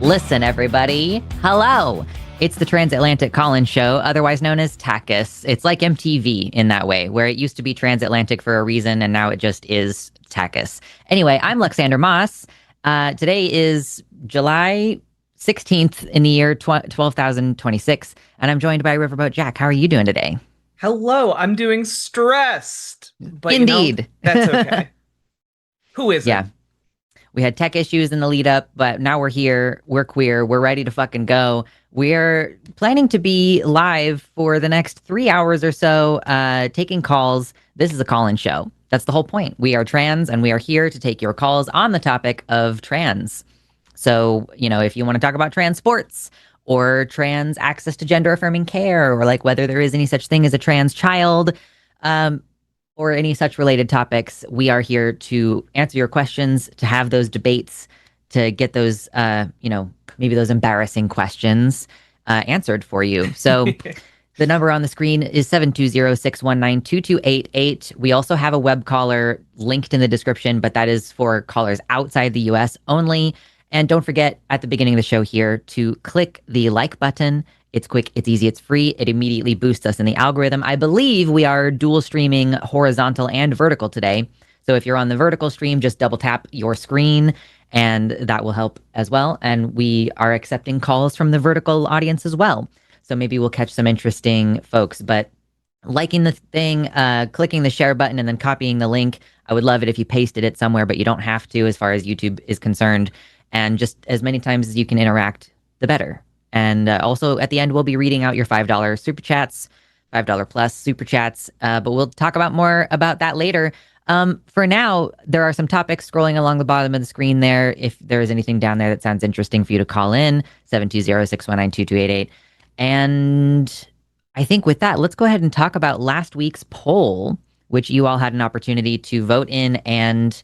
Listen, everybody. Hello. It's the Transatlantic Call-In Show, otherwise known as TACIS. It's like MTV in that way, where it used to be Transatlantic for a reason, and now it just is TACIS. Anyway, I'm Luxander Moss. Today is July 16th in the year 12,026, and I'm joined by Riverboat Jack. How are you doing today? Hello, I'm doing stressed. But Indeed. That's okay. Who isn't? Yeah. We had tech issues in the lead up, but now we're here. We're queer. We're ready to fucking go. We're planning to be live for the next 3 hours or so, taking calls. This is a call-in show. That's the whole point. We are trans, and we are here to take your calls on the topic of trans. So, if you want to talk about trans sports or trans access to gender-affirming care, or like whether there is any such thing as a trans child, or any such related topics, we are here to answer your questions, to have those debates, to get those, maybe those embarrassing questions answered for you. So the number on the screen is 720-619-2288. We also have a web caller linked in the description, but that is for callers outside the US only. And don't forget at the beginning of the show here to click the like button. It's quick, it's easy, it's free. It immediately boosts us in the algorithm. I believe we are dual streaming horizontal and vertical today. So if you're on the vertical stream, just double tap your screen and that will help as well. And we are accepting calls from the vertical audience as well. So maybe we'll catch some interesting folks. But liking the thing, clicking the share button and then copying the link, I would love it if you pasted it somewhere, but you don't have to as far as YouTube is concerned. And just as many times as you can interact, the better. And also at the end, we'll be reading out your $5 super chats, $5 plus super chats. But we'll talk about more about that later. For now, there are some topics scrolling along the bottom of the screen there. If there is anything down there that sounds interesting for you to call in, 720-619-2288. And I think with that, let's go ahead and talk about last week's poll, which you all had an opportunity to vote in and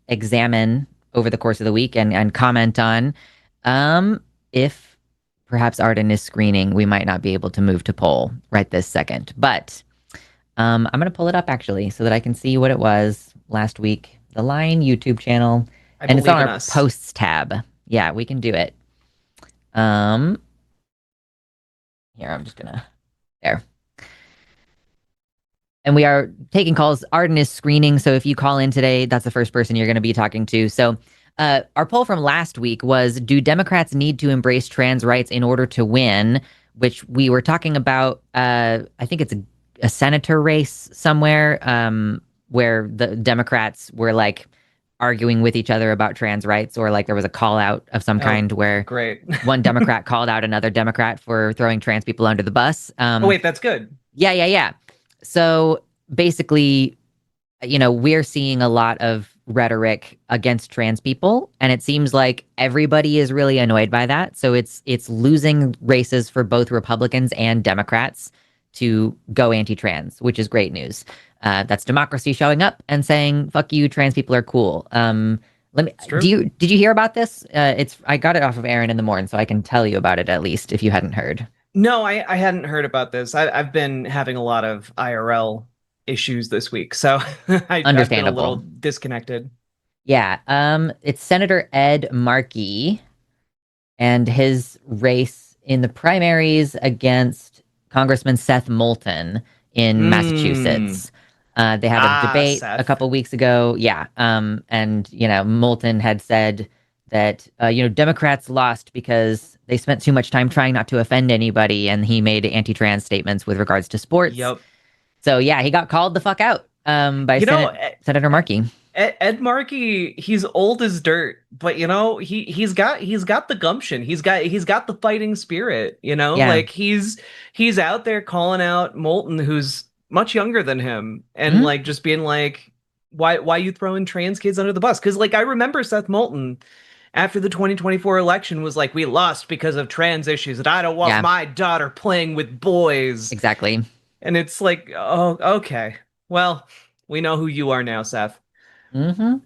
examine over the course of the week and comment on. If perhaps Arden is screening, we might not be able to move to poll right this second. But I'm going to pull it up, actually, so that I can see what it was last week. The Line YouTube channel. And it's on our posts tab. Yeah, we can do it. Here, I'm just going to... There. And we are taking calls. Arden is screening, so if you call in today, that's the first person you're going to be talking to. So our poll from last week was, do Democrats need to embrace trans rights in order to win? Which we were talking about, I think it's a senator race somewhere where the Democrats were like arguing with each other about trans rights, or like there was a call out of some kind where great. one Democrat called out another Democrat for throwing trans people under the bus. Oh, wait, that's good. Yeah. So basically, we're seeing a lot of rhetoric against trans people, and it seems like everybody is really annoyed by that. So it's losing races for both Republicans and Democrats to go anti-trans, which is great news. That's democracy showing up and saying, "Fuck you, trans people are cool." Did you hear about this? I got it off of Aaron in the morning, so I can tell you about it at least if you hadn't heard. No, I hadn't heard about this. I've been having a lot of IRL issues this week, so I've been a little disconnected. Yeah, it's Senator Ed Markey and his race in the primaries against Congressman Seth Moulton in Massachusetts. They had a debate a couple weeks ago. Yeah, and Moulton had said that Democrats lost because they spent too much time trying not to offend anybody, and he made anti-trans statements with regards to sports. Yep. So yeah, he got called the fuck out by Senator Markey. Ed Markey, he's old as dirt, but he's got the gumption. He's got the fighting spirit. Like he's out there calling out Moulton, who's much younger than him, and like just being like, why you throwing trans kids under the bus? Because like I remember Seth Moulton after the 2024 election was like, we lost because of trans issues, and I don't want my daughter playing with boys. Exactly. And it's like, oh, okay. Well, we know who you are now, Seth. Mm-hmm.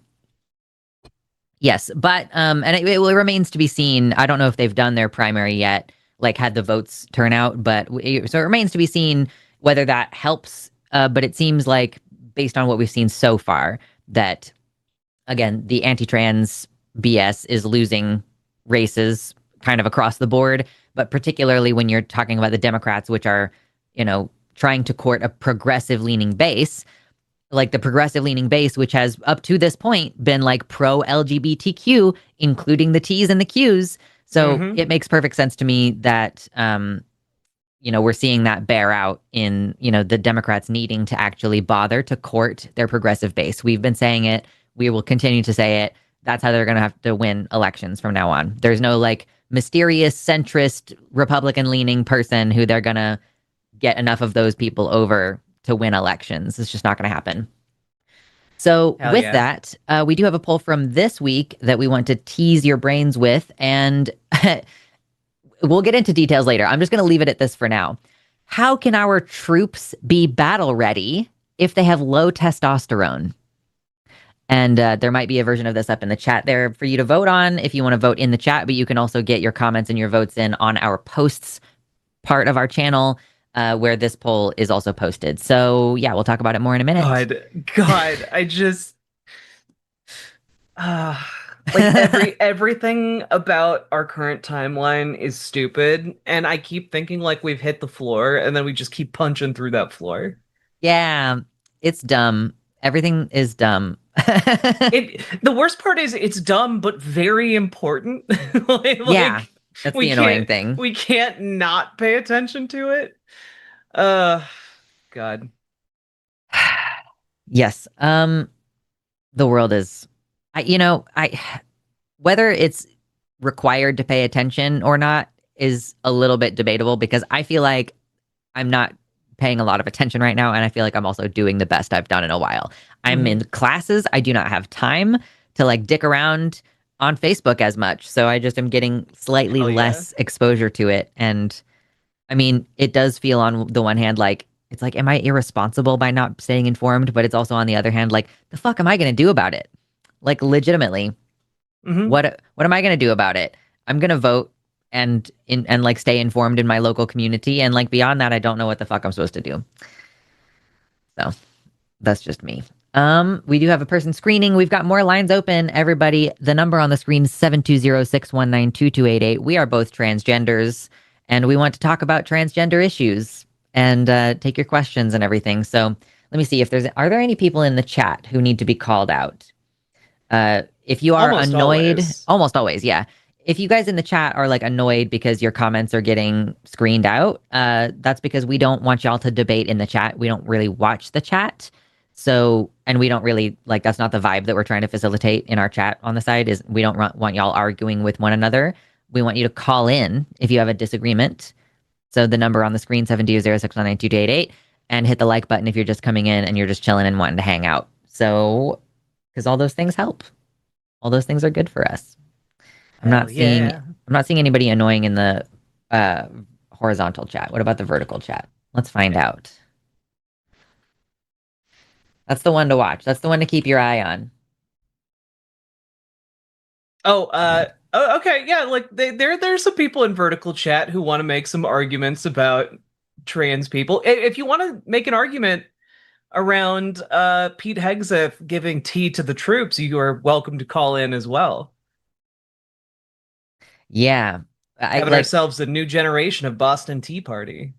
Yes, but and it remains to be seen. I don't know if they've done their primary yet. like had the votes turn out. But so it remains to be seen whether that helps. But it seems like, based on what we've seen so far, that again, the anti-trans BS is losing races kind of across the board, but particularly when you're talking about the Democrats, which are, trying to court a progressive leaning base, like the progressive leaning base, which has up to this point been like pro LGBTQ, including the T's and the Q's. So it makes perfect sense to me that, we're seeing that bear out in, the Democrats needing to actually bother to court their progressive base. We've been saying it. We will continue to say it. That's how they're going to have to win elections from now on. There's no like mysterious centrist Republican leaning person who they're going to get enough of those people over to win elections. It's just not going to happen. So with that, we do have a poll from this week that we want to tease your brains with, and we'll get into details later. I'm just going to leave it at this for now. How can our troops be battle ready if they have low testosterone? And there might be a version of this up in the chat there for you to vote on if you want to vote in the chat, but you can also get your comments and your votes in on our posts part of our channel, where this poll is also posted. So yeah, we'll talk about it more in a minute. God, I just like everything about our current timeline is stupid, and I keep thinking like we've hit the floor, and then we just keep punching through that floor. Yeah, it's dumb. Everything is dumb. The worst part is it's dumb but very important. Yeah, that's the annoying thing. We can't not pay attention to it. God. Yes. The world is, whether it's required to pay attention or not is a little bit debatable, because I feel like I'm not paying a lot of attention right now, and I feel like I'm also doing the best I've done in a while. I'm in classes. I do not have time to like dick around on Facebook as much, so I just am getting slightly less exposure to it. And I mean, it does feel on the one hand like it's like, am I irresponsible by not staying informed? But it's also on the other hand like, the fuck am I going to do about it? Like legitimately, what am I going to do about it? I'm going to vote and like stay informed in my local community, and like beyond that, I don't know what the fuck I'm supposed to do. So that's just me. We do have a person screening. We've got more lines open, everybody. The number on the screen is 720-619-2288. We are both transgenders, and we want to talk about transgender issues and take your questions and everything. So let me see if are there any people in the chat who need to be called out? If you are annoyed, almost always, yeah. If you guys in the chat are like annoyed because your comments are getting screened out, that's because we don't want y'all to debate in the chat. We don't really watch the chat. So, and we don't really like, that's not the vibe that we're trying to facilitate in our chat on the side. Is we don't want y'all arguing with one another. We want you to call in if you have a disagreement. So the number on the screen, 720-619-2288, and hit the like button if you're just coming in and you're just chilling and wanting to hang out. So, because all those things help. All those things are good for us. I'm not seeing anybody annoying in the horizontal chat. What about the vertical chat? Let's find out. That's the one to watch. That's the one to keep your eye on. Okay, yeah, like there's some people in vertical chat who want to make some arguments about trans people. If you want to make an argument around Pete Hegseth giving tea to the troops, you are welcome to call in as well. Yeah. Having ourselves a new generation of Boston Tea Party.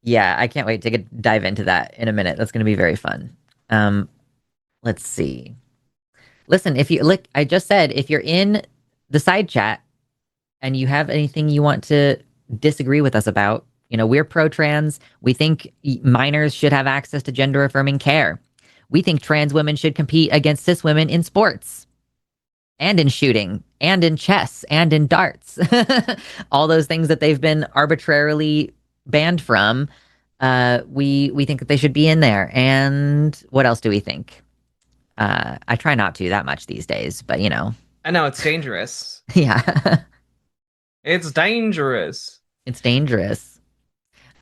Yeah, I can't wait to dive into that in a minute. That's going to be very fun. Let's see. Listen, if you look, I just said, if you're in the side chat and you have anything you want to disagree with us about, we're pro-trans. We think minors should have access to gender-affirming care. We think trans women should compete against cis women in sports and in shooting and in chess and in darts. All those things that they've been arbitrarily banned from. We think that they should be in there. And what else do we think? I try not to that much these days, but I know it's dangerous. Yeah. It's dangerous. It's dangerous.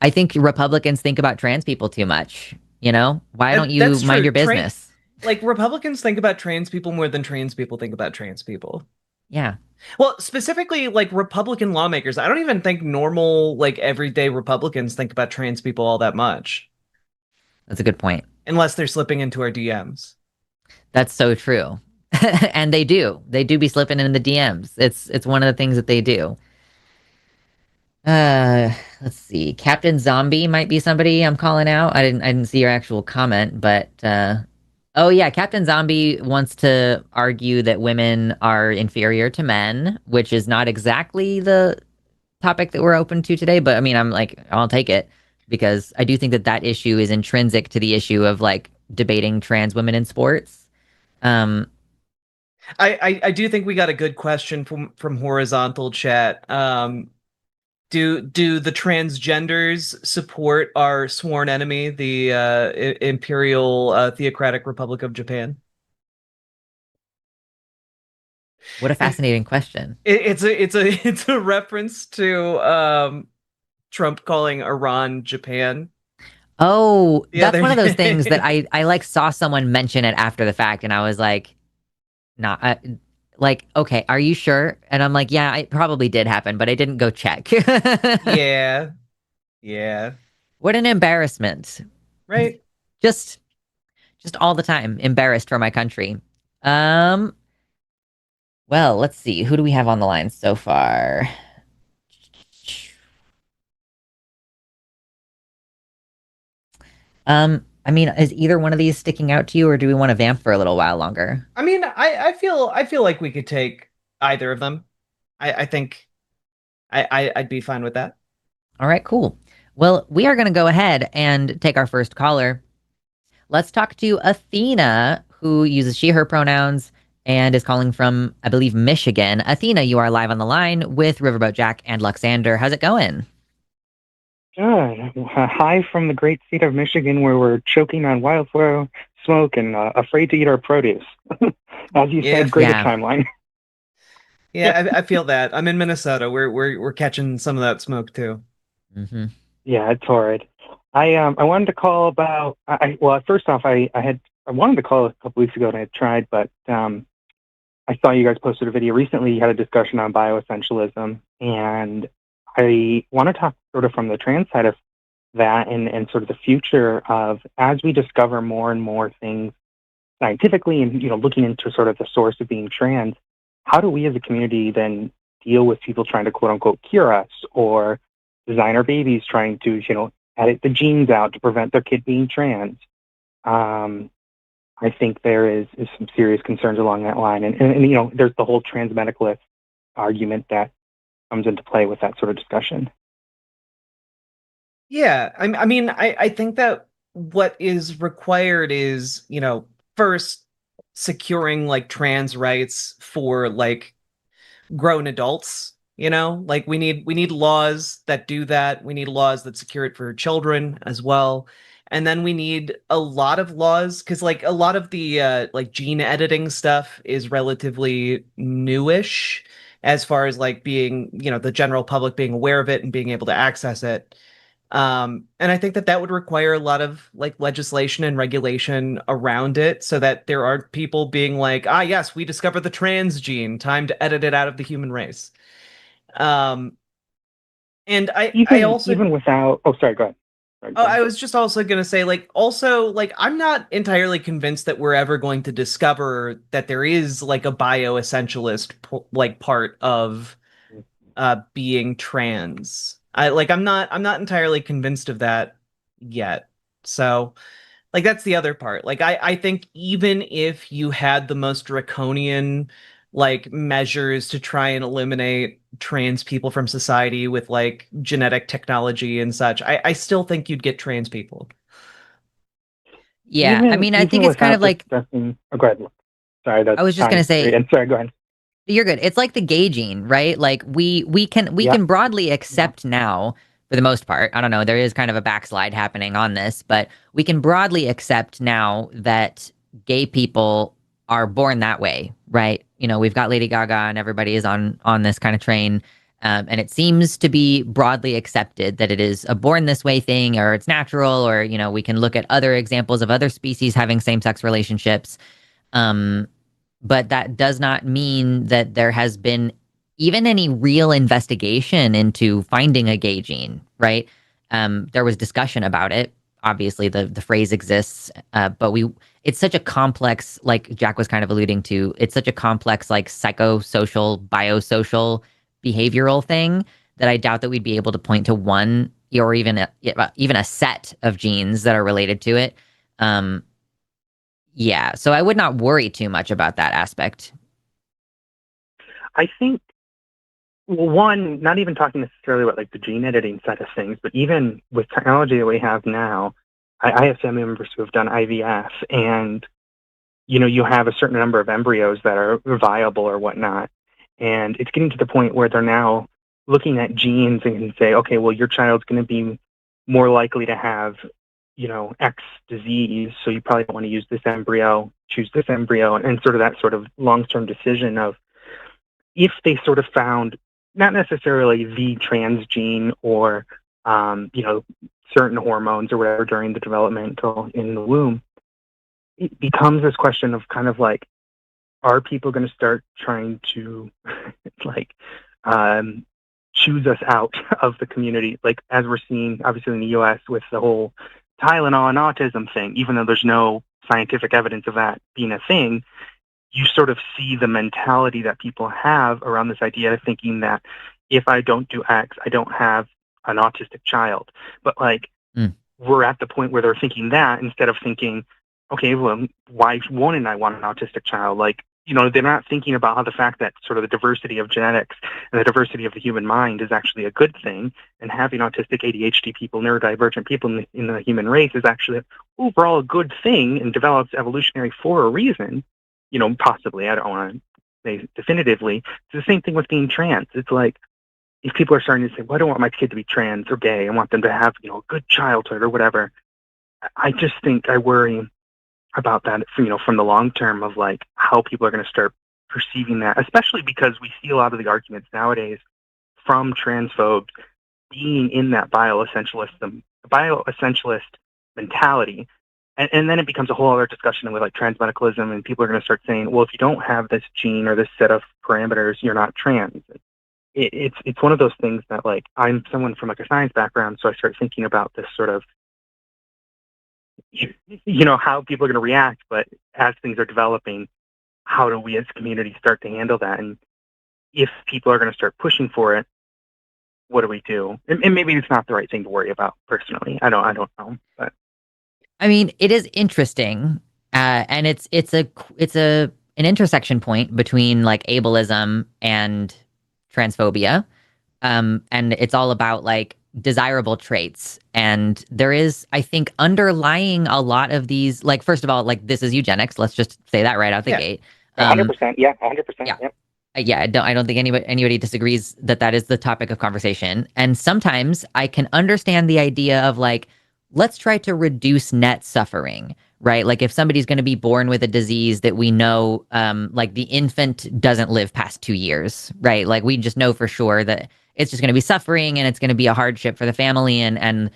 I think Republicans think about trans people too much. Why don't you mind your business? Like Republicans think about trans people more than trans people think about trans people. Yeah. Well, specifically like Republican lawmakers. I don't even think normal, like everyday Republicans think about trans people all that much, That's a good point. unless they're slipping into our DMs. That's so true. And they do. They do be slipping in the DMs. It's one of the things that they do. Uh, let's see. Captain Zombie might be somebody I'm calling out. I didn't see your actual comment, but oh yeah, Captain Zombie wants to argue that women are inferior to men, which is not exactly the topic that we're open to today, but I mean, I'm like, I'll take it because I do think that that issue is intrinsic to the issue of like debating trans women in sports. Um, I do think we got a good question from horizontal chat. Do the transgenders support our sworn enemy, the Imperial Theocratic Republic of Japan? what a fascinating question. It's a reference to Trump calling Iran Japan Oh, the that's other one of those things that day. I like saw someone mention it after the fact, and I was like, not like, okay, are you sure? And I'm like, yeah, it probably did happen, but I didn't go check. Yeah, yeah, What an embarrassment. right. Just just all the time embarrassed for my country. Um, well, let's see. Who do we have on the line so far? I mean, is either one of these sticking out to you, or do we want to vamp for a little while longer? I mean, I feel like we could take either of them. I think I'd be fine with that. All right, cool. Well, we are going to go ahead and take our first caller. Let's talk to Athena, who uses she, her pronouns and is calling from, I believe, Michigan. Athena, you are live on the line with Riverboat Jack and Luxander. How's it going? Good. Hi from the great state of Michigan, where we're choking on wildfire smoke and afraid to eat our produce. As you Yeah, said, great Yeah. timeline. yeah, I feel that. I'm in Minnesota. We're catching some of that smoke too. Hmm. Yeah, it's horrid. I wanted to call about. Well, first off, I wanted to call a couple weeks ago and I had tried, but I saw you guys posted a video recently. You had a discussion on bioessentialism, and I want to talk sort of from the trans side of that and sort of the future of as we discover more and more things scientifically and looking into sort of the source of being trans, how do we as a community then deal with people trying to quote unquote cure us or design our babies trying to edit the genes out to prevent their kid being trans? I think there is some serious concerns along that line, and there's the whole trans medicalist argument that comes into play with that sort of discussion. Yeah, I mean, I think that what is required is, first securing like trans rights for like grown adults, like we need laws that do that. We need laws that secure it for children as well. And then we need a lot of laws because like a lot of the like gene editing stuff is relatively newish as far as like being, the general public being aware of it and being able to access it. And I think that that would require a lot of like legislation and regulation around it so that there aren't people being like, ah, yes, we discovered the trans gene, time to edit it out of the human race. Um, and I also, Even without, oh, sorry, go ahead. Sorry, oh, go I ahead. was just also going to say, like, also, like, I'm not entirely convinced that we're ever going to discover that there is like a bioessentialist like part of being trans. I'm not entirely convinced of that yet. So like that's the other part. Like I think even if you had the most draconian like measures to try and eliminate trans people from society with like genetic technology and such, I still think you'd get trans people. Yeah, I even mean, I even think it's kind without of like discussing, oh, go ahead. Sorry, I that's was just time. gonna say, And sorry, go ahead. you're good. It's like the gay gene, right? Like we Yeah, can broadly yeah. accept now, for the most part. I don't know, there is kind of a backslide happening on this, but we can broadly accept now that gay people are born that way, right? We've got Lady Gaga and everybody is on this kind of train. And it seems to be broadly accepted that it is a born this way thing, or it's natural, or we can look at other examples of other species having same-sex relationships. Um, but that does not mean that there has been even any real investigation into finding a gay gene, right? There was discussion about it. Obviously, the phrase exists, but it's such a complex, like Jack was kind of alluding to, it's such a complex, like psychosocial, biosocial, behavioral thing that I doubt that we'd be able to point to one or even a set of genes that are related to it. Um, yeah, so I would not worry too much about that aspect. I think, well, one, not even talking necessarily about like the gene editing side of things, but even with technology that we have now, I have family members who have done IVF, and you have a certain number of embryos that are viable or whatnot, and it's getting to the point where they're now looking at genes and can say, okay, well, your child's going to be more likely to have, X disease, so you probably don't want to use this embryo, choose this embryo, and sort of that sort of long-term decision of if they sort of found not necessarily the trans gene or, certain hormones or whatever during the developmental in the womb, it becomes this question of kind of like, are people going to start trying to like choose us out of the community? Like, as we're seeing, obviously, in the US with the whole Tylenol and autism thing, even though there's no scientific evidence of that being a thing, you sort of see the mentality that people have around this idea of thinking that if I don't do X, I don't have an autistic child. But like, we're at the point where they're thinking that instead of thinking, okay, well, why wouldn't I want an autistic child? Like, they're not thinking about how the fact that sort of the diversity of genetics and the diversity of the human mind is actually a good thing, and having autistic, ADHD people, neurodivergent people in the human race is actually overall a good thing and develops evolutionary for a reason. Possibly, I don't want to say definitively. It's the same thing with being trans. It's like, if people are starting to say, well, I don't want my kid to be trans or gay, I want them to have, a good childhood or whatever. I just think I worry about that, from the long term of like how people are going to start perceiving that, especially because we see a lot of the arguments nowadays from transphobes being in that bioessentialist mentality. And then it becomes a whole other discussion with like transmedicalism, and people are going to start saying, well, if you don't have this gene or this set of parameters, you're not trans. It's one of those things that, like, I'm someone from like a science background, so I start thinking about this sort of, how people are going to react, but as things are developing, how do we as a community start to handle that? And if people are going to start pushing for it, what do we do? And maybe it's not the right thing to worry about personally. I don't know, but I mean, it is interesting, and it's an intersection point between like ableism and transphobia, and it's all about like desirable traits. And there is, I think, underlying a lot of these. Like, first of all, like this is eugenics. Let's just say that right out the gate. 100%, yeah, 100%, yeah. Yep. Yeah, I don't think anybody disagrees that that is the topic of conversation. And sometimes I can understand the idea of like, let's try to reduce net suffering, right? Like if somebody's going to be born with a disease that we know, like the infant doesn't live past 2 years, right? Like we just know for sure that it's just going to be suffering and it's going to be a hardship for the family, and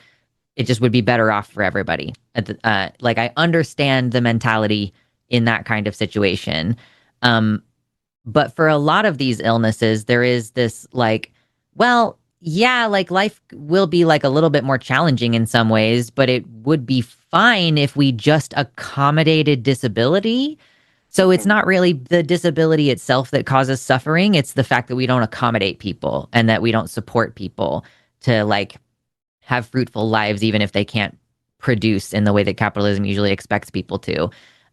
it just would be better off for everybody. Like I understand the mentality in that kind of situation. But for a lot of these illnesses, there is this like, well, yeah, like life will be like a little bit more challenging in some ways, but it would be fine if we just accommodated disability. So it's not really the disability itself that causes suffering. It's the fact that we don't accommodate people and that we don't support people to like have fruitful lives, even if they can't produce in the way that capitalism usually expects people to.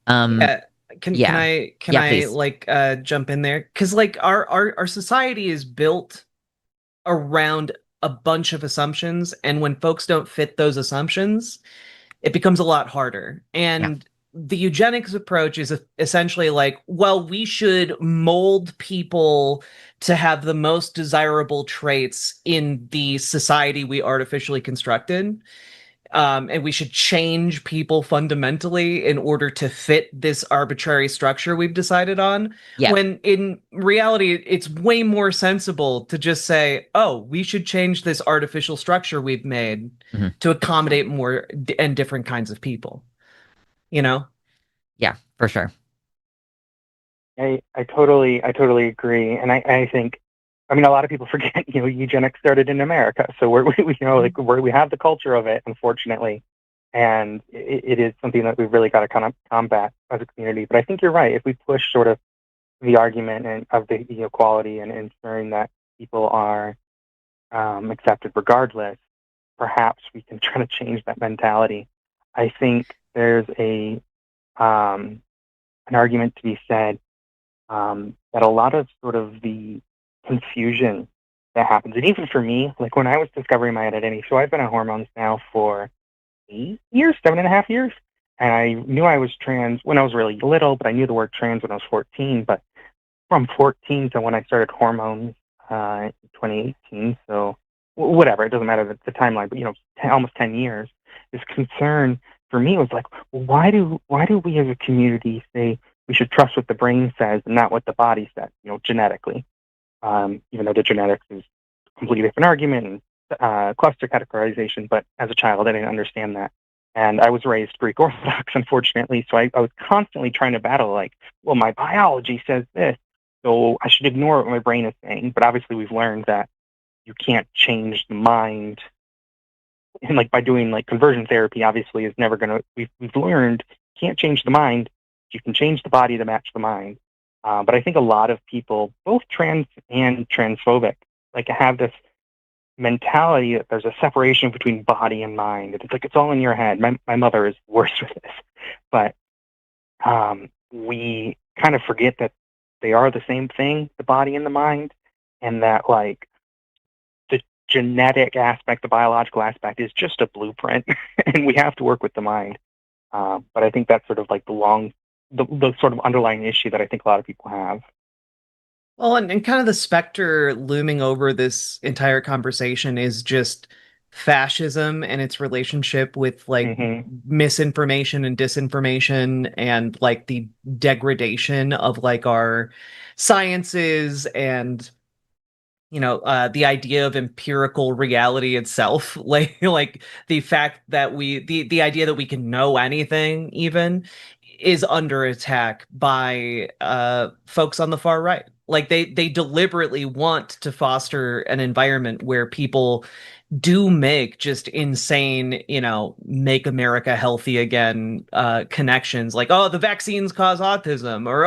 Yeah. Can Yeah. I Please. like jump in there? Because like our society is built around a bunch of assumptions, and when folks don't fit those assumptions, it becomes a lot harder. Yeah. And the eugenics approach is essentially like, well, we should mold people to have the most desirable traits in the society we artificially constructed. And we should change people fundamentally in order to fit this arbitrary structure we've decided on. Yeah. When in reality, it's way more sensible to just say, oh, we should change this artificial structure we've made to accommodate more and different kinds of people. Yeah, for sure. I totally agree, and I think I mean, a lot of people forget, eugenics started in America, so we have the culture of it, unfortunately, and it is something that we've really got to kind of combat as a community. But I think you're right. If we push sort of the argument of the equality and ensuring that people are accepted regardless, perhaps we can try to change that mentality. I think there's an argument to be said that a lot of sort of the confusion that happens, and even for me, like when I was discovering my identity, so I've been on hormones now for 8 years, 7.5 years, and I knew I was trans when I was really little, but I knew the word trans when I was 14. But from 14 to when I started hormones in 2018, so whatever, it doesn't matter the timeline, but almost 10 years. This concern for me was like, why do we as a community say we should trust what the brain says and not what the body says, genetically? Even though the genetics is a completely different argument and cluster categorization, but as a child, I didn't understand that. And I was raised Greek Orthodox, unfortunately, so I was constantly trying to battle, like, well, my biology says this, so I should ignore what my brain is saying. But obviously, we've learned that you can't change the mind. And like by doing like conversion therapy, obviously is never going to, we've learned you can't change the mind. You can change the body to match the mind. But I think a lot of people, both trans and transphobic, like have this mentality that there's a separation between body and mind. It's like, it's all in your head. My mother is worse with this, but we kind of forget that they are the same thing, the body and the mind, and that like the genetic aspect, the biological aspect is just a blueprint and we have to work with the mind. But I think that's sort of like the sort of underlying issue that I think a lot of people have. Well, and kind of the specter looming over this entire conversation is just fascism and its relationship with like misinformation and disinformation and like the degradation of like our sciences and the idea of empirical reality itself, like the fact that the idea that we can know anything even is under attack by folks on the far right. Like they deliberately want to foster an environment where people do make just insane, make America healthy again connections, like, oh, the vaccines cause autism, or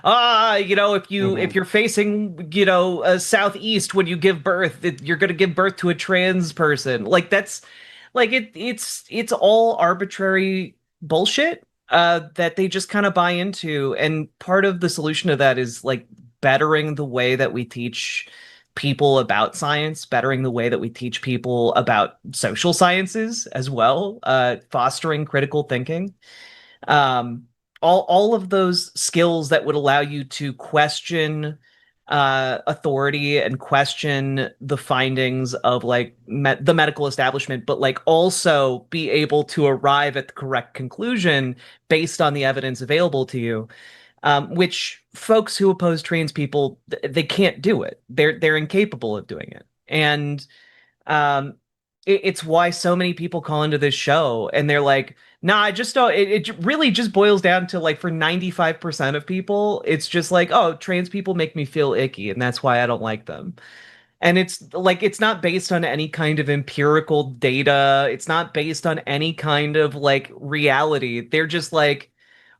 if you're facing, southeast when you give birth, you're going to give birth to a trans person. Like that's like it's all arbitrary bullshit that they just kind of buy into. And part of the solution to that is like bettering the way that we teach people about science, bettering the way that we teach people about social sciences as well, fostering critical thinking. All of those skills that would allow you to question authority and question the findings of like the medical establishment, but like also be able to arrive at the correct conclusion based on the evidence available to you. Which folks who oppose trans people, they can't do it. They're incapable of doing it. And it's why so many people call into this show and they're like, nah, I just don't. It really just boils down to like for 95% of people, it's just like, oh, trans people make me feel icky, and that's why I don't like them. And it's like, it's not based on any kind of empirical data. It's not based on any kind of like reality. They're just like,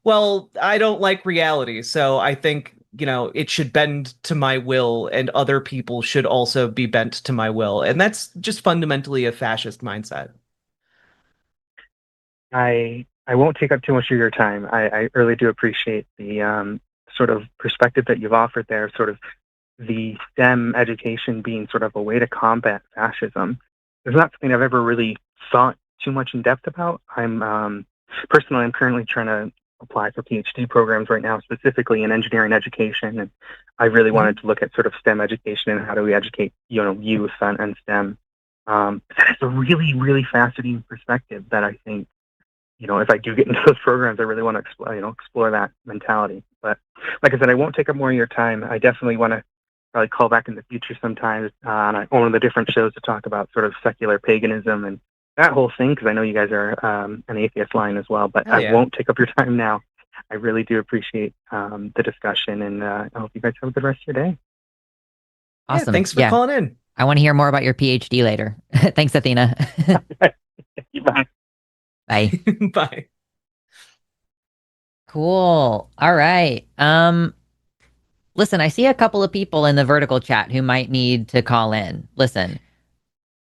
well, I don't like reality, so I think, it should bend to my will, and other people should also be bent to my will. And that's just fundamentally a fascist mindset. I won't take up too much of your time. I really do appreciate the sort of perspective that you've offered there, sort of the STEM education being sort of a way to combat fascism. It's not something I've ever really thought too much in depth about. I'm currently trying to apply for PhD programs right now, specifically in engineering education, and I really wanted to look at sort of STEM education and how do we educate youth on STEM. That's a really, really fascinating perspective that I think, if I do get into those programs, I really want to explore that mentality. But like I said, I won't take up more of your time. I definitely want to probably call back in the future sometimes on one of the different shows to talk about sort of secular paganism and that whole thing, because I know you guys are an atheist line as well. But I won't take up your time now. I really do appreciate the discussion, and I hope you guys have a good rest of your day. Awesome. Thanks for calling in. I want to hear more about your PhD later. Thanks, Athena. Bye. Bye. Bye. Cool. All right. Listen, I see a couple of people in the vertical chat who might need to call in. Listen,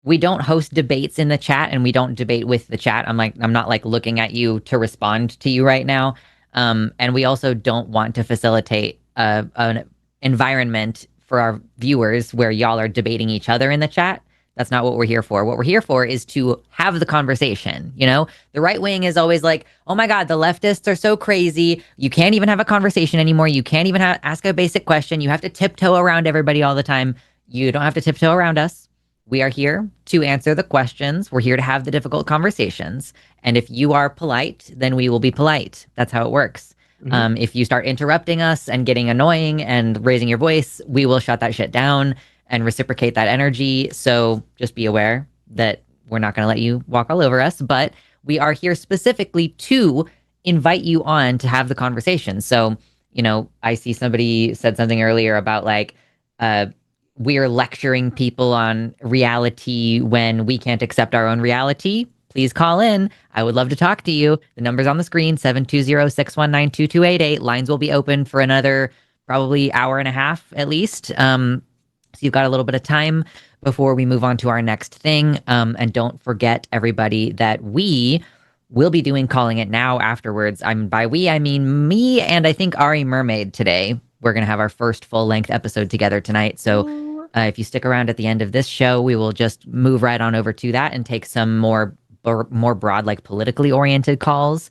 we don't host debates in the chat and we don't debate with the chat. I'm not like looking at you to respond to you right now. And we also don't want to facilitate an environment for our viewers where y'all are debating each other in the chat. That's not what we're here for. What we're here for is to have the conversation. You know, the right wing is always like, oh my God, the leftists are so crazy. You can't even have a conversation anymore. You can't even ask a basic question. You have to tiptoe around everybody all the time. You don't have to tiptoe around us. We are here to answer the questions. We're here to have the difficult conversations. And if you are polite, then we will be polite. That's how it works. Mm-hmm. If you start interrupting us and getting annoying and raising your voice, we will shut that shit down and reciprocate that energy. So just be aware that we're not going to let you walk all over us, but we are here specifically to invite you on to have the conversation. So, you know, I see somebody said something earlier about like, we're lecturing people on reality when we can't accept our own reality. Please call in. I would love to talk to you. The number's on the screen, 720-619-2288. Lines will be open for another probably hour and a half at least. So you've got a little bit of time before we move on to our next thing. And don't forget, everybody, that we will be doing Calling It Now afterwards. By we, I mean me and I think Ari Mermaid today. We're going to have our first full-length episode together tonight. So if you stick around at the end of this show, we will just move right on over to that and take some more broad, like politically oriented calls.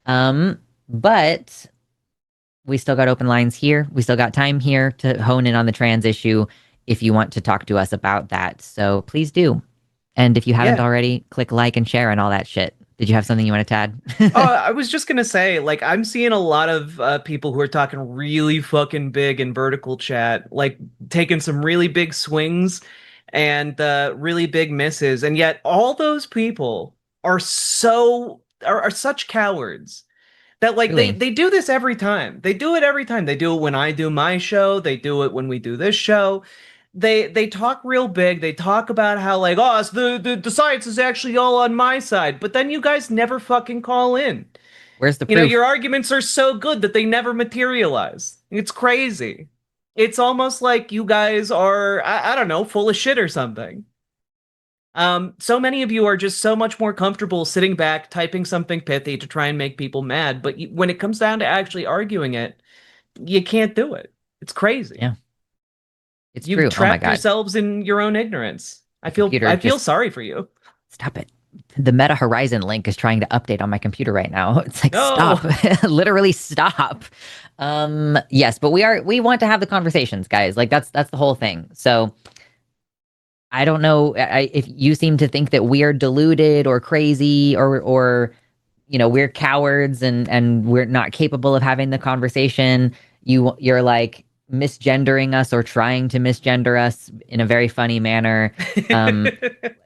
But we still got open lines here. We still got time here to hone in on the trans issue if you want to talk to us about that. So please do. And if you haven't already, click like and share and all that shit. Did you have something you want to add? I was just going to say, like, I'm seeing a lot of people who are talking really fucking big in vertical chat, like taking some really big swings and really big misses. And yet all those people are such cowards that like Really? they do this every time. They do it every time. They do it when I do my show. They do it when we do this show. They talk real big. They talk about how like, oh, it's the science is actually all on my side. But then you guys never fucking call in. Where's the proof? You know, your arguments are so good that they never materialize. It's crazy. It's almost like you guys are, I don't know, full of shit or something. So many of you are just so much more comfortable sitting back, typing something pithy to try and make people mad. But when it comes down to actually arguing it, you can't do it. It's crazy. Yeah. It's You've true. trapped yourselves in your own ignorance. I feel sorry for you. Stop it. The Meta Horizon link is trying to update on my computer right now. It's like, stop. Literally stop. Yes, but we want to have the conversations, guys. Like that's the whole thing. So I don't know if you seem to think that we are deluded or crazy or you know, we're cowards and we're not capable of having the conversation. You're like misgendering us or trying to misgender us in a very funny manner.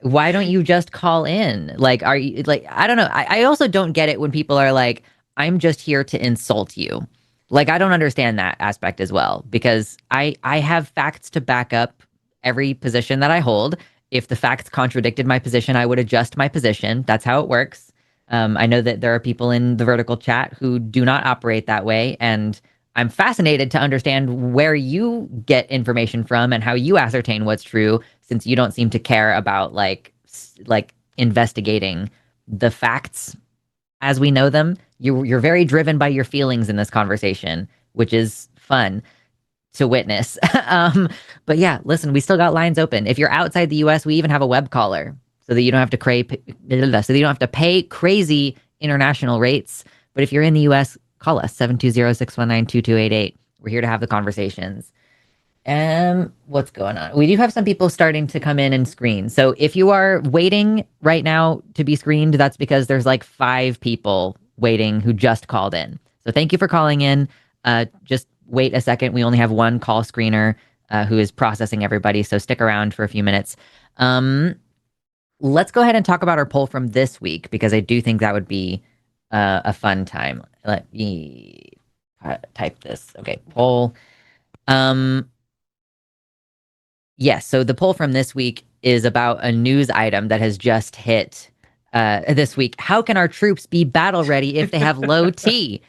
Why don't you just call in? Like, are you like, I don't know. I also don't get it when people are like, I'm just here to insult you. Like, I don't understand that aspect as well, because I have facts to back up every position that I hold. If the facts contradicted my position, I would adjust my position. That's how it works. I know that there are people in the vertical chat who do not operate that way, and I'm fascinated to understand where you get information from and how you ascertain what's true, since you don't seem to care about like investigating the facts as we know them. You're very driven by your feelings in this conversation, which is fun to witness. But yeah, listen, we still got lines open. If you're outside the US, we even have a web caller so that you don't have to pay crazy international rates. But if you're in the US, call us 720-619-2288. We're here to have the conversations. What's going on? We do have some people starting to come in and screen. So if you are waiting right now to be screened, that's because there's like 5 people waiting who just called in. So thank you for calling in. Just wait a second. We only have one call screener who is processing everybody. So stick around for a few minutes. Let's go ahead and talk about our poll from this week, because I do think that would be a fun time. Let me type this. Okay, poll. Yes. So the poll from this week is about a news item that has just hit this week. How can our troops be battle ready if they have low T?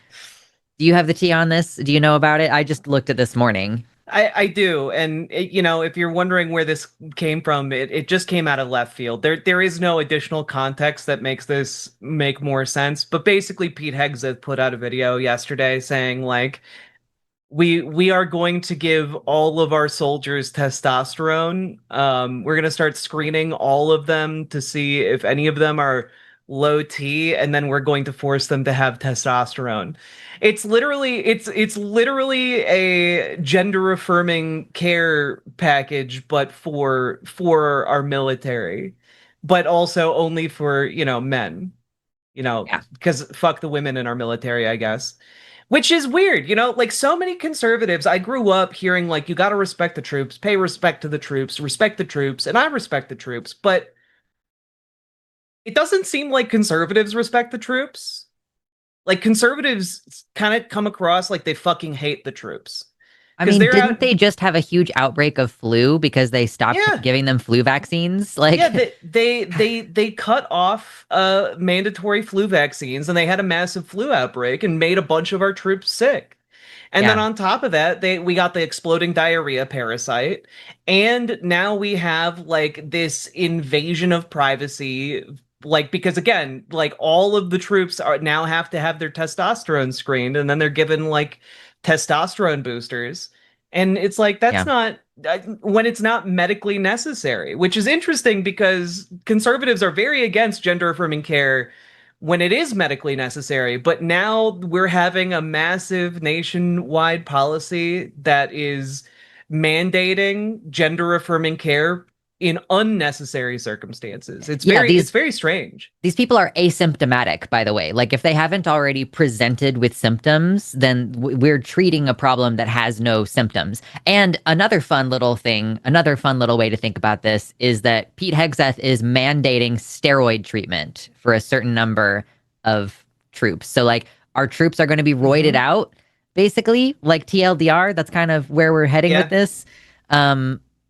Do you have the T on this? Do you know about it? I just looked at this morning. I do, and if you're wondering where this came from, it just came out of left field. There is no additional context that makes this make more sense. But basically, Pete Hegseth put out a video yesterday saying like, we are going to give all of our soldiers testosterone. We're going to start screening all of them to see if any of them are low T, and then we're going to force them to have testosterone. It's literally a gender affirming care package, but for our military, but also only for, men, Yeah. because fuck the women in our military, I guess. Which is weird, like so many conservatives. I grew up hearing like you got to respect the troops, pay respect to the troops, respect the troops, and I respect the troops, but it doesn't seem like conservatives respect the troops. Like conservatives kind of come across like they fucking hate the troops I because mean, they're didn't out. they just have a huge outbreak of flu because they stopped Yeah, giving them flu vaccines? yeah. Like, They cut off mandatory flu vaccines, and they had a massive flu outbreak and made a bunch of our troops sick. And then yeah, on top of that, we got the exploding diarrhea parasite, and now we have like this invasion of privacy, like because again, like all of the troops are now have to have their testosterone screened, and then they're given like testosterone boosters, and it's like that's yeah. not when it's not medically necessary, which is interesting because conservatives are very against gender affirming care when it is medically necessary. But now we're having a massive nationwide policy that is mandating gender affirming care in unnecessary circumstances. It's Yeah, very strange. these people are asymptomatic, by the way. Like if they haven't already presented with symptoms, then we're treating a problem that has no symptoms. And another fun little thing, another fun little way to think about this is that Pete Hegseth is mandating steroid treatment for a certain number of troops. So like our troops are going to be roided Hmm. out, basically, like TLDR. That's kind of where we're heading with Yeah. this,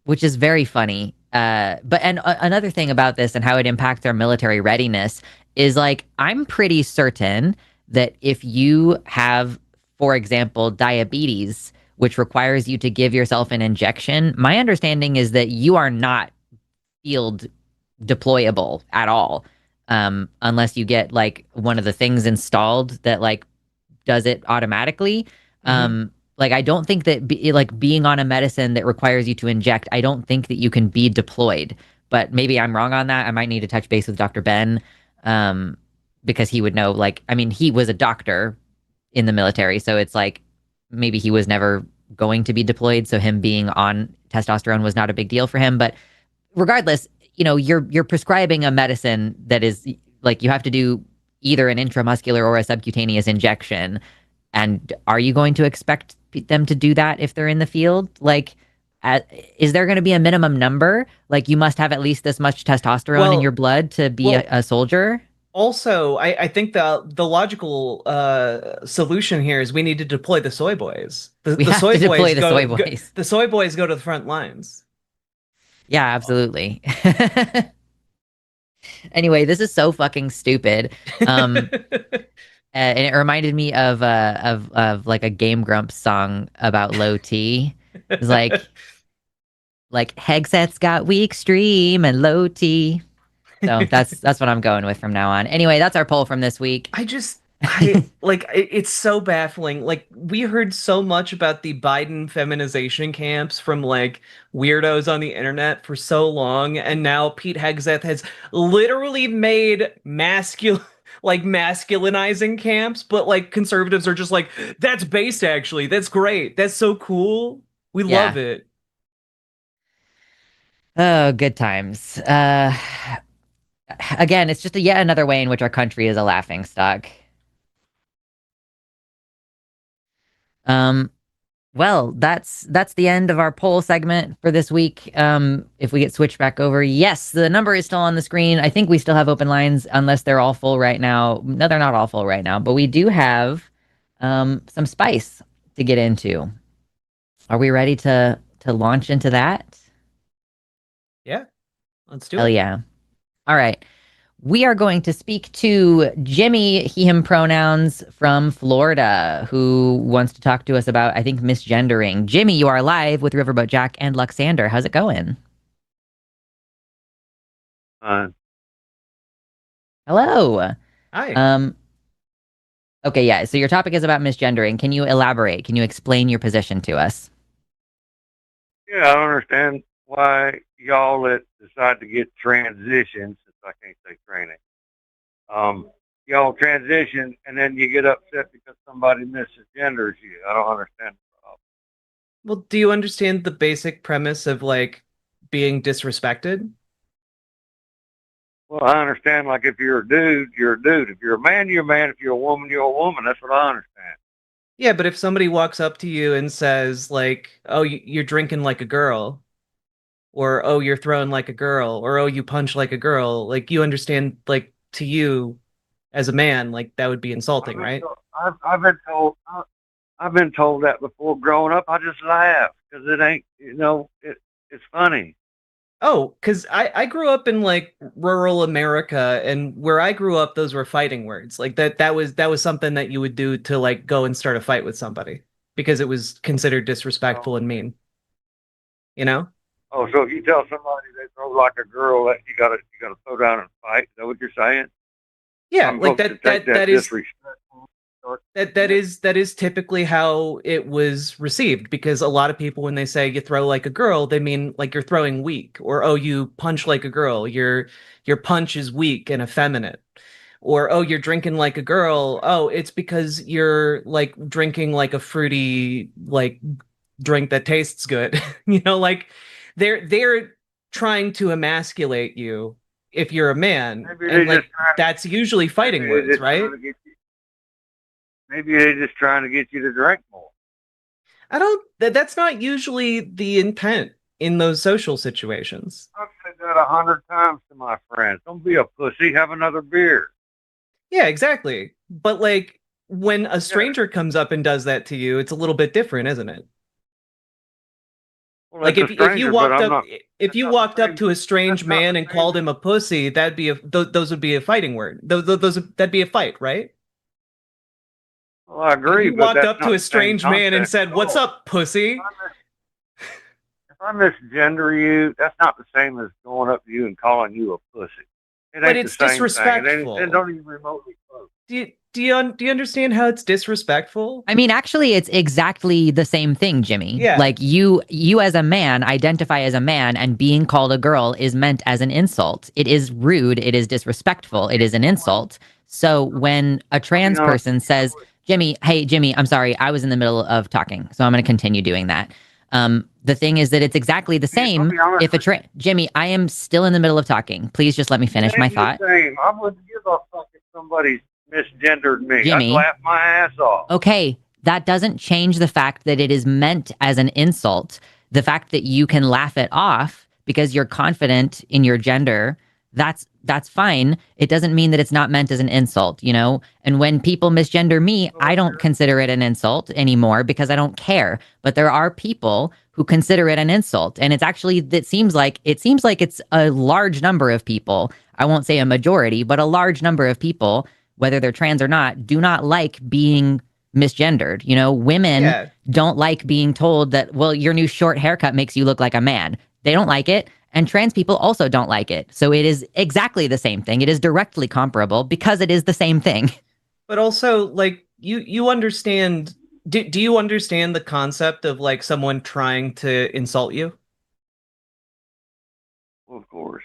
which is very funny. Another thing about this and how it impacts our military readiness is like I'm pretty certain that if you have, for example, diabetes, which requires you to give yourself an injection, my understanding is that you are not field deployable at all, unless you get like one of the things installed that like does it automatically. Hmm. Like I don't think that like being on a medicine that requires you to inject, I don't think that you can be deployed. But maybe I'm wrong on that. I might need to touch base with Dr. Ben, um, because he would know. Like, I mean, he was a doctor in the military, so it's like maybe he was never going to be deployed, so him being on testosterone was not a big deal for him. But regardless, you're prescribing a medicine that is like you have to do either an intramuscular or a subcutaneous injection. And are you going to expect them to do that if they're in the field? Like, is there going to be a minimum number? Like, you must have at least this much testosterone in your Well, blood to be well, a soldier? also, I think the logical solution here is we need to deploy the soy boys. The We the have to soy deploy boys the soy boys. the soy boys go to the front lines. Yeah, absolutely. Anyway, this is so fucking stupid. Um, and it reminded me of like a Game Grumps song about low T. It's like Hegseth's got weak stream and low T. So that's what I'm going with from now on. Anyway, that's our poll from this week. I like it's so baffling. Like we heard so much about the Biden feminization camps from like weirdos on the internet for so long, and now Pete Hegseth has literally made masculine like masculinizing camps, but like conservatives are just like, that's based actually. That's great. That's so cool. We love Yeah. it. Oh, good times. Again, it's just yet another way in which our country is a laughing stock. Um, well, that's the end of our poll segment for this week. If we get switched back over, yes, the number is still on the screen. I think we still have open lines unless they're all full right now. No, they're not all full right now, but we do have some spice to get into. Are we ready to launch into that? Yeah, let's do Hell it. yeah. All right. We are going to speak to Jimmy, he, him pronouns from Florida, who wants to talk to us about, I think, misgendering. Jimmy, you are live with Riverboat Jack and Luxander. How's it going? Hello. Hi. Um, okay, yeah. So your topic is about misgendering. Can you elaborate? Can you explain your position to us? Yeah, I don't understand why y'all that decide to get transitioned, since I can't say training, y'all transition and then you get upset because somebody misgenders you. I don't understand the problem. Well, do you understand the basic premise of like being disrespected? Well, I understand, like, if you're a dude, you're a dude. If you're a man, you're a man. If you're a woman, you're a woman. That's what I understand. Yeah, but if somebody walks up to you and says like, "Oh, you're drinking like a girl," or "Oh, you're throwing like a girl," or "Oh, you punch like a girl," like you understand, like to you as a man, like that would be I've insulting, been right? told, I've been told that before growing up. I just laugh because it ain't, it's funny. Oh, because I grew up in like rural America, and where I grew up, those were fighting words. Like that was something that you would do to like go and start a fight with somebody because it was considered So, disrespectful and mean, you know? oh, so if you tell somebody they throw like a girl, that you gotta throw down and fight. Is that what you're saying? Yeah, I'm like supposed to that take that that that is disrespectful. that is typically how it was received because a lot of people when they say you throw like a girl, they mean like you're throwing weak, or oh, you punch like a girl, your punch is weak and effeminate. Or oh, you're drinking like a girl. Oh, it's because you're like drinking like a fruity like drink that tastes good. Like they're trying to emasculate you if you're a man, Maybe and they just like trying. that's usually Maybe fighting they words, just trying right? to get you. Maybe they just trying to get you to drink more. I don't that's not usually the intent in those social situations. I've said that 100 times to my friends. Don't be a pussy. Have another beer. Yeah, exactly. But like when a Yeah. stranger comes up and does that to you, it's a little bit different, isn't it? Well, Like that's a if you stranger, but walked I'm up not. if That's you not the walked up same. to a That's strange not man the and same. called him a pussy, that'd be those would be a fighting word. That'd be a fight, right? Well, I Like if agree, you but walked that's up to not a the same strange man and context said, at "What's all. up, pussy?" If I misgender you, that's not the same as going up to you and calling you a pussy. It But ain't the it's same thing. It disrespectful. don't even remotely close. Do you understand how it's disrespectful? I mean, actually, it's exactly the same thing, Jimmy. Yeah. Like you as a man identify as a man, and being called a girl is meant as an insult. It is rude. It is disrespectful. It is an insult. So when a I'll be trans honest person with you. says, "Jimmy, hey Jimmy, I'm sorry, I was in the middle of talking, so I'm going to continue doing that." The thing is that it's exactly the I'll same. be honest If a with you. Jimmy, I am still in the middle of talking. Please just let me It finish my ain't the thought. same. I wouldn't give a fuck if somebody misgendered me. I'd Jimmy, laugh my ass off. okay, that doesn't change the fact that it is meant as an insult. The fact that you can laugh it off because you're confident in your gender, that's fine. It doesn't mean that it's not meant as an insult, you know? And when people misgender me, I don't consider it an insult anymore because I don't care. But there are people who consider it an insult. And it seems like it's a large number of people. I won't say a majority, but a large number of people, whether they're trans or not, do not like being misgendered. You know, women Yeah. don't like being told that, well, your new short haircut makes you look like a man. They don't like it. And trans people also don't like it. So it is exactly the same thing. It is directly comparable because it is the same thing. But also like you understand do you understand the concept of like someone trying to insult you? Well, of course.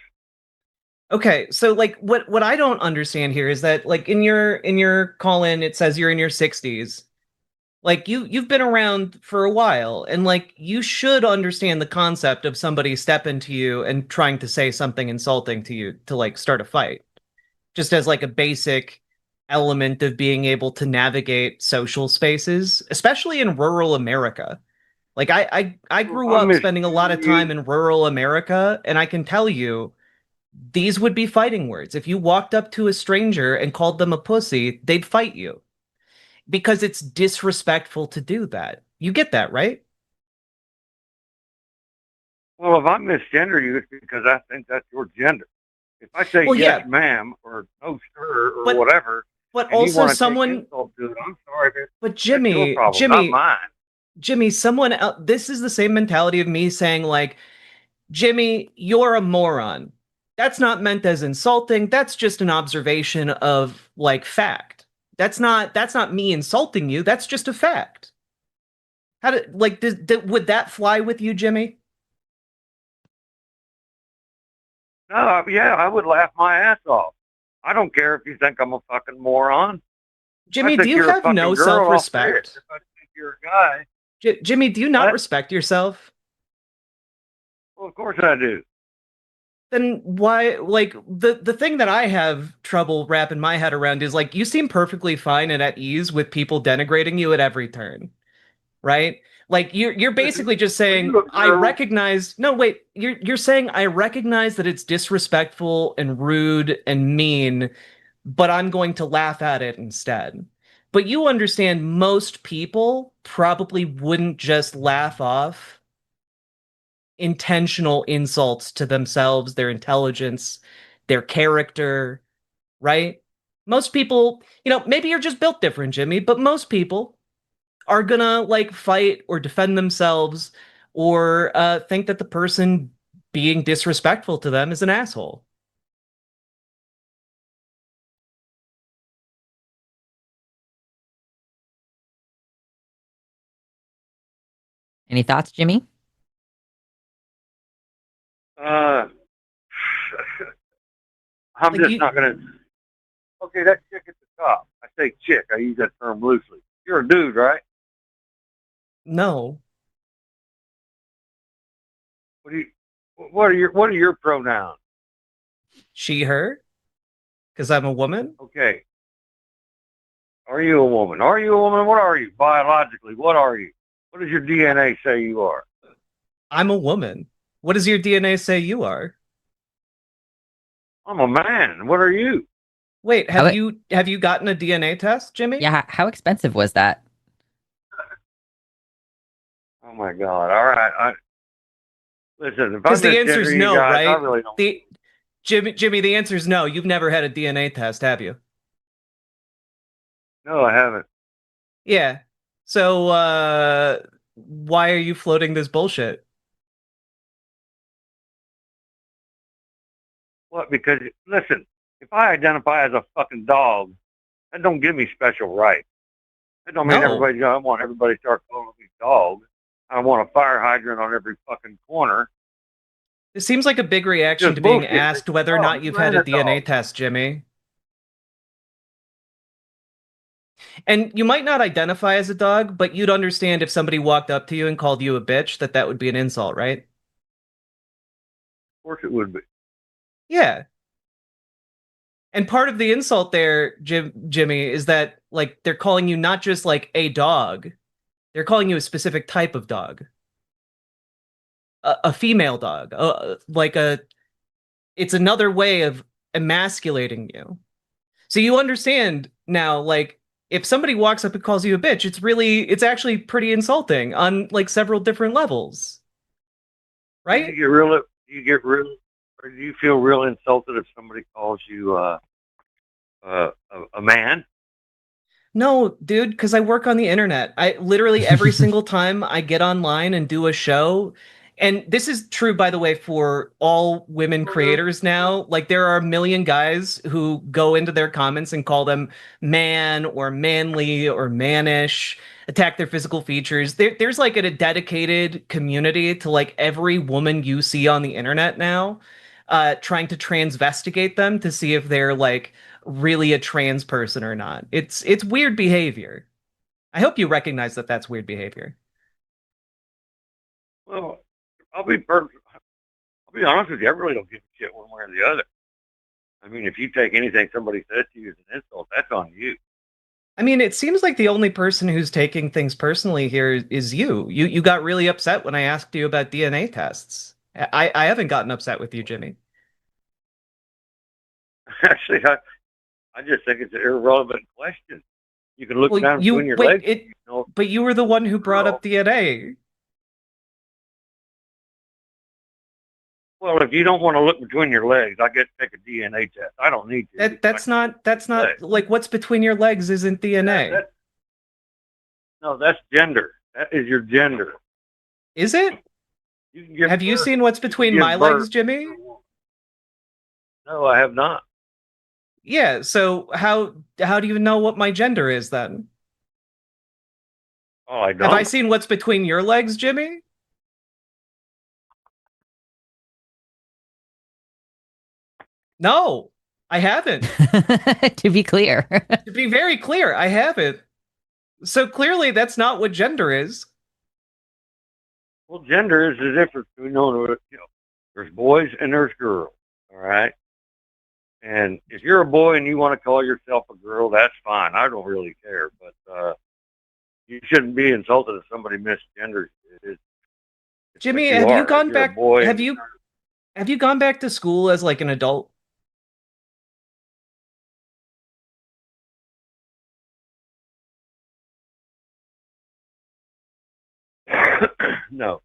Okay, so like what I don't understand here is that like in your call in it says you're in your 60s. Like you've been around for a while and like you should understand the concept of somebody stepping to you and trying to say something insulting to you to like start a fight. Just as like a basic element of being able to navigate social spaces, especially in rural America. Like I Well, if grew I up spending a lot misgender of time you, in rural America, and I can tell you these would be fighting words. If you walked up to a stranger and called them a pussy, they'd fight you because it's disrespectful to do that. You get that, right? Well, if I misgender you, it's because I think that's your gender. If I say yes, ma'am, or no, sir, or whatever, but and also you want to someone take insult to it, I'm sorry, but that's your problem, not mine. Jimmy, someone else, this is the same mentality of me saying like, Jimmy, you're a moron. That's not meant as insulting. That's just an observation of like fact. That's not me insulting you. That's just a fact. How did like would that fly with you, Jimmy? No, yeah, I would laugh my ass off. I don't care if you think I'm a fucking moron. Jimmy, do you have no self-respect? If I think you're a guy. Jimmy, do you not respect yourself? Well, of course I do. Then why, like, the thing that I have trouble wrapping my head around is like, you seem perfectly fine and at ease with people denigrating you at every turn, right? Like you're basically just saying, I recognize, no, wait, you're saying I recognize that it's disrespectful and rude and mean, but I'm going to laugh at it instead. But you understand most people probably wouldn't just laugh off intentional insults to themselves, their intelligence, their character, right? Most people, maybe you're just built different, Jimmy, but most people are gonna like fight or defend themselves or think that the person being disrespectful to them is an asshole. Any thoughts, Jimmy? I'm just not gonna. Okay, that chick at the top. I say chick. I use that term loosely. You're a dude, right? No. What are your pronouns? She, her? Because I'm a woman? Okay. Are you a woman? Are you a woman? What are you? Biologically, what are you? What does your DNA say you are? I'm a woman. What does your DNA say you are? I'm a man. What are you? Wait, have you gotten a DNA test, Jimmy? Yeah, how expensive was that? Oh my God. All right. Listen, because the answer is no, guys, right? I really don't. Jimmy, the answer is no. You've never had a DNA test, have you? No, I haven't. Yeah. So, why are you floating this bullshit? What? Because, listen, if I identify as a fucking dog, that don't give me special rights. That don't mean I want everybody to start calling me dog. I want a fire hydrant on every fucking corner. It seems like a big reaction to being asked whether or not you've had a DNA test, Jimmy. And you might not identify as a dog, but you'd understand if somebody walked up to you and called you a bitch, that would be an insult, right? Of course it would be. Yeah. And part of the insult there, Jimmy, is that like they're calling you not just like a dog, they're calling you a specific type of dog, a female dog, it's another way of emasculating you. So you understand now, like if somebody walks up and calls you a bitch, it's actually pretty insulting on like several different levels, right? Do you feel real insulted if somebody calls you a man? No, dude, because I work on the internet. I literally every single time I get online and do a show, and this is true, by the way, for all women creators now. Like there are a million guys who go into their comments and call them man or manly or mannish, attack their physical features. There's like a dedicated community to like every woman you see on the internet now, trying to transvestigate them to see if they're like really a trans person or not. It's weird behavior. I hope you recognize that that's weird behavior. Well, I'll be honest with you. I really don't give a shit one way or the other. I mean, if you take anything somebody says to you as an insult, that's on you. I mean, it seems like the only person who's taking things personally here is you. You got really upset when I asked you about DNA tests. I haven't gotten upset with you, Jimmy. Actually, I just think it's an irrelevant question. You can look down between your legs. But you were the one who brought up DNA. Well, if you don't want to look between your legs, I get to take a DNA test. I don't need to. That's not like what's between your legs isn't DNA. No, that's gender. That is your gender. Is it? Have you seen what's between my legs, Jimmy? No, I have not. Yeah, so how do you know what my gender is then? Oh, I don't. Have I seen what's between your legs, Jimmy? No, I haven't. To be clear. To be very clear, I haven't. So clearly that's not what gender is. Well, gender is the difference between, there's boys and there's girls, all right? And if you're a boy and you want to call yourself a girl, that's fine. I don't really care. But you shouldn't be insulted if somebody misgenders you. Jimmy, have you gone back? Have you gone back to school as like an adult? No.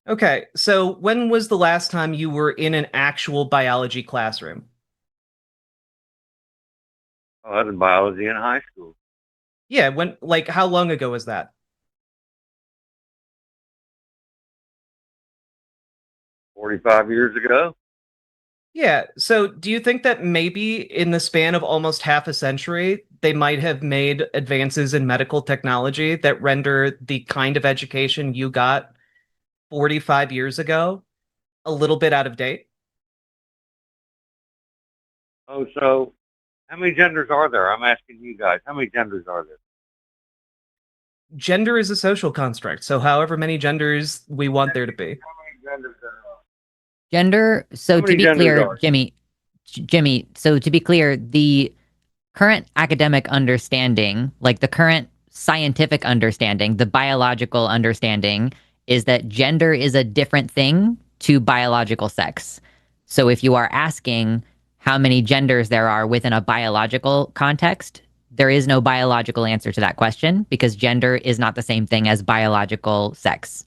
Okay, so when was the last time you were in an actual biology classroom? Oh, I was in biology in high school. Yeah, like, how long ago was that? 45 years ago. Yeah, so do you think that maybe in the span of almost half a century, they might have made advances in medical technology that render the kind of education you got 45 years ago a little bit out of date? Oh, so how many genders are there? I'm asking you guys. How many genders are there? Gender is a social construct, so however many genders we want there to be. How many genders are there? Gender, so to be clear, Jimmy, so to be clear, the current academic understanding, like the current scientific understanding, the biological understanding, is that gender is a different thing to biological sex. So if you are asking how many genders there are within a biological context, there is no biological answer to that question because gender is not the same thing as biological sex.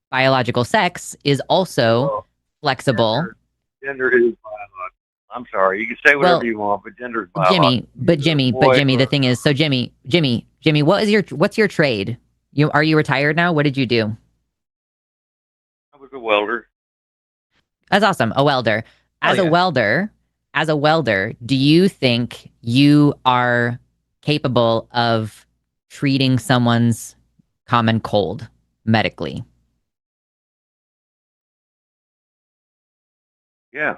Biological sex is also flexible. Gender is biological. I'm sorry. You can say whatever you want, but gender is biological. Jimmy, the thing is, so Jimmy, what's your trade? Are you retired now? What did you do? I was a welder. That's awesome. A welder. As a welder, do you think you are capable of treating someone's common cold medically? Yeah.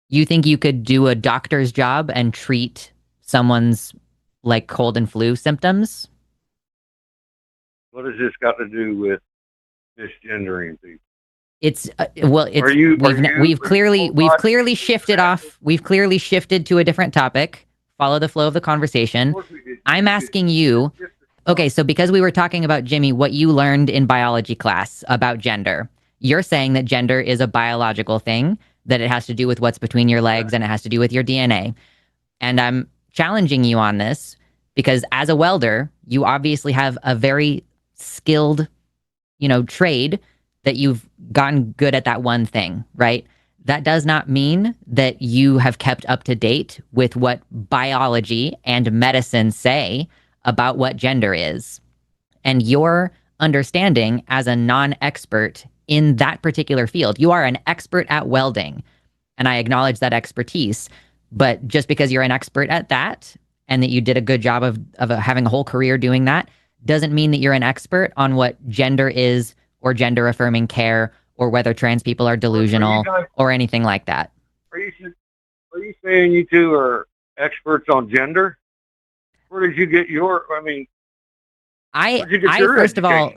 You think you could do a doctor's job and treat someone's like cold and flu symptoms? What has this got to do with misgendering people? It's we've clearly shifted to a different topic. Follow the flow of the conversation. I'm asking you, okay, so because we were talking about, Jimmy, what you learned in biology class about gender, you're saying that gender is a biological thing, that it has to do with what's between your legs and it has to do with your DNA. And I'm challenging you on this because as a welder, you obviously have a very skilled, trade that you've gotten good at that one thing, right? That does not mean that you have kept up to date with what biology and medicine say about what gender is. And your understanding as a non-expert in that particular field, you are an expert at welding, and I acknowledge that expertise, but just because you're an expert at that and that you did a good job of having a whole career doing that doesn't mean that you're an expert on what gender is or gender affirming care or whether trans people are delusional or anything like that. Are you saying you two are experts on gender? Where did you get your, first of all,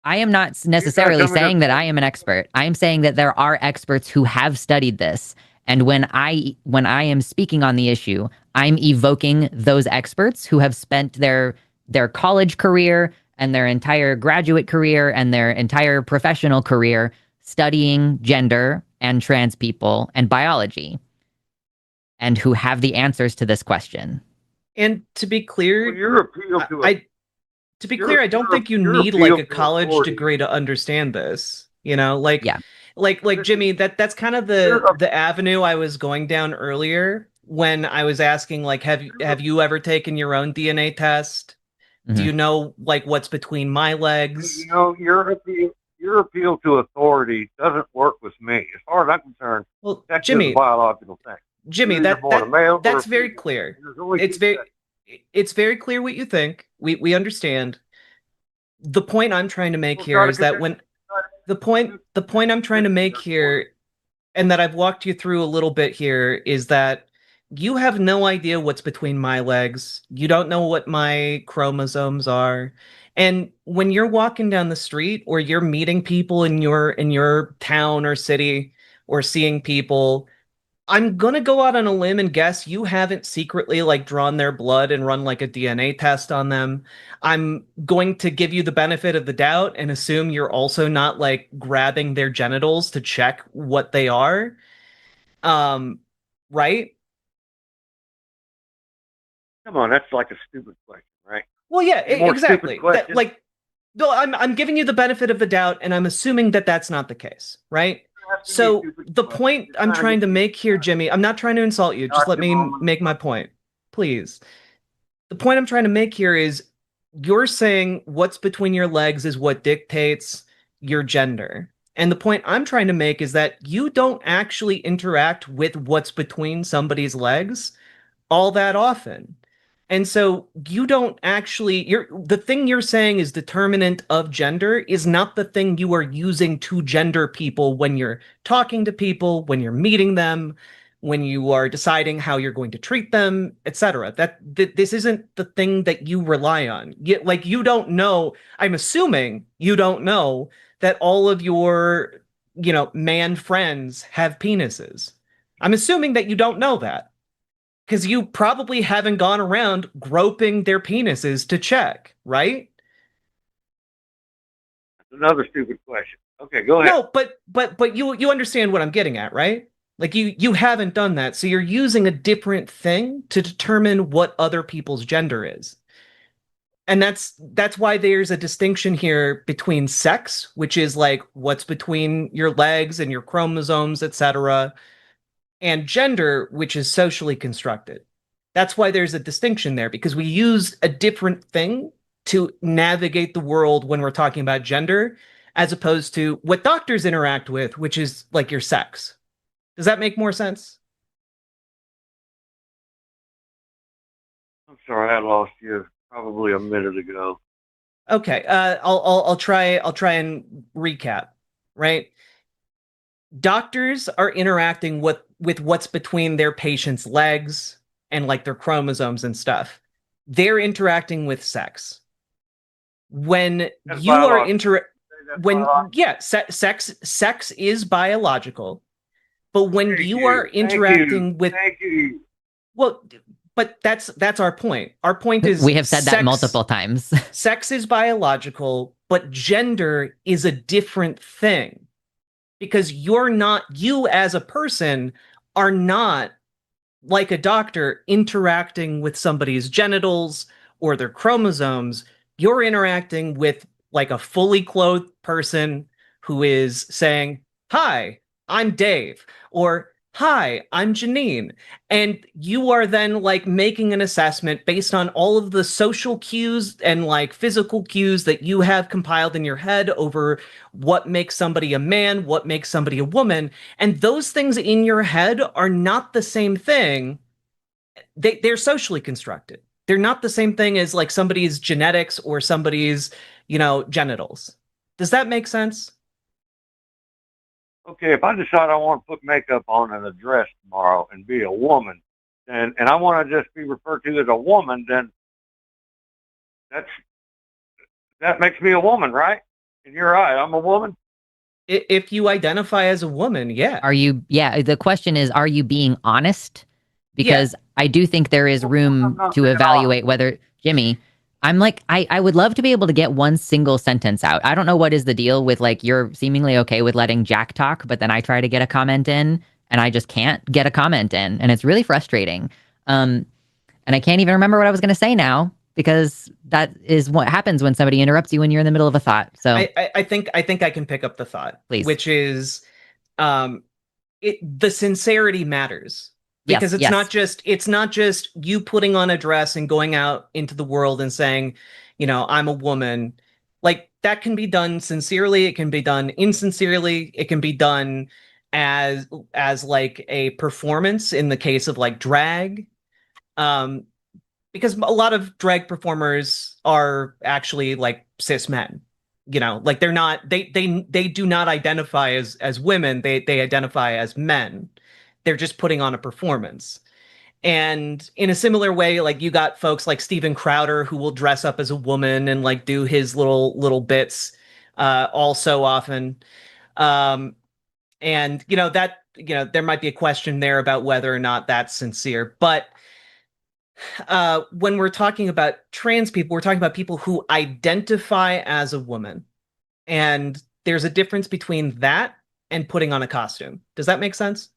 I am not necessarily saying that I am an expert. I am saying that there are experts who have studied this. And when I am speaking on the issue, I'm evoking those experts who have spent their college career and their entire graduate career and their entire professional career studying gender and trans people and biology, and who have the answers to this question. And to be clear, well, I don't think you need like a college degree to understand this. like Jimmy, that's kind of the avenue I was going down earlier when I was asking, like, have you ever taken your own DNA test? Do you know, like, what's between my legs? You know, your appeal to authority doesn't work with me. As far as I'm concerned, well, that's Jimmy, just a biological thing. Jimmy, that's very clear. It's very clear what you think. We understand. The point I'm trying to make here is that when the point I'm trying to make here, and that I've walked you through a little bit here, is that you have no idea what's between my legs. You don't know what my chromosomes are. And when you're walking down the street or you're meeting people in your town or city or seeing people, I'm gonna go out on a limb and guess you haven't secretly like drawn their blood and run like a DNA test on them. I'm going to give you the benefit of the doubt and assume you're also not like grabbing their genitals to check what they are. Right? Come on, that's like a stupid question, right? Well, yeah, exactly. No, I'm giving you the benefit of the doubt, and I'm assuming that that's not the case, right? So the point I'm trying to make here, Jimmy, I'm not trying to insult you. Just let me make my point, please. The point I'm trying to make here is you're saying what's between your legs is what dictates your gender. And the point I'm trying to make is that you don't actually interact with what's between somebody's legs all that often. And so you don't actually, the thing you're saying is determinant of gender is not the thing you are using to gender people when you're talking to people, when you're meeting them, when you are deciding how you're going to treat them, etc. This isn't the thing that you rely on. You don't know, I'm assuming you don't know that all of your, man friends have penises. I'm assuming that you don't know that. Because you probably haven't gone around groping their penises to check, right? That's another stupid question. Okay, go ahead. No, but you understand what I'm getting at, right? Like you haven't done that, so you're using a different thing to determine what other people's gender is. And that's why there's a distinction here between sex, which is like what's between your legs and your chromosomes, etc., and gender, which is socially constructed. That's why there's a distinction there, because we use a different thing to navigate the world when we're talking about gender, as opposed to what doctors interact with, which is like your sex. Does that make more sense? I'm sorry, I lost you probably a minute ago. Okay, I'll try and recap, right? Doctors are interacting with what's between their patient's legs and like their chromosomes and stuff. They're interacting with sex. When That's you are sex is biological, but when you are interacting with, well, but that's our point. Our point is we have said that multiple times. Sex is biological, but gender is a different thing. Because you as a person are not like a doctor interacting with somebody's genitals or their chromosomes. You're interacting with like a fully clothed person who is saying, "Hi, I'm Dave," or "Hi, I'm Janine." And you are then like making an assessment based on all of the social cues and like physical cues that you have compiled in your head over what makes somebody a man, what makes somebody a woman. And those things in your head are not the same thing. They're socially constructed. They're not the same thing as like somebody's genetics or somebody's, genitals. Does that make sense? Okay, if I decide I want to put makeup on and a dress tomorrow and be a woman, and I want to just be referred to as a woman, then that makes me a woman, right? And you're right, I'm a woman. If you identify as a woman, yeah. The question is, are you being honest? Because I do think there is room to evaluate whether, Jimmy, I'm like, I would love to be able to get one single sentence out. I don't know what is the deal with like, you're seemingly okay with letting Jack talk, but then I try to get a comment in and I just can't get a comment in. And it's really frustrating. And I can't even remember what I was going to say now, because that is what happens when somebody interrupts you when you're in the middle of a thought. So I think I can pick up the thought, please. Which is the sincerity matters, because yes. it's not just you putting on a dress and going out into the world and saying, I'm a woman. Like, that can be done sincerely, it can be done insincerely, it can be done as like a performance in the case of like drag. Because a lot of drag performers are actually like cis men. Like they're not, they do not identify as women, they identify as men. They're just putting on a performance. And in a similar way, like you got folks like Steven Crowder who will dress up as a woman and like do his little bits all so often. And that there might be a question there about whether or not that's sincere. But when we're talking about trans people, we're talking about people who identify as a woman. And there's a difference between that and putting on a costume. Does that make sense?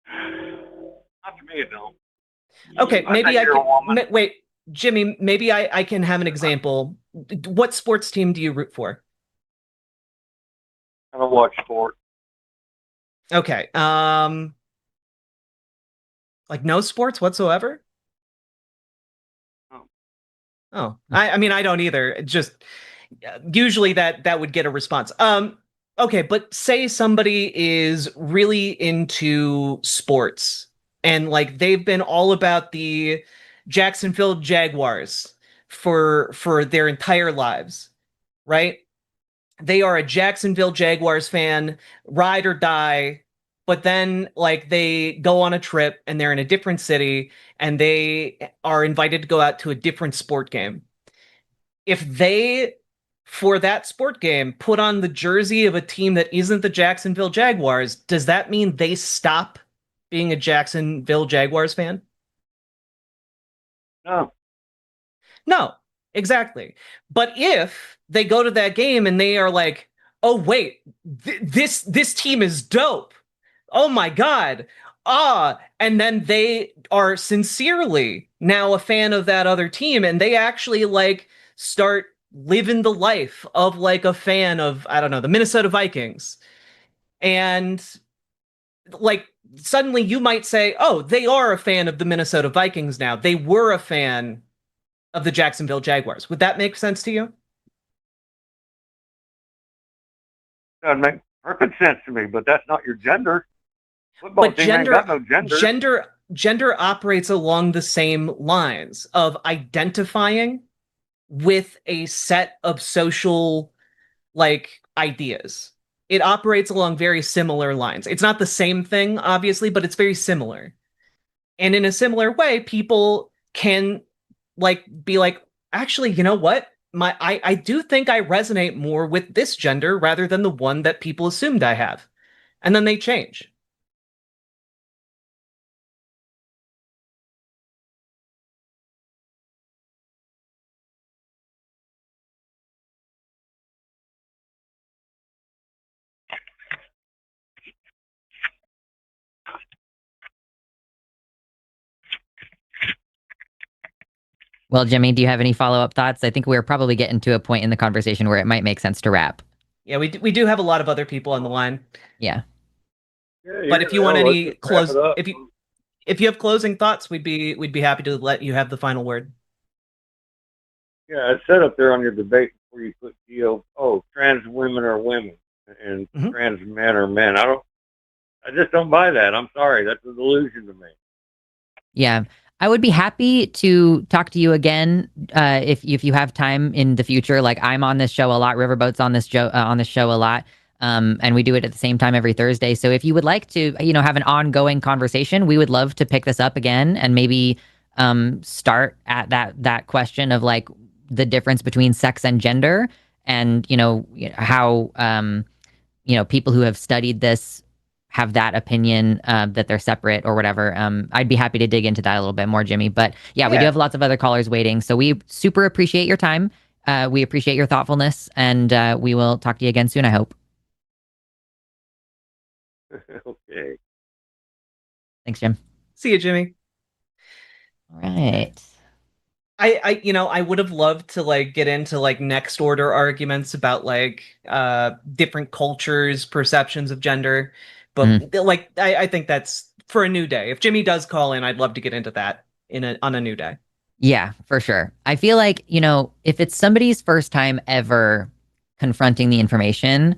Not to me, it don't. Okay, maybe I you're a can woman. wait, Jimmy, maybe I can have an example. What sports team do you root for? I don't watch sport. Okay. Like no sports whatsoever? Oh. Oh, I mean, I don't either. Just usually that would get a response. Okay, but say somebody is really into sports and like they've been all about the Jacksonville Jaguars for their entire lives, right? They are a Jacksonville Jaguars fan, ride or die. But then, like, they go on a trip and they're in a different city and they are invited to go out to a different sport game. If they, for that sport game, put on the jersey of a team that isn't the Jacksonville Jaguars, does that mean they stop being a Jacksonville Jaguars fan? No. No, exactly. But if they go to that game and they are like, "Oh wait, this team is dope. Oh my God. And then they are sincerely now a fan of that other team and they actually like start living the life of like a fan of, I don't know, the Minnesota Vikings. And like suddenly you might say, "Oh, they are a fan of the Minnesota Vikings now. They were a fan of the Jacksonville Jaguars." Would that make sense to you? Doesn't make perfect sense to me, but that's not your gender. Football But team ain't got no gender. Gender operates along the same lines of identifying with a set of social like ideas. It operates along very similar lines. It's not the same thing, obviously, but it's very similar. And in a similar way, people can like be like, actually, you know what? I do think I resonate more with this gender rather than the one that people assumed I have. And then they change. Well, Jimmy, do you have any follow-up thoughts? I think we're probably getting to a point in the conversation where it might make sense to wrap. Yeah, we do have a lot of other people on the line. Yeah. But if you want let's any just wrap it up. if you have closing thoughts, we'd be happy to let you have the final word. Yeah, it's set up there on your debate before you put trans women are women and trans men are men. I just don't buy that. I'm sorry. That's a delusion to me. Yeah. I would be happy to talk to you again if you have time in the future. Like I'm on this show a lot. Riverboat's on this show a lot. And we do it at the same time every Thursday. So if you would like to, have an ongoing conversation, we would love to pick this up again and maybe start at that question of like the difference between sex and gender and, how, people who have studied this have that opinion that they're separate or whatever. I'd be happy to dig into that a little bit more, Jimmy. But yeah, we do have lots of other callers waiting. So we super appreciate your time. We appreciate your thoughtfulness, and we will talk to you again soon, I hope. Okay. Thanks, Jim. See you, Jimmy. All right. I would have loved to like get into like next order arguments about like different cultures, perceptions of gender, but Mhm. like I think that's for a new day. If Jimmy does call in, I'd love to get into that on a new day. Yeah, for sure. I feel like, if it's somebody's first time ever confronting the information,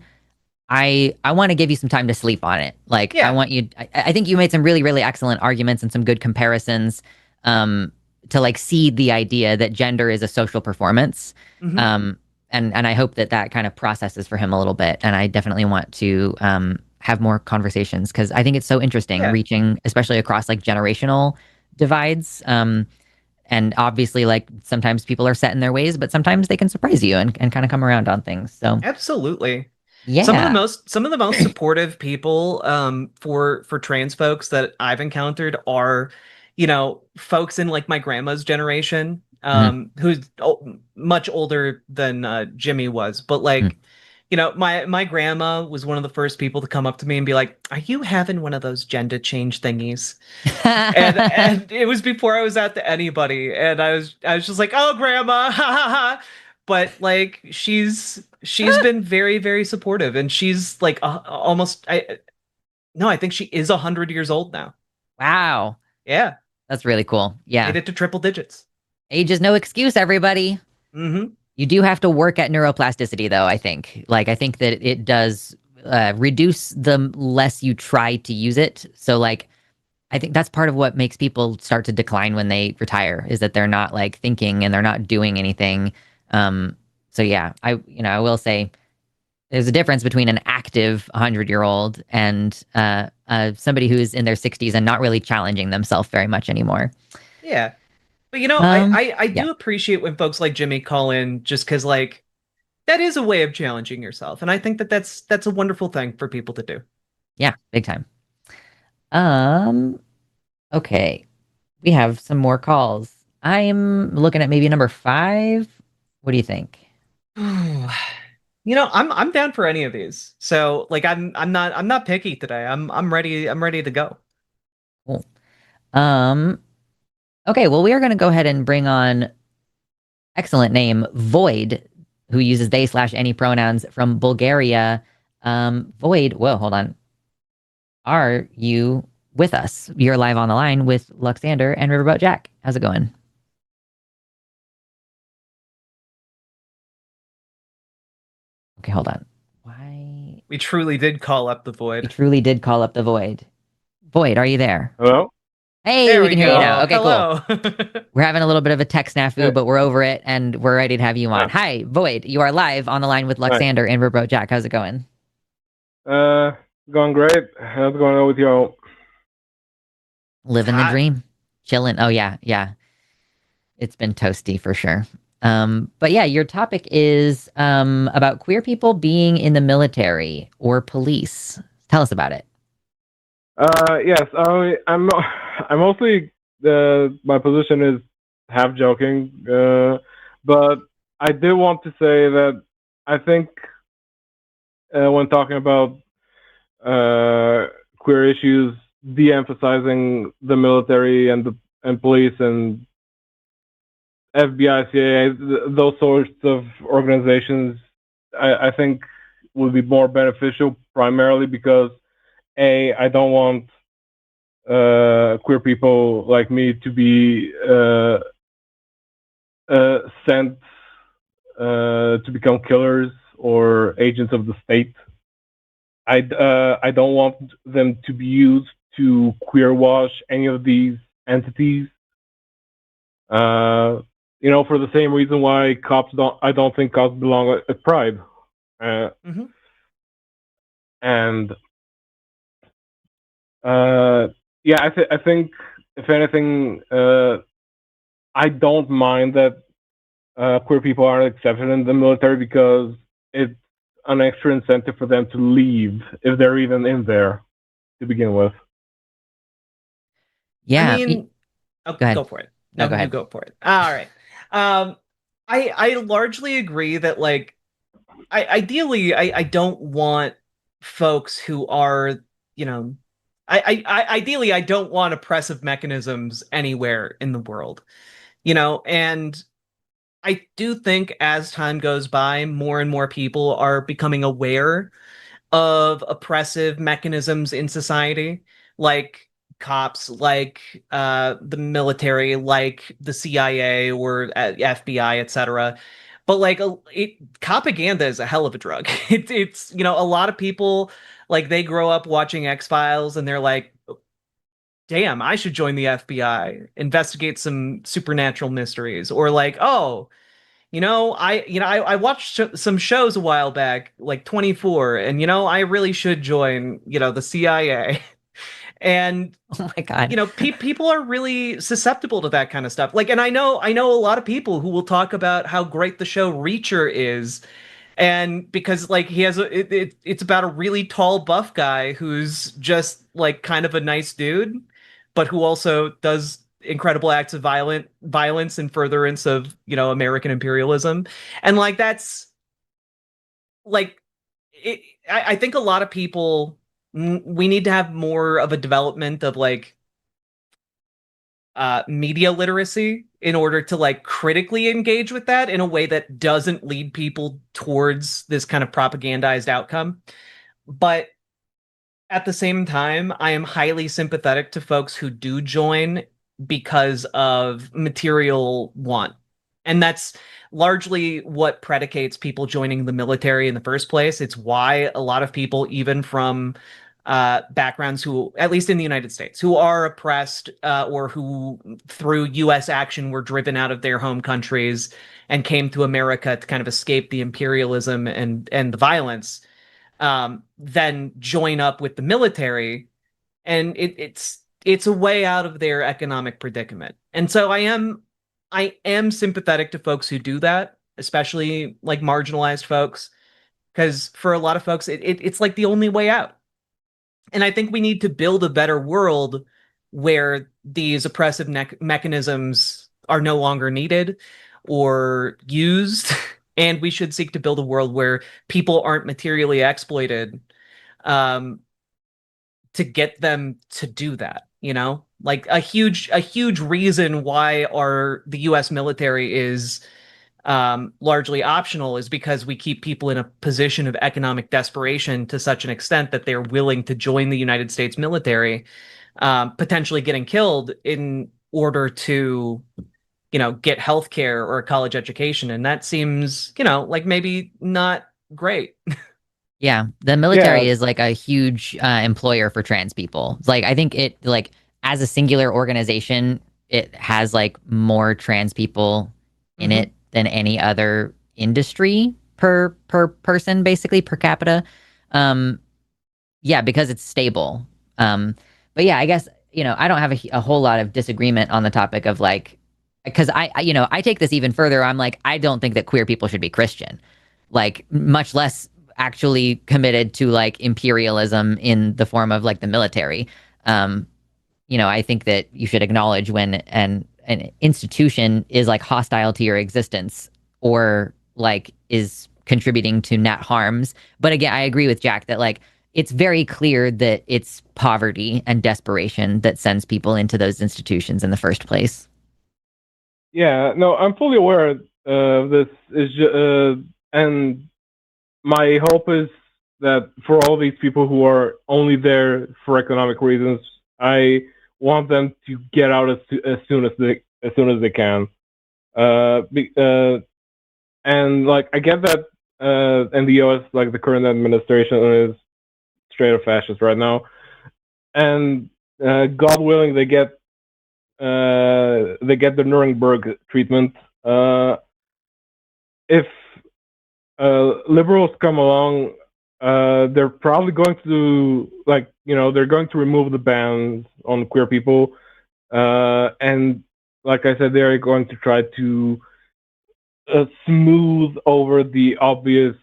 I want to give you some time to sleep on it. Like I Yeah. want you I think you made some really, really excellent arguments and some good comparisons um to like seed the idea that gender is a social performance. Hmm. Um and I hope that that kind of processes for him a little bit. And I definitely want to have more conversations because I think it's so interesting Yeah. reaching especially across like generational divides. And obviously like sometimes people are set in their ways, but sometimes they can surprise you and kind of come around on things. So Absolutely. yeah. Some of the most supportive people for trans folks that I've encountered are, folks in like my grandma's generation, Mhm. who's much older than Jimmy was, but Mhm. like, my grandma was one of the first people to come up to me and be like, "Are you having one of those gender change thingies?" And it was before I was out to anybody, and I was just like, "Oh, grandma, ha ha ha." But like she's been very very supportive, and she's like almost I no, I think she is 100 years old now. Wow. Yeah, That's really cool. Yeah. made it to triple digits. Age is no excuse, everybody. Hmm. You do have to work at neuroplasticity, though, I think. Like, I think that it does reduce the less you try to use it. So, like, I think that's part of what makes people start to decline when they retire is that they're not like thinking and they're not doing anything. Um, so yeah, I will say there's a difference between an active 100-year-old and somebody who's in their 60s and not really challenging themselves very much anymore. Yeah, but Um, I yeah, do appreciate when folks like Jimmy call in just because like that is a way of challenging yourself, and I think that that's a wonderful thing for people to do. yeah, big time. Um, okay, we have some more calls. I'm looking at maybe number 5. What do you think? I'm down for any of these. So like I'm not picky today. I'm ready to go. Cool. Um, okay, well, we are going to go ahead and bring on excellent name Void, who uses they slash any pronouns from Bulgaria. Void, whoa, hold on. Are you with us? You're live on the line with Luxander and Riverboat Jack. How's it going? Okay, hold on. Why? We truly did call up the We void. truly did call up the Void. Void, are you there? Hello? Hey, There we we can hear you Hello? now. go. Okay, cool. Hello. We're having a little bit of a tech snafu, Hey, but we're over it and we're ready to have you on. uh, Hi, Void. You are live on the line with hi. Luxander and Riverboat Jack. How's it going? Uh, Going great. How's it going on with y'all? Living the Hot. dream. Chilling. Oh yeah, yeah. It's been toasty for sure. But yeah, your topic is about queer people being in the military or police. Tell us about it. Yes, I'm mostly, my position is half joking, but I did want to say that I think, when talking about, queer issues, de-emphasizing the military and police and FBI, CIA, those sorts of organizations, I think would be more beneficial primarily because I don't want, queer people like me to be, sent, to become killers or agents of the state. I don't want them to be used to queer wash any of these entities. Uh, for the same reason why I don't think cops belong at Pride. Uh, Hmm. and yeah, I think if anything, I don't mind that, queer people aren't accepted in the military because it's an extra incentive for them to leave if they're even in there to begin with. I Yeah. mean, oh, Go ahead. go for it. No, No, go you ahead. go for it. All right. Um, I largely agree that like I don't want folks who are, you know, ideally I don't want oppressive mechanisms anywhere in the world. And I do think as time goes by, more and more people are becoming aware of oppressive mechanisms in society, like cops, like the military, like the CIA or FBI, etc. But like propaganda is a hell of a drug. It's a lot of people like they grow up watching X-Files and they're like, damn, I should join the FBI, investigate some supernatural mysteries, or like, oh, I watched some shows a while back, like 24, and I really should join, the CIA. And Oh my God. People are really susceptible to that kind of stuff. Like, and I know a lot of people who will talk about how great the show Reacher is, and because like he has it's about a really tall buff guy who's just like kind of a nice dude, but who also does incredible acts of violence in furtherance of American imperialism. And like that's like I think a lot of people, we need to have more of a development of like media literacy in order to like critically engage with that in a way that doesn't lead people towards this kind of propagandized outcome. But at the same time, I am highly sympathetic to folks who do join because of material want. And that's largely what predicates people joining the military in the first place. It's why a lot of people, even from backgrounds who, at least in the United States, who are oppressed or who through US action were driven out of their home countries and came to America to kind of escape the imperialism and the violence, then join up with the military, and it's a way out of their economic predicament. And so I am sympathetic to folks who do that, especially like marginalized folks, because for a lot of folks it's like the only way out. And I think we need to build a better world where these oppressive mechanisms are no longer needed or used. And we should seek to build a world where people aren't materially exploited um, to get them to do that. Like a huge reason why the U.S. military is largely optional is because we keep people in a position of economic desperation to such an extent that they're willing to join the United States military, potentially getting killed in order to, get health care or a college education. And that seems, like maybe not great. Yeah, the military is like a huge employer for trans people. It's like I think it like as a singular organization, it has like more trans people in it than any other industry per person, basically per capita. Um, yeah, because it's stable. But yeah, I guess I don't have a whole lot of disagreement on the topic of like because I take this even further. I'm like I don't think that queer people should be Christian, like much less actually committed to like imperialism in the form of like the military. Um, I think that you should acknowledge when an institution is like hostile to your existence or like is contributing to net harms. But again, I agree with Jack that like it's very clear that it's poverty and desperation that sends people into those institutions in the first place. Yeah, no, I'm fully aware of this. And my hope is that for all these people who are only there for economic reasons, I want them to get out as soon as they can. And like I get that in the U.S., like the current administration is straight up fascist right now, and God willing, they get the Nuremberg treatment. If liberals come along, they're probably going to they're going to remove the bans on queer people, and like I said, they're going to try to smooth over the obvious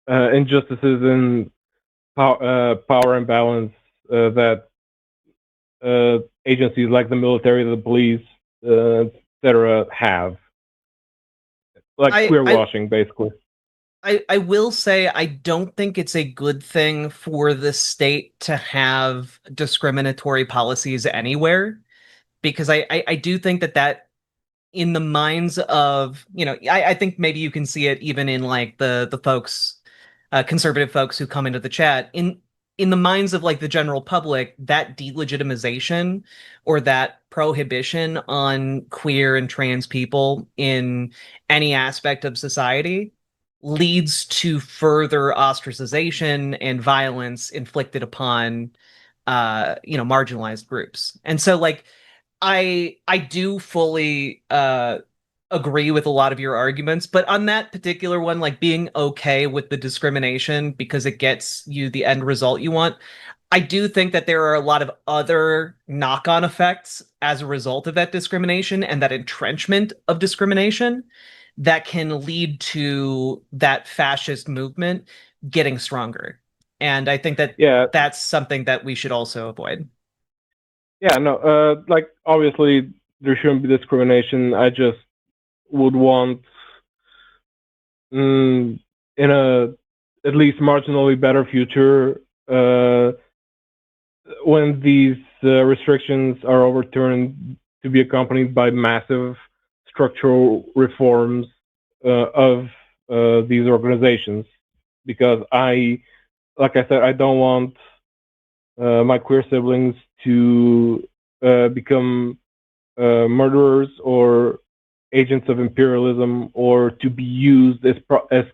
injustices in power imbalance that agencies like the military, the police, etc. have. Like queer washing, basically. I will say I don't think it's a good thing for the state to have discriminatory policies anywhere. because I do think that in the minds of, I think maybe you can see it even in like the folks, conservative folks who come into the chat, in the minds of like the general public, that delegitimization or that prohibition on queer and trans people in any aspect of society leads to further ostracization and violence inflicted upon marginalized groups. And so like I do fully agree with a lot of your arguments, but on that particular one, like being okay with the discrimination because it gets you the end result you want, I do think that there are a lot of other knock-on effects as a result of that discrimination and that entrenchment of discrimination that can lead to that fascist movement getting stronger. And I think that that's something that we should also avoid. Yeah, no, like obviously there shouldn't be discrimination. I just would want, in a at least marginally better future, when these restrictions are overturned, to be accompanied by massive structural reforms of these organizations. Because like I said, I don't want my queer siblings to become murderers or agents of imperialism, or to be used as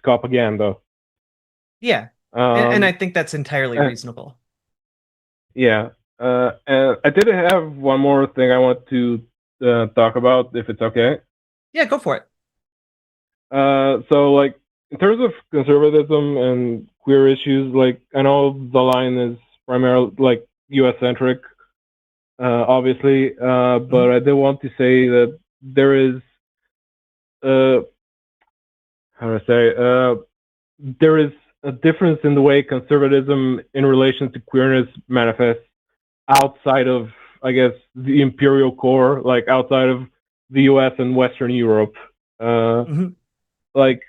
propaganda. Yeah, and I think that's entirely reasonable. Yeah, and I did have one more thing I want to talk about, if it's okay. Yeah, go for it. So, like, in terms of conservatism and queer issues, like, I know the line is primarily like U.S. centric, obviously, but I did want to say that there is, how do I say, there is a difference in the way conservatism in relation to queerness manifests outside of, I guess, the imperial core, like outside of the U.S. and Western Europe. Like,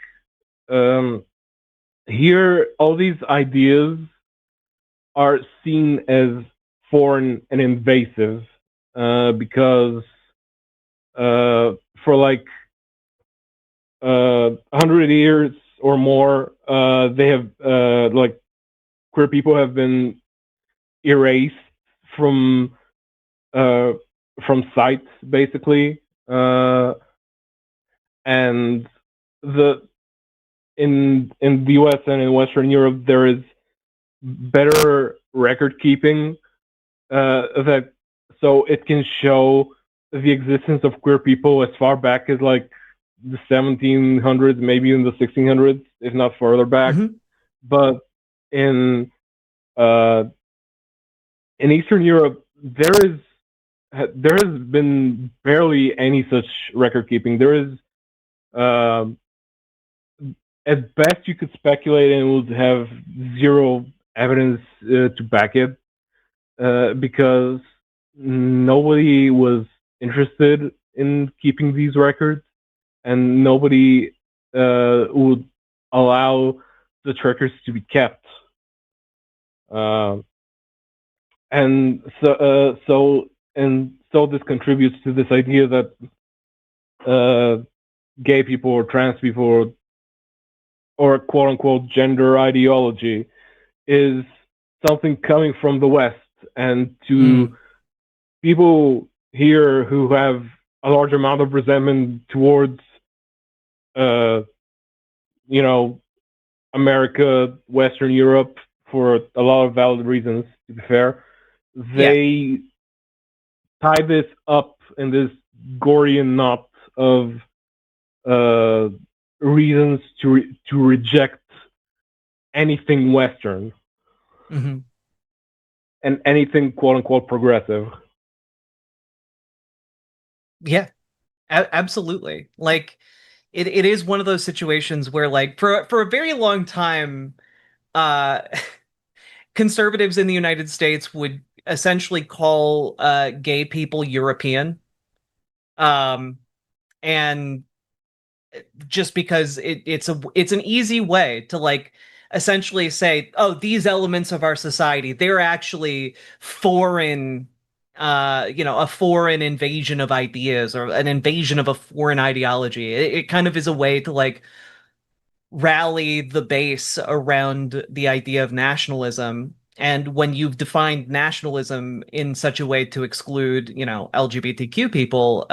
here, all these ideas are seen as foreign and invasive, because for like 100 years or more, they have like queer people have been erased from sight, basically, and in the U.S. and in Western Europe there is better record keeping, that so it can show the existence of queer people as far back as like the 1700s, maybe in the 1600s, if not further back. But in Eastern Europe, there has been barely any such record keeping. There is, at best, you could speculate and would have zero evidence to back it, because nobody was interested in keeping these records, and nobody would allow the records to be kept. And so this contributes to this idea that gay people or trans people or quote unquote gender ideology is something coming from the West, and to people here who have a large amount of resentment towards America, Western Europe, for a lot of valid reasons, to be fair, they tie this up in this Gordian knot of reasons to reject anything Western, and anything quote unquote progressive. Yeah, absolutely. Like, it is one of those situations where, like, for a very long time, conservatives in the United States would essentially call gay people European, and just because it's an easy way to like essentially say, oh, these elements of our society, they're actually foreign a foreign invasion of ideas or an invasion of a foreign ideology. It kind of is a way to like rally the base around the idea of nationalism. And when you've defined nationalism in such a way to exclude, LGBTQ people,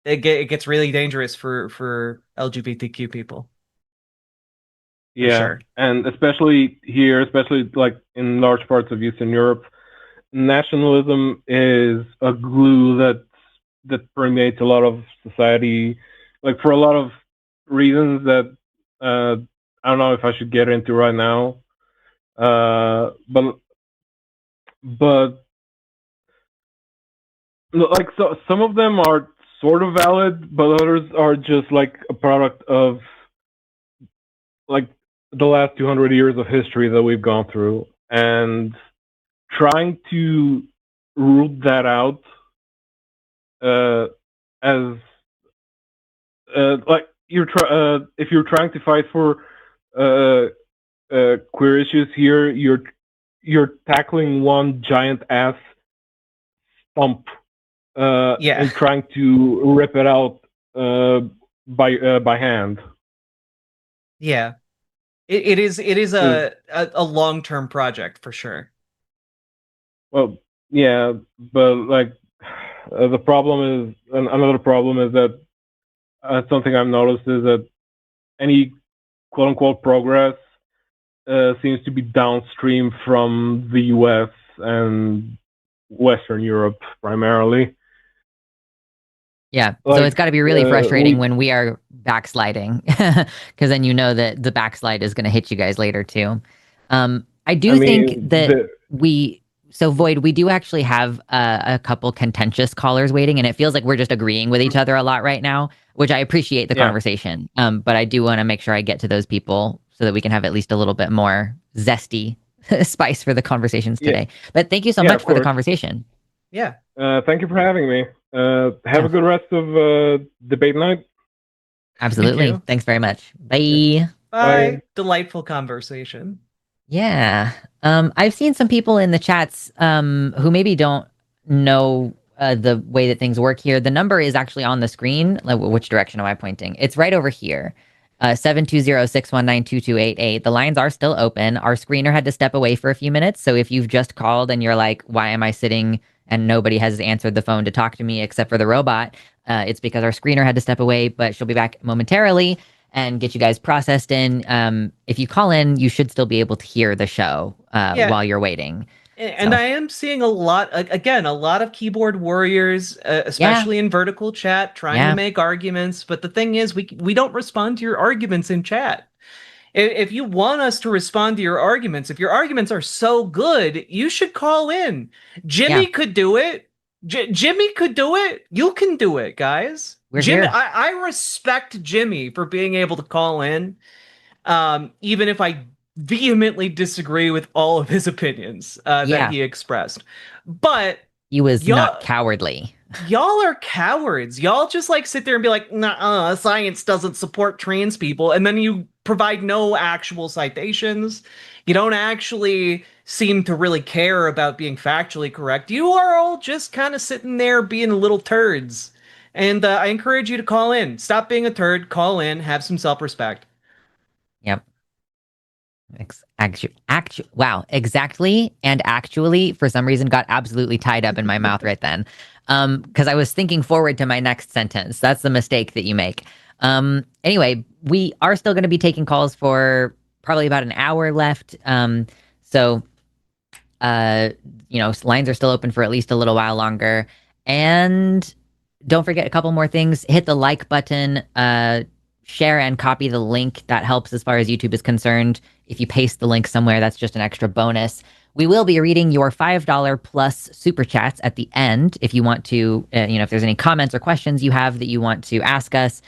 it gets really dangerous for LGBTQ people. Yeah, sure. And especially here, especially like in large parts of Eastern Europe, nationalism is a glue that permeates a lot of society, like for a lot of reasons that I don't know if I should get into right now. But like, so some of them are sort of valid, but others are just like a product of like the last 200 years of history that we've gone through, and trying to root that out as like if you're trying to fight for queer issues here, you're tackling one giant ass stump and trying to rip it out by hand. Yeah, it is a long-term project for sure. Well, yeah, but like the problem is another problem is that something I've noticed is that any quote unquote progress seems to be downstream from the US and Western Europe primarily. Yeah, like, so it's got to be really frustrating when we are backsliding, because then you know that the backslide is going to hit you guys later too. I think that so Void, we do actually have a couple contentious callers waiting, and it feels like we're just agreeing with each other a lot right now, which I appreciate the conversation. But I do want to make sure I get to those people so that we can have at least a little bit more zesty spice for the conversations today. But thank you so much for the conversation. Yeah. Thank you for having me. Have a good rest of debate night. Absolutely. Thanks very much. Bye. Bye. Delightful conversation. Yeah. I've seen some people in the chats who maybe don't know the way that things work here. The number is actually on the screen. Like, which direction am I pointing? It's right over here. 720-619-2288. The lines are still open. Our screener had to step away for a few minutes. So if you've just called and you're like, why am I sitting and nobody has answered the phone to talk to me except for the robot, it's because our screener had to step away, but she'll be back momentarily and get you guys processed in. If you call in, you should still be able to hear the show while you're waiting. And I am seeing a lot of keyboard warriors, especially in vertical chat, trying to make arguments. But the thing is, we don't respond to your arguments in chat. If you want us to respond to your arguments, if your arguments are so good, you should call in. Jimmy could do it. Jimmy could do it. You can do it, guys. Jimmy, I respect Jimmy for being able to call in, even if I vehemently disagree with all of his opinions that he expressed. But he was not cowardly. Y'all are cowards. Y'all just like sit there and be like, nah, science doesn't support trans people. And then you provide no actual citations. You don't actually seem to really care about being factually correct. You are all just kind of sitting there being little turds. And I encourage you to call in. Stop being a turd. Call in. Have some self-respect. Yep. Wow, exactly and actually, for some reason, got absolutely tied up in my mouth right then. Because I was thinking forward to my next sentence. That's the mistake that you make. Anyway, we are still going to be taking calls for probably about an hour left. So, lines are still open for at least a little while longer. And don't forget a couple more things. Hit the like button, share and copy the link. That helps as far as YouTube is concerned. If you paste the link somewhere, that's just an extra bonus. We will be reading your $5 plus super chats at the end. If you want to, if there's any comments or questions you have that you want to ask us.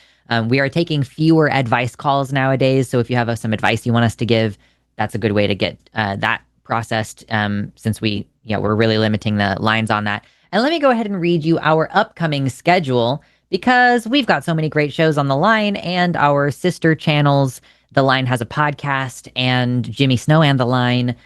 We are taking fewer advice calls nowadays. So if you have some advice you want us to give, that's a good way to get that processed, since we're really limiting the lines on that. And let me go ahead and read you our upcoming schedule, because we've got so many great shows on the line and our sister channels. The Line has a podcast, and Jimmy Snow and The Line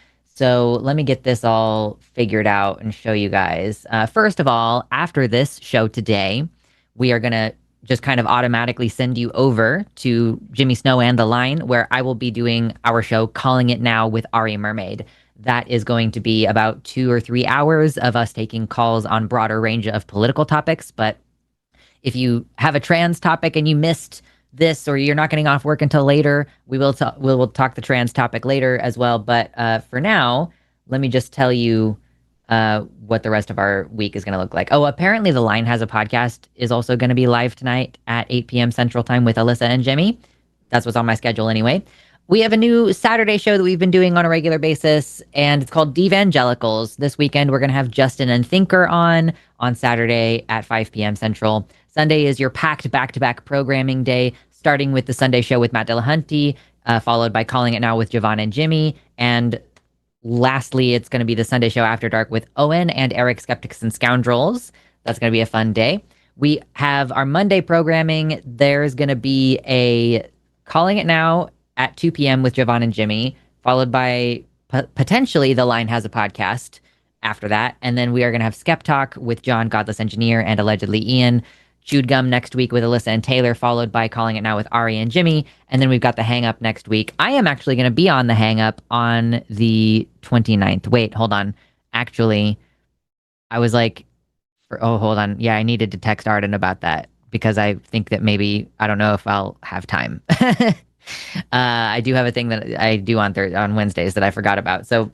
So let me get this all figured out and show you guys. First of all, after this show today, we are going to just kind of automatically send you over to Jimmy Snow and the Line, where I will be doing our show Calling It Now with Ari Mermaid. That is going to be about 2 or 3 hours of us taking calls on broader range of political topics. But if you have a trans topic and you missed this, or you're not getting off work until later, we'll talk the trans topic later as well. But for now, let me just tell you what the rest of our week is going to look like. Oh, apparently The Line Has a Podcast is also going to be live tonight at 8 p.m. Central Time with Alyssa and Jimmy. That's what's on my schedule anyway. We have a new Saturday show that we've been doing on a regular basis, and it's called Devangelicals. This weekend, we're going to have Justin and Thinker on Saturday at 5 p.m. Central. Sunday is your packed back-to-back programming day, starting with the Sunday show with Matt Dillahunty, followed by Calling It Now with Javon and Jimmy, and lastly, it's going to be the Sunday show After Dark with Owen and Eric, Skeptics and Scoundrels. That's going to be a fun day. We have our Monday programming. There's going to be a Calling It Now at 2 p.m. with Javon and Jimmy, followed by potentially The Line Has a Podcast after that. And then we are going to have Skeptalk with John, Godless Engineer, and allegedly Ian. Chewed Gum next week with Alyssa and Taylor, followed by Calling It Now with Ari and Jimmy. And then we've got the Hang Up next week. I am actually going to be on the Hang Up on the 29th. Wait, hold on. Actually, I was like, hold on. Yeah, I needed to text Arden about that because I think that maybe, I don't know if I'll have time. I do have a thing that I do on Wednesdays that I forgot about. So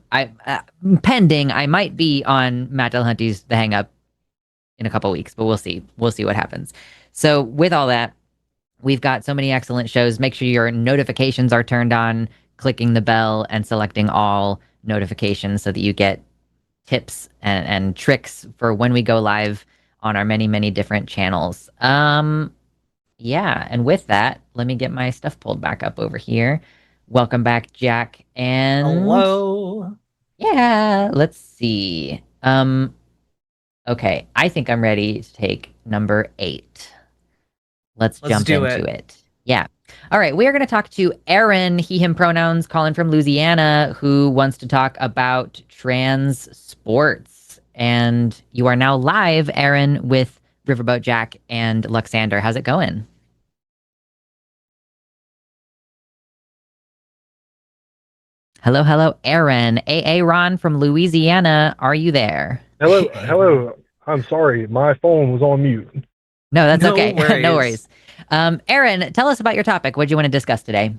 pending, I might be on Matt Dillahunty's The Hang Up in a couple weeks, but we'll see. We'll see what happens. So with all that, we've got so many excellent shows. Make sure your notifications are turned on, clicking the bell and selecting all notifications so that you get tips and tricks for when we go live on our many, many different channels. Yeah, and with that, let me get my stuff pulled back up over here. Welcome back, Jack. And hello. Yeah, let's see. Okay, I think I'm ready to take number 8. Let's jump into it. Yeah. All right, we are going to talk to Aaron, he, him pronouns, calling from Louisiana, who wants to talk about trans sports. And you are now live, Aaron, with Riverboat Jack and Luxander. How's it going? Hello, Aaron. AA Ron from Louisiana. Are you there? Hello. I'm sorry. My phone was on mute. No, that's okay. Worries. No worries. Aaron, tell us about your topic. What do you want to discuss today?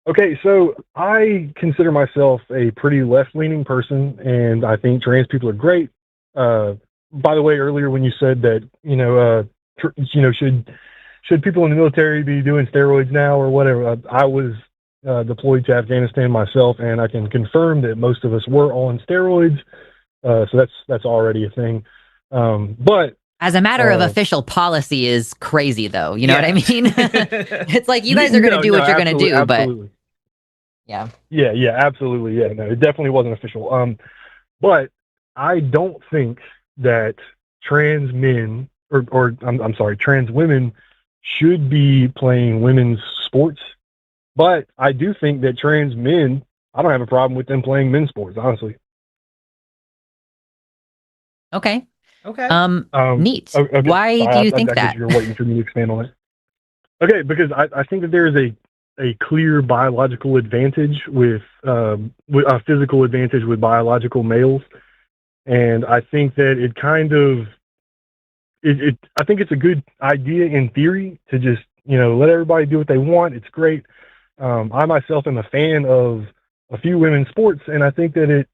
Okay, so I consider myself a pretty left-leaning person, and I think trans people are great. By the way, earlier when you said that, should people in the military be doing steroids now or whatever, I was deployed to Afghanistan myself, and I can confirm that most of us were on steroids. So that's already a thing. But as a matter of official policy is crazy, though. You know what I mean? It's like you guys are going to do what you're going to do, absolutely. But yeah. Yeah, absolutely. Yeah, no, it definitely wasn't official. But I don't think that trans men or I'm sorry, trans women should be playing women's sports. But I do think that trans men, I don't have a problem with them playing men's sports, honestly. Okay. Okay. Neat. Okay. Why do you think that? You're waiting for me to expand on it. Okay, because I think that there is a clear biological advantage with a physical advantage with biological males, and I think that it kind of I think it's a good idea in theory to just let everybody do what they want. It's great. I myself am a fan of a few women's sports, and I think that it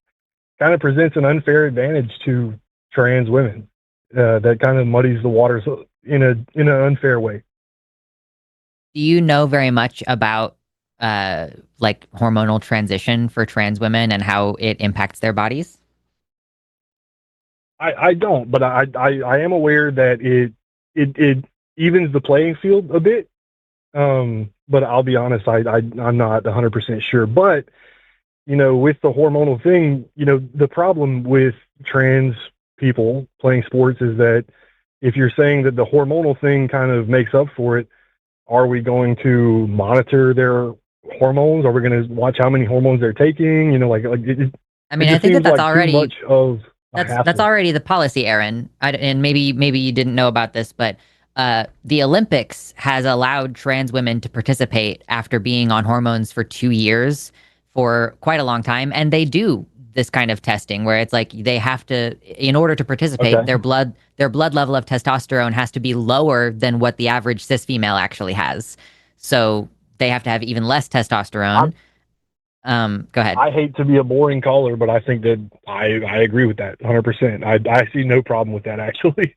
kind of presents an unfair advantage to trans women that kind of muddies the waters in an unfair way. Do you know very much about like hormonal transition for trans women and how it impacts their bodies? I don't, but I am aware that it evens the playing field a bit. But I'll be honest, I'm not 100% sure. But with the hormonal thing, the problem with trans people playing sports is that if you're saying that the hormonal thing kind of makes up for it, are we going to monitor their hormones? Are we going to watch how many hormones they're taking? You know, I mean, it I just think seems that's like already too much of a that's hassle. already the policy, Aaron. And maybe you didn't know about this, but the Olympics has allowed trans women to participate after being on hormones for 2 years for quite a long time, and they do this kind of testing where it's like they have to, in order to participate, Okay. their blood level of testosterone has to be lower than what the average cis female actually has. So they have to have even less testosterone. Go ahead. I hate to be a boring caller, but I think that I agree with that 100%. I see no problem with that, actually.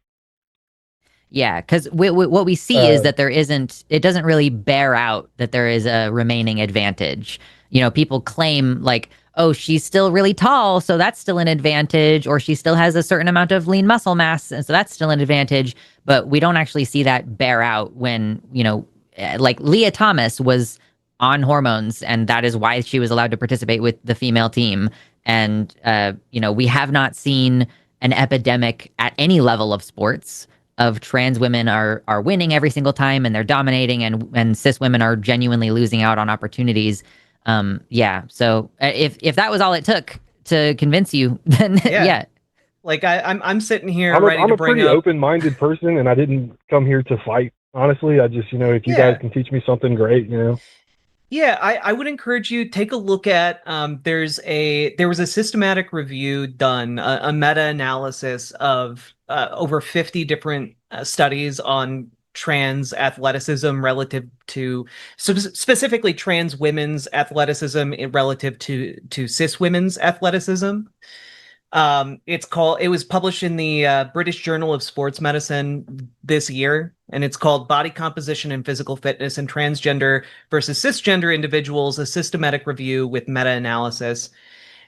Yeah, because what we see is that it doesn't really bear out that there is a remaining advantage. You know, people claim like, oh, she's still really tall, so that's still an advantage, or she still has a certain amount of lean muscle mass, and so that's still an advantage. But we don't actually see that bear out when, like Leah Thomas was on hormones, and that is why she was allowed to participate with the female team. And, we have not seen an epidemic at any level of sports of trans women are winning every single time and they're dominating, and cis women are genuinely losing out on opportunities. Yeah. So if that was all it took to convince you, then yeah. Like I'm sitting here I'm ready to a bring pretty up open-minded person, and I didn't come here to fight. Honestly, I just, if you guys can teach me something, great. Yeah, I would encourage you take a look at there was a systematic review done, a meta-analysis of over 50 different studies on trans athleticism relative to specifically trans women's athleticism relative to cis women's athleticism. It was published in the British Journal of Sports Medicine this year, and it's called Body Composition and Physical Fitness in Transgender versus Cisgender Individuals, a Systematic Review with Meta-Analysis.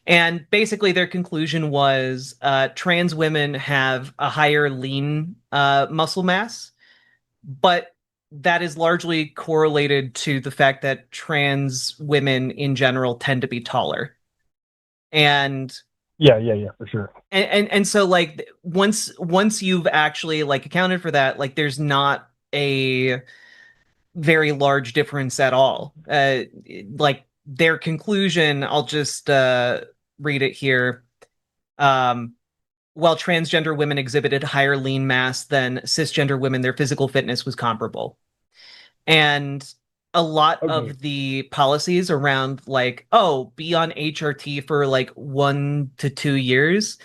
And basically their conclusion was trans women have a higher lean muscle mass, but that is largely correlated to the fact that trans women in general tend to be taller. And yeah, for sure. And so like once you've actually like accounted for that, like there's not a very large difference at all. Like their conclusion, I'll just read it here. While transgender women exhibited higher lean mass than cisgender women, their physical fitness was comparable. And a lot of the policies around like, oh, be on HRT for like 1 to 2 years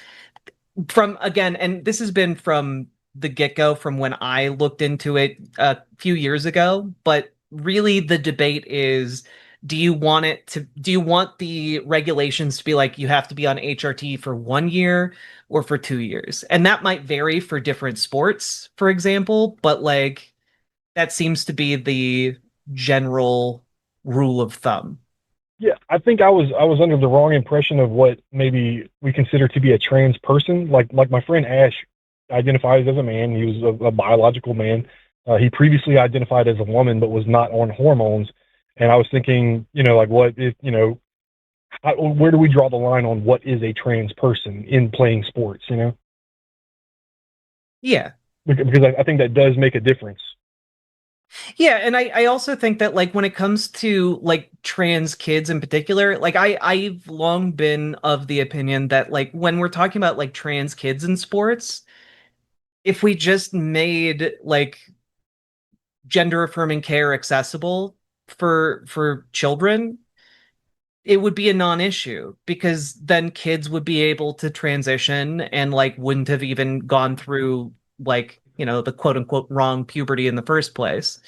from, again, and this has been from the get-go from when I looked into it a few years ago, but really the debate is, do you want the regulations to be like you have to be on HRT for 1 year or for 2 years? And that might vary for different sports, for example, but like that seems to be the general rule of thumb. Yeah, I think I was under the wrong impression of what maybe we consider to be a trans person. Like my friend Ash identifies as a man. He was a biological man. He previously identified as a woman, but was not on hormones. And I was thinking, like, what if, where do we draw the line on what is a trans person in playing sports? Yeah, because I think that does make a difference. Yeah, and I also think that like when it comes to like trans kids in particular, like I've long been of the opinion that like when we're talking about like trans kids in sports, if we just made like gender affirming care accessible for children, it would be a non-issue because then kids would be able to transition and like wouldn't have even gone through like, the quote unquote wrong puberty in the first place.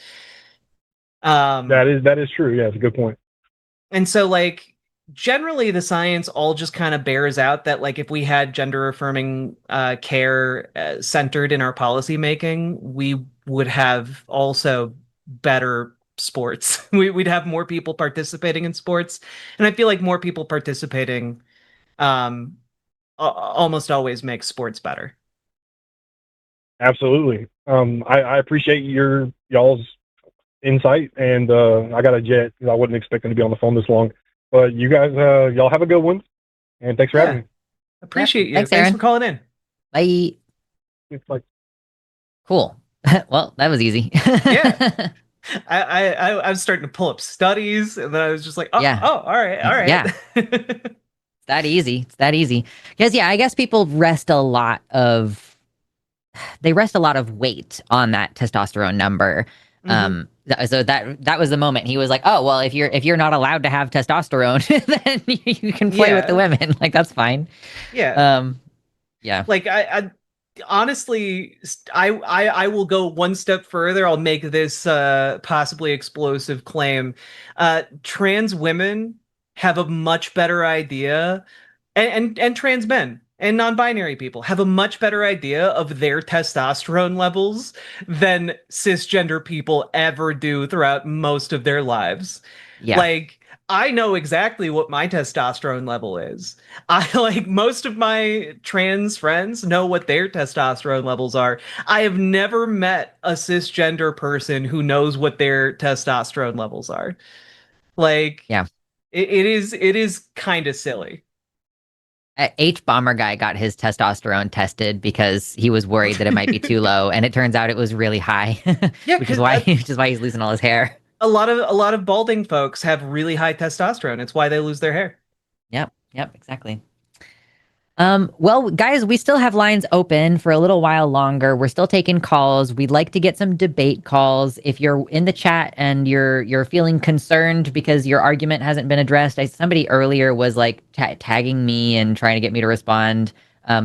That is true. Yeah, it's a good point. And so like generally the science all just kind of bears out that like if we had gender affirming care centered in our policy making, we would have also better sports. We'd have more people participating in sports, and I feel like more people participating almost always makes sports better. Absolutely. I appreciate y'all's insight, and I got a jet because I wasn't expecting to be on the phone this long. But you guys, y'all have a good one, and thanks for having me. Appreciate you. Thanks for calling in. Bye. It's like cool. Well, that was easy. Yeah. I was starting to pull up studies, and then I was just like, oh, Yeah. all right, all right. Yeah. It's that easy. It's that easy. Because I guess people rest a lot of weight on that testosterone number. So that was the moment he was like, oh well, if you're not allowed to have testosterone, then you can play with the women. Like, that's fine. Yeah. Yeah. Like I honestly, I will go one step further. I'll make this possibly explosive claim. Trans women have a much better idea, and trans men and non-binary people have a much better idea of their testosterone levels than cisgender people ever do throughout most of their lives. Yeah. Like, I know exactly what my testosterone level is. I like most of my trans friends know what their testosterone levels are. I have never met a cisgender person who knows what their testosterone levels are. Like, Yeah. it is kind of silly. H bomber guy got his testosterone tested because he was worried that it might be too low, and it turns out it was really high. Yeah, which is why he's losing all his hair. A lot of balding folks have really high testosterone. It's why they lose their hair. Yep, exactly. Well, guys, we still have lines open for a little while longer. We're still taking calls. We'd like to get some debate calls. If you're in the chat and you're feeling concerned because your argument hasn't been addressed, somebody earlier was like tagging me and trying to get me to respond.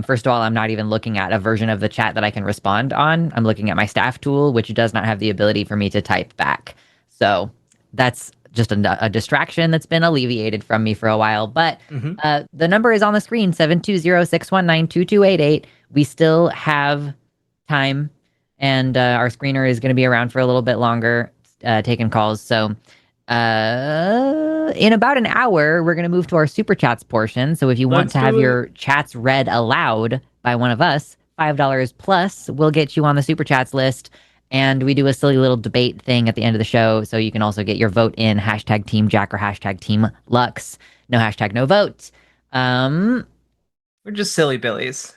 First of all, I'm not even looking at a version of the chat that I can respond on. I'm looking at my staff tool, which does not have the ability for me to type back. So that's just a distraction that's been alleviated from me for a while. But the number is on the screen, 720-619-2288. We still have time, and our screener is going to be around for a little bit longer, taking calls. So in about an hour, we're going to move to our super chats portion. So if you want to have your chats read aloud by one of us, $5 plus will get you on the super chats list. And we do a silly little debate thing at the end of the show. So you can also get your vote in hashtag Team Jack or hashtag Team Lux. No hashtag, no vote. We're just silly billies.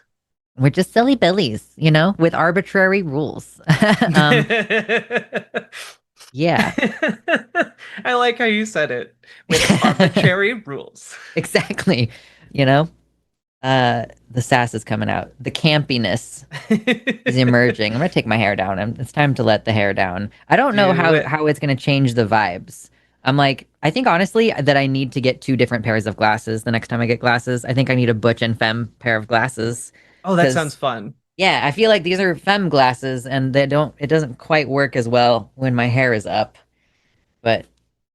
We're just silly billies, with arbitrary rules. Yeah. I like how you said it. With arbitrary rules. Exactly. The sass is coming out. The campiness is emerging. I'm gonna take my hair down. It's time to let the hair down. I don't know how it's gonna change the vibes. I'm like, I think honestly that I need to get 2 different pairs of glasses the next time I get glasses. I think I need a butch and femme pair of glasses. Oh, that sounds fun. Yeah, I feel like these are femme glasses, and it doesn't quite work as well when my hair is up. But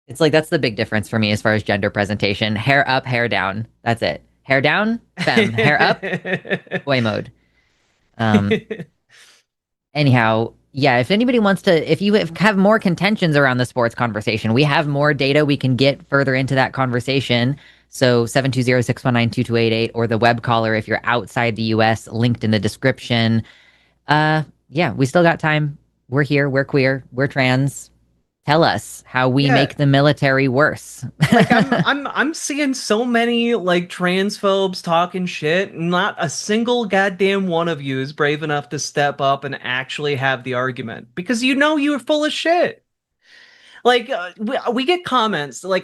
it's like that's the big difference for me as far as gender presentation. Hair up, hair down. That's it. Hair down, femme. Hair up, boy mode. Anyhow, yeah, if anybody wants to, if you have more contentions around the sports conversation, we have more data we can get further into that conversation. So 720-619-2288 or the web caller if you're outside the US, linked in the description. Yeah, we still got time. We're here. We're queer. We're trans. Tell us how we make the military worse. Like I'm seeing so many like transphobes talking shit. Not a single goddamn one of you is brave enough to step up and actually have the argument because you're full of shit. Like we get comments like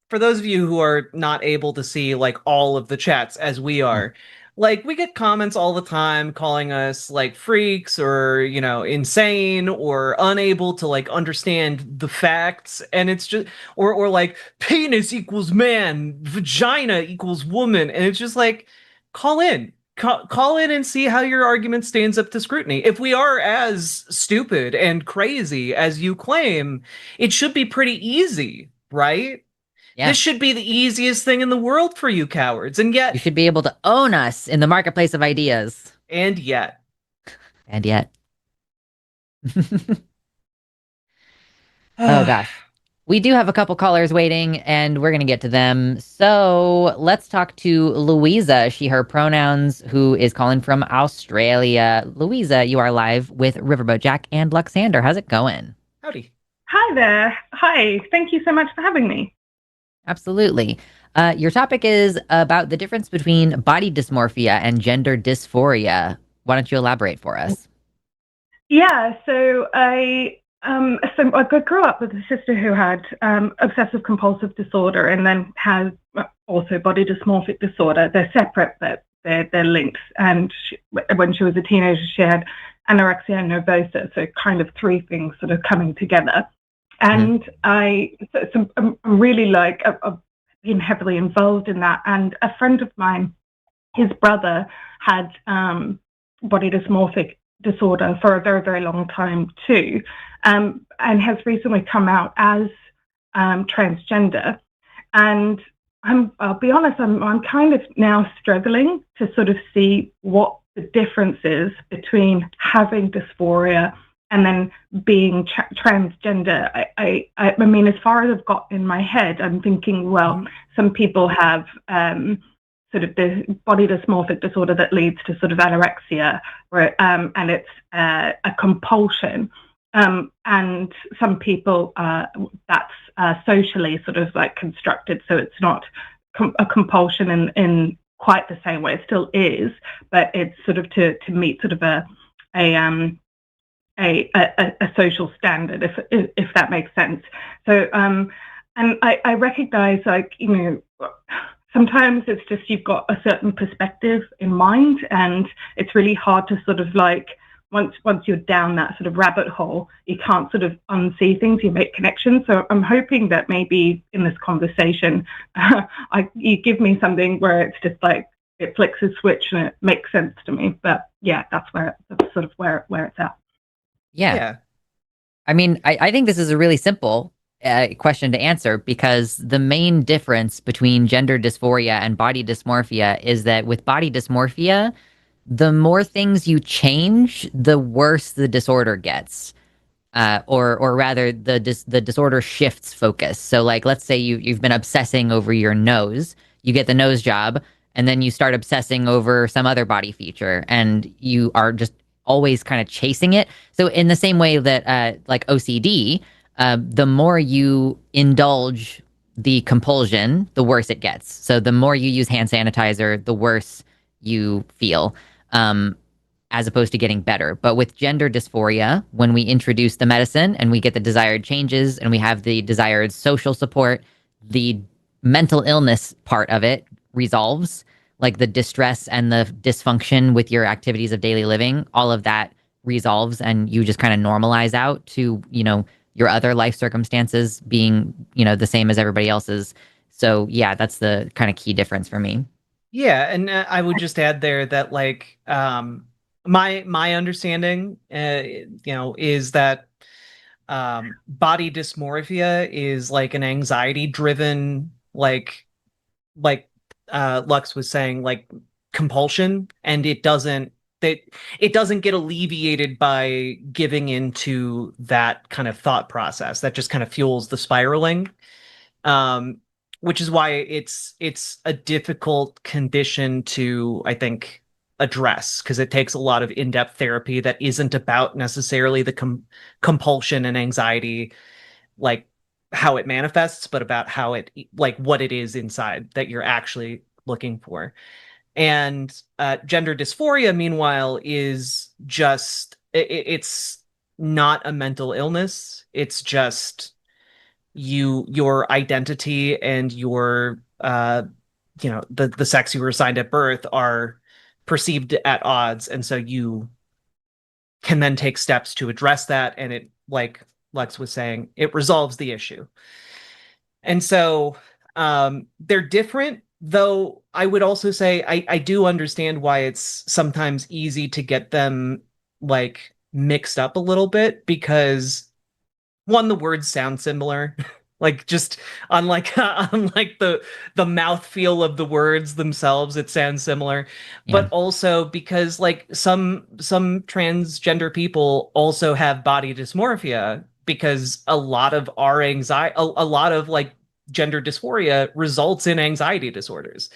for those of you who are not able to see like all of the chats as we are. Like, we get comments all the time calling us, like, freaks or, insane or unable to, like, understand the facts. And it's just, or like, penis equals man, vagina equals woman. And it's just like, call in. Call in and see how your argument stands up to scrutiny. If we are as stupid and crazy as you claim, it should be pretty easy, right? Yeah. This should be the easiest thing in the world for you cowards, and yet... You should be able to own us in the marketplace of ideas. And yet. And yet. Oh, gosh. We do have a couple callers waiting, and we're going to get to them. So let's talk to Louisa, she, her pronouns, who is calling from Australia. Louisa, you are live with Riverboat Jack and Luxander. How's it going? Howdy. Hi there. Hi. Thank you so much for having me. Absolutely. Your topic is about the difference between body dysmorphia and gender dysphoria. Why don't you elaborate for us? Yeah, so I So I grew up with a sister who had obsessive compulsive disorder and then has also body dysmorphic disorder. They're separate, but they're linked. And when she was a teenager, she had anorexia nervosa. So kind of three things sort of coming together. And I'm really like, I've been heavily involved in that. And a friend of mine, his brother had body dysmorphic disorder for a very, very long time too, and has recently come out as transgender. And I'll be honest, I'm kind of now struggling to sort of see what the difference is between having dysphoria and then being transgender. I mean, as far as I've got in my head, I'm thinking, well, some people have sort of the body dysmorphic disorder that leads to sort of anorexia, and it's a compulsion. And some people, that's socially sort of like constructed, so it's not a compulsion in quite the same way. It still is, but it's sort of to meet sort of a social standard, if that makes sense. So, and I recognize, like, you know, sometimes it's just you've got a certain perspective in mind, and it's really hard to sort of like once you're down that sort of rabbit hole, you can't sort of unsee things. You make connections. So I'm hoping that maybe in this conversation, you give me something where it's just like it flicks a switch and it makes sense to me. But yeah, that's sort of where it's at. Yeah. I mean, I think this is a really simple question to answer, because the main difference between gender dysphoria and body dysmorphia is that with body dysmorphia, the more things you change, the worse the disorder gets. Or rather, the disorder shifts focus. So, like, let's say you've been obsessing over your nose, you get the nose job, and then you start obsessing over some other body feature, and you are just always kind of chasing it. So, in the same way that, like OCD, the more you indulge the compulsion, the worse it gets. So, the more you use hand sanitizer, the worse you feel. As opposed to getting better. But with gender dysphoria, when we introduce the medicine and we get the desired changes and we have the desired social support, the mental illness part of it resolves, like the distress and the dysfunction with your activities of daily living, all of that resolves, and you just kind of normalize out to, you know, your other life circumstances being, you know, the same as everybody else's. So yeah, that's the kind of key difference for me. Yeah, and I would just add there that, like, my understanding, you know, is that body dysmorphia is like an anxiety-driven, like Lux was saying, like compulsion, and it doesn't get alleviated by giving into that kind of thought process. That just kind of fuels the spiraling. Which is why it's a difficult condition to, I think, address, because it takes a lot of in-depth therapy that isn't about necessarily the compulsion and anxiety, like how it manifests, but about how it, like what it is inside that you're actually looking for. And gender dysphoria, meanwhile, is just, it's not a mental illness. It's just your identity and your you know, the sex you were assigned at birth are perceived at odds, and so you can then take steps to address that, and it, like Lex was saying, it resolves the issue. And so they're different, though I would also say I do understand why it's sometimes easy to get them like mixed up a little bit, because one, the words sound similar. Like, just unlike the mouthfeel of the words themselves, it sounds similar. Yeah. But also because, like, some transgender people also have body dysmorphia, because a lot of our anxiety, a lot of like gender dysphoria results in anxiety disorders.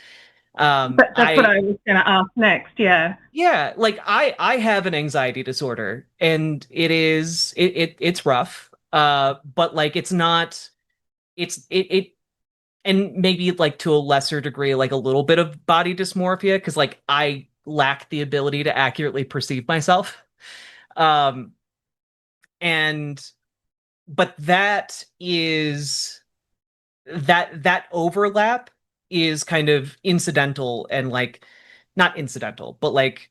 But that's what I was going to ask next. Yeah, like I have an anxiety disorder, and it's rough. But like it's not. It and maybe like to a lesser degree, like a little bit of body dysmorphia, because like I lack the ability to accurately perceive myself. And that is that overlap is kind of incidental and like not incidental, but like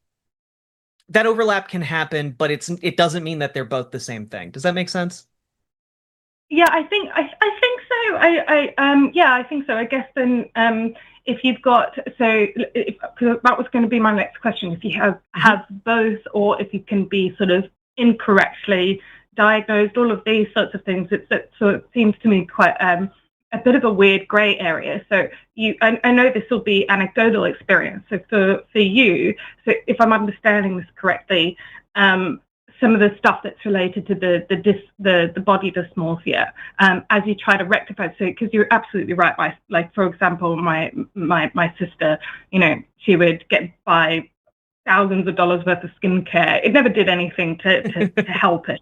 that overlap can happen, but it doesn't mean that they're both the same thing. Does that make sense? Yeah, I think so. I think so. I guess then if you've got because that was going to be my next question. If you have both, or if you can be sort of incorrectly diagnosed, all of these sorts of things. So it seems to me quite a bit of a weird gray area. So I know this will be anecdotal experience. So for you, so if I'm understanding this correctly, some of the stuff that's related to the body dysmorphia, as you try to rectify. So because you're absolutely right. Like for example, my sister, she would get by thousands of dollars worth of skincare. It never did anything to help it.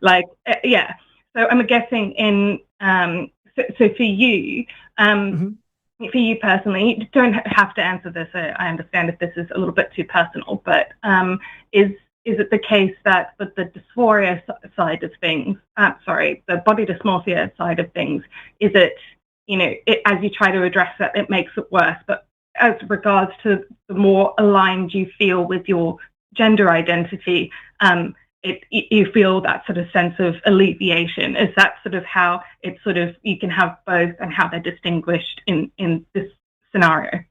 Like yeah. So I'm guessing in so for you. For you personally, you don't have to answer this. I understand if this is a little bit too personal, but is it the case that with the dysphoria side of things, the body dysmorphia side of things, is it, as you try to address that, it makes it worse? But as regards to the more aligned you feel with your gender identity, you feel that sort of sense of alleviation. Is that sort of how it's sort of you can have both and how they're distinguished in this scenario?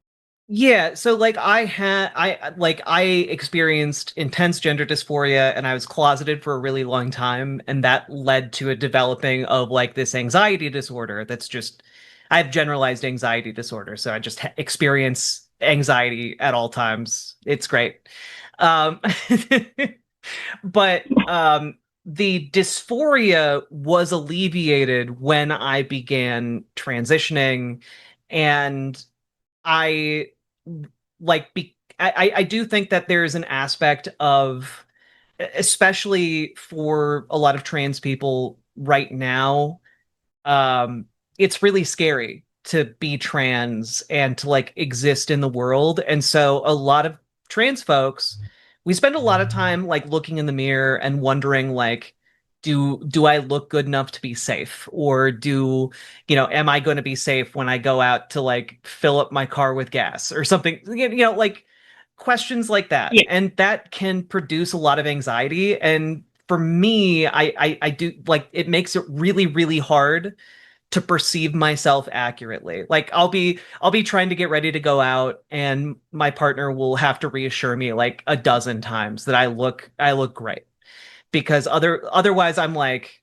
Yeah, so like I experienced intense gender dysphoria and I was closeted for a really long time, and that led to a developing of like this anxiety disorder that's just I have generalized anxiety disorder, so I just experience anxiety at all times. It's great. Um but the dysphoria was alleviated when I began transitioning, and I I do think that there's an aspect of, especially for a lot of trans people right now, it's really scary to be trans and to like exist in the world. And so a lot of trans folks, we spend a lot of time like looking in the mirror and wondering like, do I look good enough to be safe? Or am I going to be safe when I go out to like fill up my car with gas or something? Like questions like that. Yeah. And that can produce a lot of anxiety. And for me, I do like, it makes it really, really hard to perceive myself accurately. Like I'll be trying to get ready to go out, and my partner will have to reassure me like a dozen times that I look great, because otherwise I'm like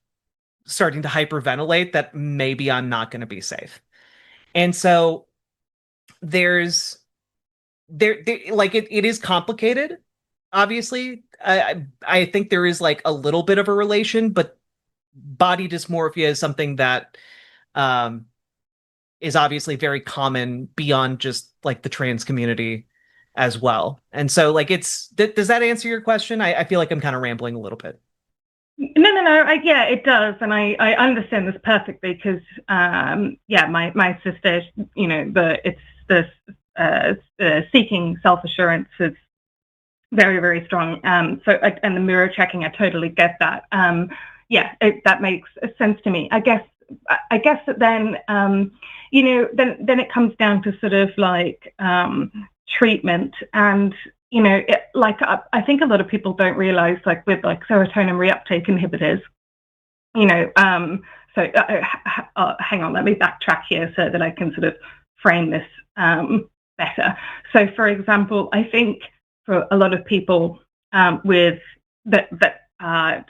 starting to hyperventilate that maybe I'm not going to be safe. And so there's like it is complicated. Obviously, I think there is like a little bit of a relation, but body dysmorphia is something that is obviously very common beyond just like the trans community as well. And so like does that answer your question? I feel like I'm kind of rambling a little bit. No. Yeah, it does, and I understand this perfectly because my sister, it's the seeking self-assurance is very, very strong. And the mirror checking, I totally get that. That makes sense to me. I guess that then then it comes down to sort of like treatment, and I think a lot of people don't realize, like with like serotonin reuptake inhibitors, hang on, let me backtrack here so that I can sort of frame this better. So for example, I think for a lot of people with that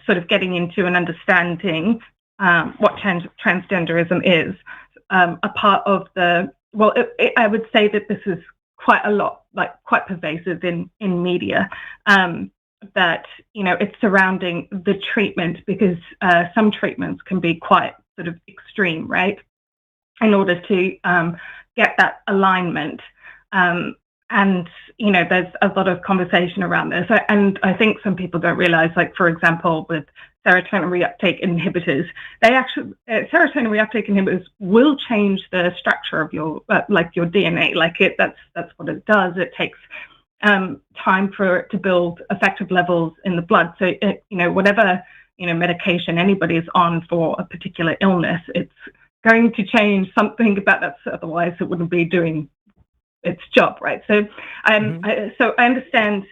sort of getting into and understanding what transgenderism is, a part of I would say that this is quite a lot, like quite pervasive in media, that it's surrounding the treatment, because some treatments can be quite sort of extreme, right, in order to get that alignment. And there's a lot of conversation around this, and I think some people don't realize, like for example with serotonin reuptake inhibitors, serotonin reuptake inhibitors will change the structure of your your DNA. That's what it does. It takes time for it to build effective levels in the blood. So whatever medication anybody's on for a particular illness. It's going to change something about that, otherwise it wouldn't be doing its job, right? So so I understand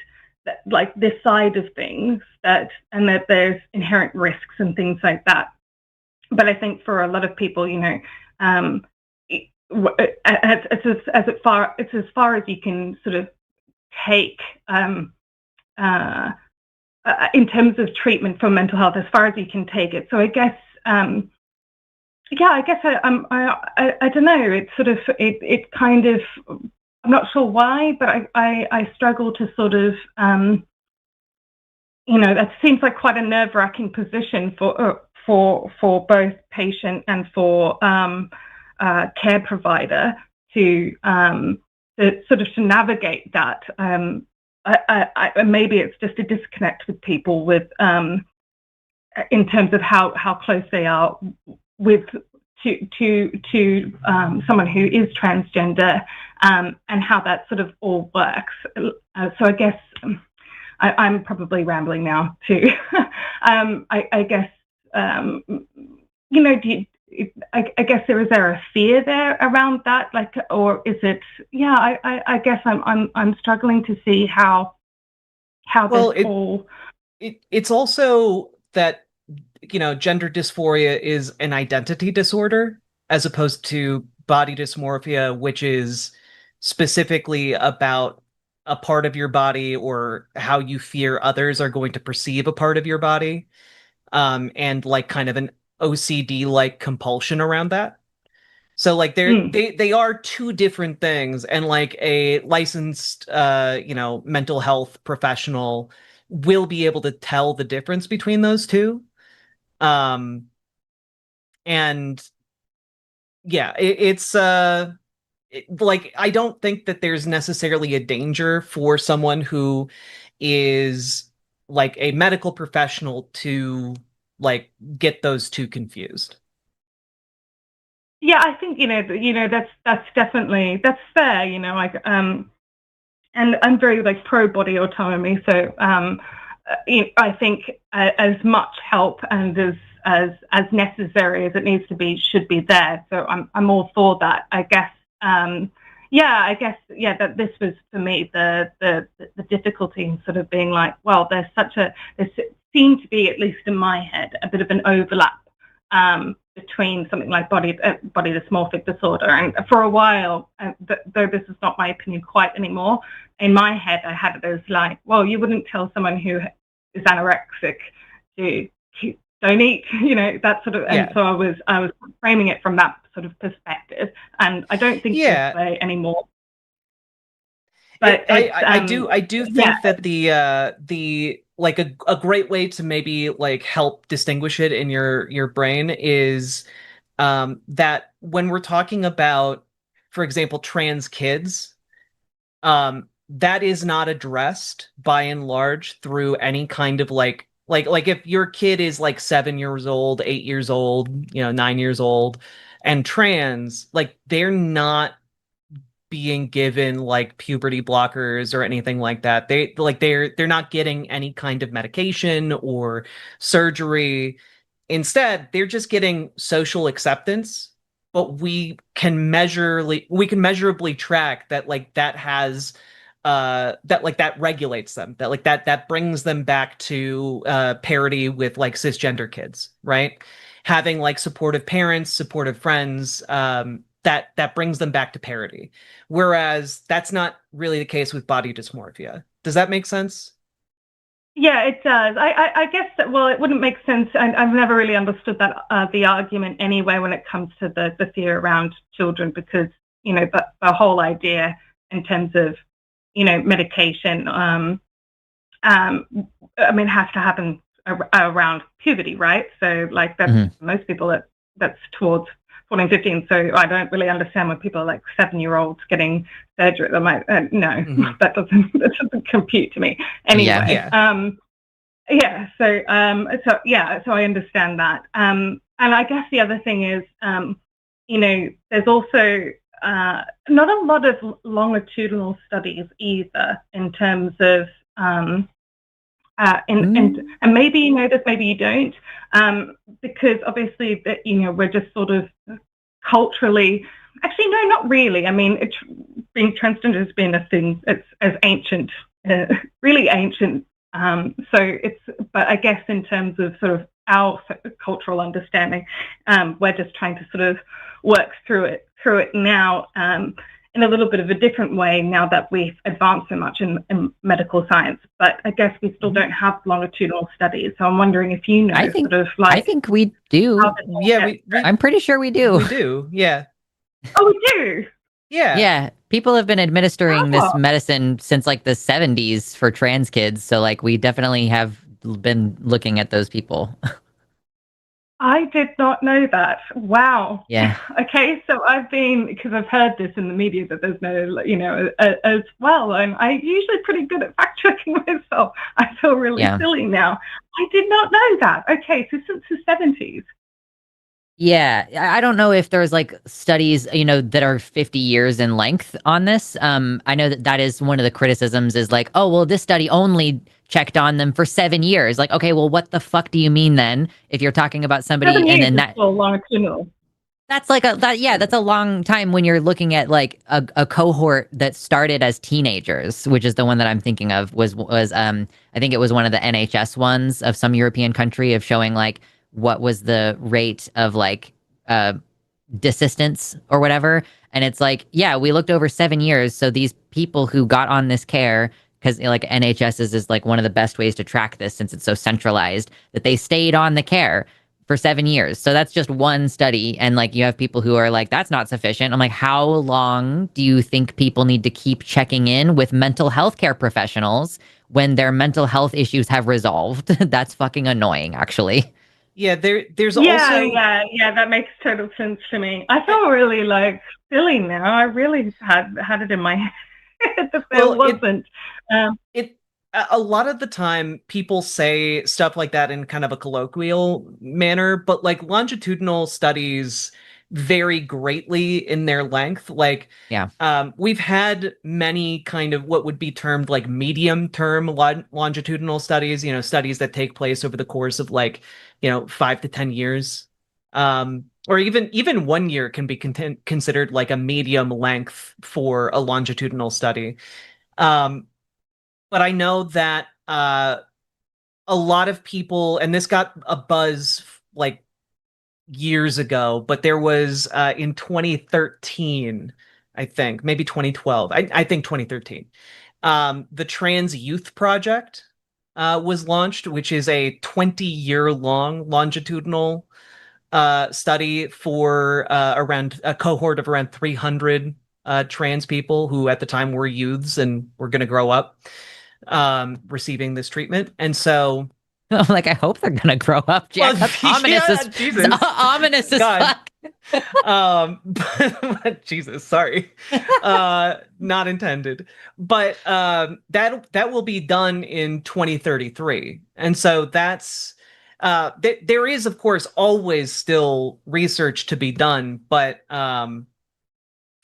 that, like, this side of things, that there's inherent risks and things like that. But I think for a lot of people, it's as far as you can sort of take in terms of treatment for mental health, as far as you can take it. So I guess, I don't know. It's sort of it kind of, I'm not sure why, but I struggle to sort of that seems like quite a nerve-wracking position for both patient and for care provider to sort of to navigate that. Maybe it's just a disconnect with people with in terms of how close they are with to someone who is transgender, and how that sort of all works. So I guess I'm probably rambling now too. I guess I guess is there a fear there around that, like, or is it? Yeah, I guess I'm struggling to see how it's also that gender dysphoria is an identity disorder as opposed to body dysmorphia, which is specifically about a part of your body or how you fear others are going to perceive a part of your body, and like kind of an OCD like compulsion around that. So like they are two different things, and like a licensed mental health professional will be able to tell the difference between those two. And yeah, it's like, I don't think that there's necessarily a danger for someone who is like a medical professional to like get those two confused. Yeah, I think that's definitely, that's fair. Like and I'm very like pro body autonomy, so I think as much help and as necessary as it needs to be should be there. So I'm all for that. I guess that this was for me the difficulty in sort of being like, well, there seemed to be, at least in my head, a bit of an overlap between something like body dysmorphic disorder, and for a while, though this is not my opinion quite anymore, in my head I had it as like, well, you wouldn't tell someone who is anorexic to don't eat, that sort of, and so I was framing it from that sort of perspective, and I don't think this way anymore. But I do think that the like a great way to maybe like help distinguish it in your brain is that when we're talking about, for example, trans kids, that is not addressed by and large through any kind of like if your kid is like 7 years old, 8 years old, 9 years old, and trans, like they're not being given like puberty blockers or anything like that. They're not getting any kind of medication or surgery. Instead, they're just getting social acceptance, but we can measurably track that like that has that regulates them, that brings them back to parity with like cisgender kids, right? Having like supportive parents, supportive friends, that brings them back to parity. Whereas that's not really the case with body dysmorphia. Does that make sense? Yeah, it does. I guess that, well, it wouldn't make sense. I've never really understood that the argument anyway when it comes to the fear around children, because the whole idea in terms of medication, has to happen around puberty, right? So like that's most people that's towards 14, 15. So I don't really understand when people are like 7-year-olds getting surgery. I'm like, no, that doesn't compute to me. Anyway, so I understand that. And I guess the other thing is, there's also not a lot of longitudinal studies either in terms of And maybe you know this, maybe you don't, because obviously that we're just sort of culturally. Actually, no, not really. I mean, being transgender has been a thing as ancient, really ancient. But I guess in terms of sort of our cultural understanding, we're just trying to sort of work through it now in a little bit of a different way now that we've advanced so much in medical science. But I guess we still don't have longitudinal studies. So I'm wondering if you know I think we do. Yeah, I'm pretty sure we do. We do. Yeah. Oh, we do. Yeah. Yeah. People have been administering this medicine since like the 70s for trans kids. So like we definitely have been looking at those people. I did not know that. Wow. Yeah. Okay, so because I've heard this in the media that there's no, as well, and I'm usually pretty good at fact checking myself. I feel really silly now. I did not know that. Okay, so since the 70s. Yeah, I don't know if there's like studies, that are 50 years in length on this. I know that is one of the criticisms is like, oh, well, this study only checked on them for 7 years. Like, okay, well, what the fuck do you mean then? If you're talking about somebody and then that longitudinal. That's like that's a long time when you're looking at like a cohort that started as teenagers, which is the one that I'm thinking of was I think it was one of the NHS ones of some European country of showing like what was the rate of like desistance or whatever. And it's like, yeah, we looked over 7 years. So these people who got on this care, because like NHS is like one of the best ways to track this since it's so centralized, that they stayed on the care for 7 years. So that's just one study. And like you have people who are like, that's not sufficient. I'm like, how long do you think people need to keep checking in with mental health care professionals when their mental health issues have resolved? That's fucking annoying, actually. Yeah, there's also that makes total sense to me. I feel really like silly now. I really had it in my head that there wasn't. A lot of the time people say stuff like that in kind of a colloquial manner, but like longitudinal studies vary greatly in their length. Like, we've had many kind of what would be termed like medium term longitudinal studies, studies that take place over the course of like, 5 to 10 years. Or even 1 year can be considered like a medium length for a longitudinal study. But I know that a lot of people, and this got a buzz like years ago, but there was in 2013, I think, maybe 2012, I think 2013, the Trans Youth Project was launched, which is a 20-year-long longitudinal study for around a cohort of around 300 trans people who at the time were youths and were going to grow up receiving this treatment. And so I'm like, I hope they're gonna grow up, Jack. That's ominous ominous as fuck. But, Jesus, sorry. Not intended. But that will be done in 2033. And so that's there is, of course, always still research to be done, but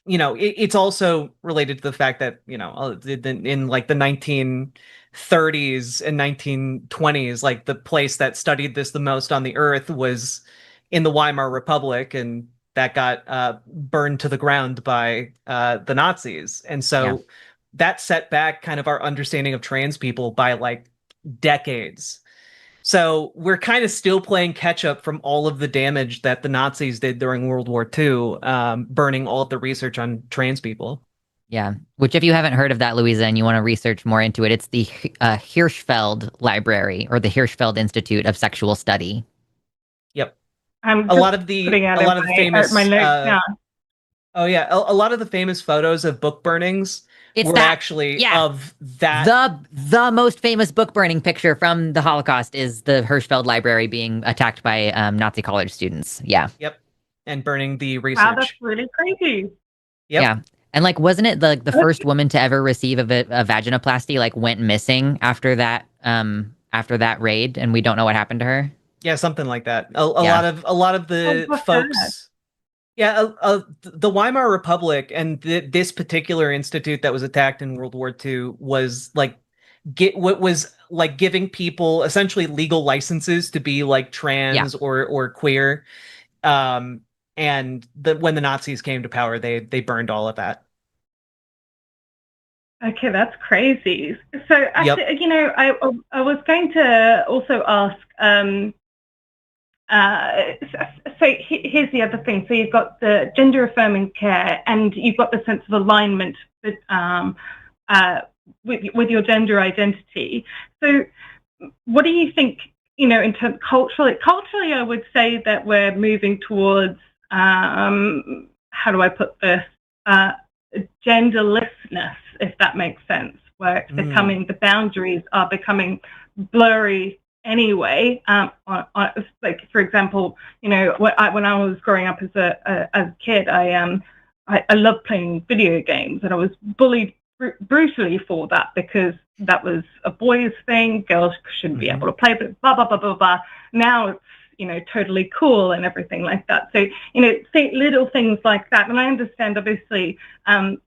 it's also related to the fact that, in like the 1930s and 1920s, like the place that studied this the most on the earth was in the Weimar Republic, and that got burned to the ground by the Nazis. And so that set back kind of our understanding of trans people by like decades. So we're kind of still playing catch up from all of the damage that the Nazis did during World War II, burning all of the research on trans people. Yeah, which if you haven't heard of that, Louisa, and you want to research more into it, it's the Hirschfeld Library or the Hirschfeld Institute of Sexual Study. Yep. A lot of the famous a lot of the famous photos of book burnings of that. The most famous book burning picture from the Holocaust is the Hirschfeld Library being attacked by Nazi college students. Yeah. Yep. And burning the research. Wow, that's really crazy. Yep. Yeah. And like, wasn't it the first woman to ever receive a vaginoplasty like went missing after that raid, and we don't know what happened to her? Yeah, something like that. A lot of the folks. Yeah, the Weimar Republic and this particular institute that was attacked in World War II was like giving people essentially legal licenses to be like trans or queer. And when the Nazis came to power, they burned all of that. Okay, that's crazy. So actually, you know, I was going to also ask. So here's the other thing. So you've got the gender affirming care, and you've got the sense of alignment with your gender identity. So what do you think? You know, in terms culturally, I would say that we're moving towards how do I put this? Genderlessness, if that makes sense, where it's becoming, the boundaries are becoming blurry anyway. Like, for example, you know, when I was growing up as a kid, I loved playing video games, and I was bullied brutally for that, because that was a boys thing. Girls shouldn't be able to play, but blah blah blah blah blah. Now it's, you know, totally cool and everything like that. So, you know, little things like that. And I understand, obviously,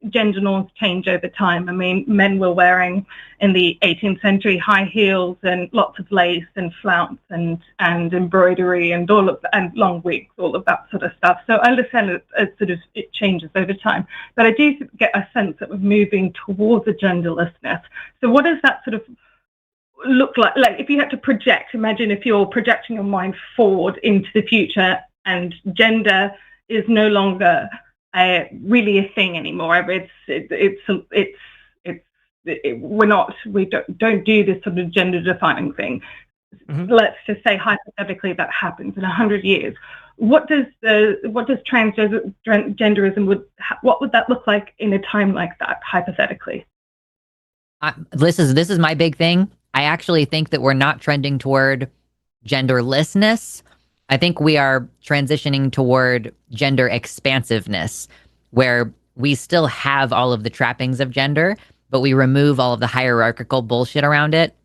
gender norms change over time. I mean, men were wearing in the 18th century high heels and lots of lace and flounce and embroidery and and long wigs, all of that sort of stuff. So I understand it changes over time. But I do get a sense that we're moving towards a genderlessness. So what does that sort of look like if you had to project, imagine if you're projecting your mind forward into the future and gender is no longer really a thing anymore. We don't do this sort of gender defining thing. Let's just say hypothetically that happens in 100 years. What does transgenderism what would that look like in a time like that, hypothetically? This is my big thing. I actually think that we're not trending toward genderlessness. I think we are transitioning toward gender expansiveness, where we still have all of the trappings of gender, but we remove all of the hierarchical bullshit around it.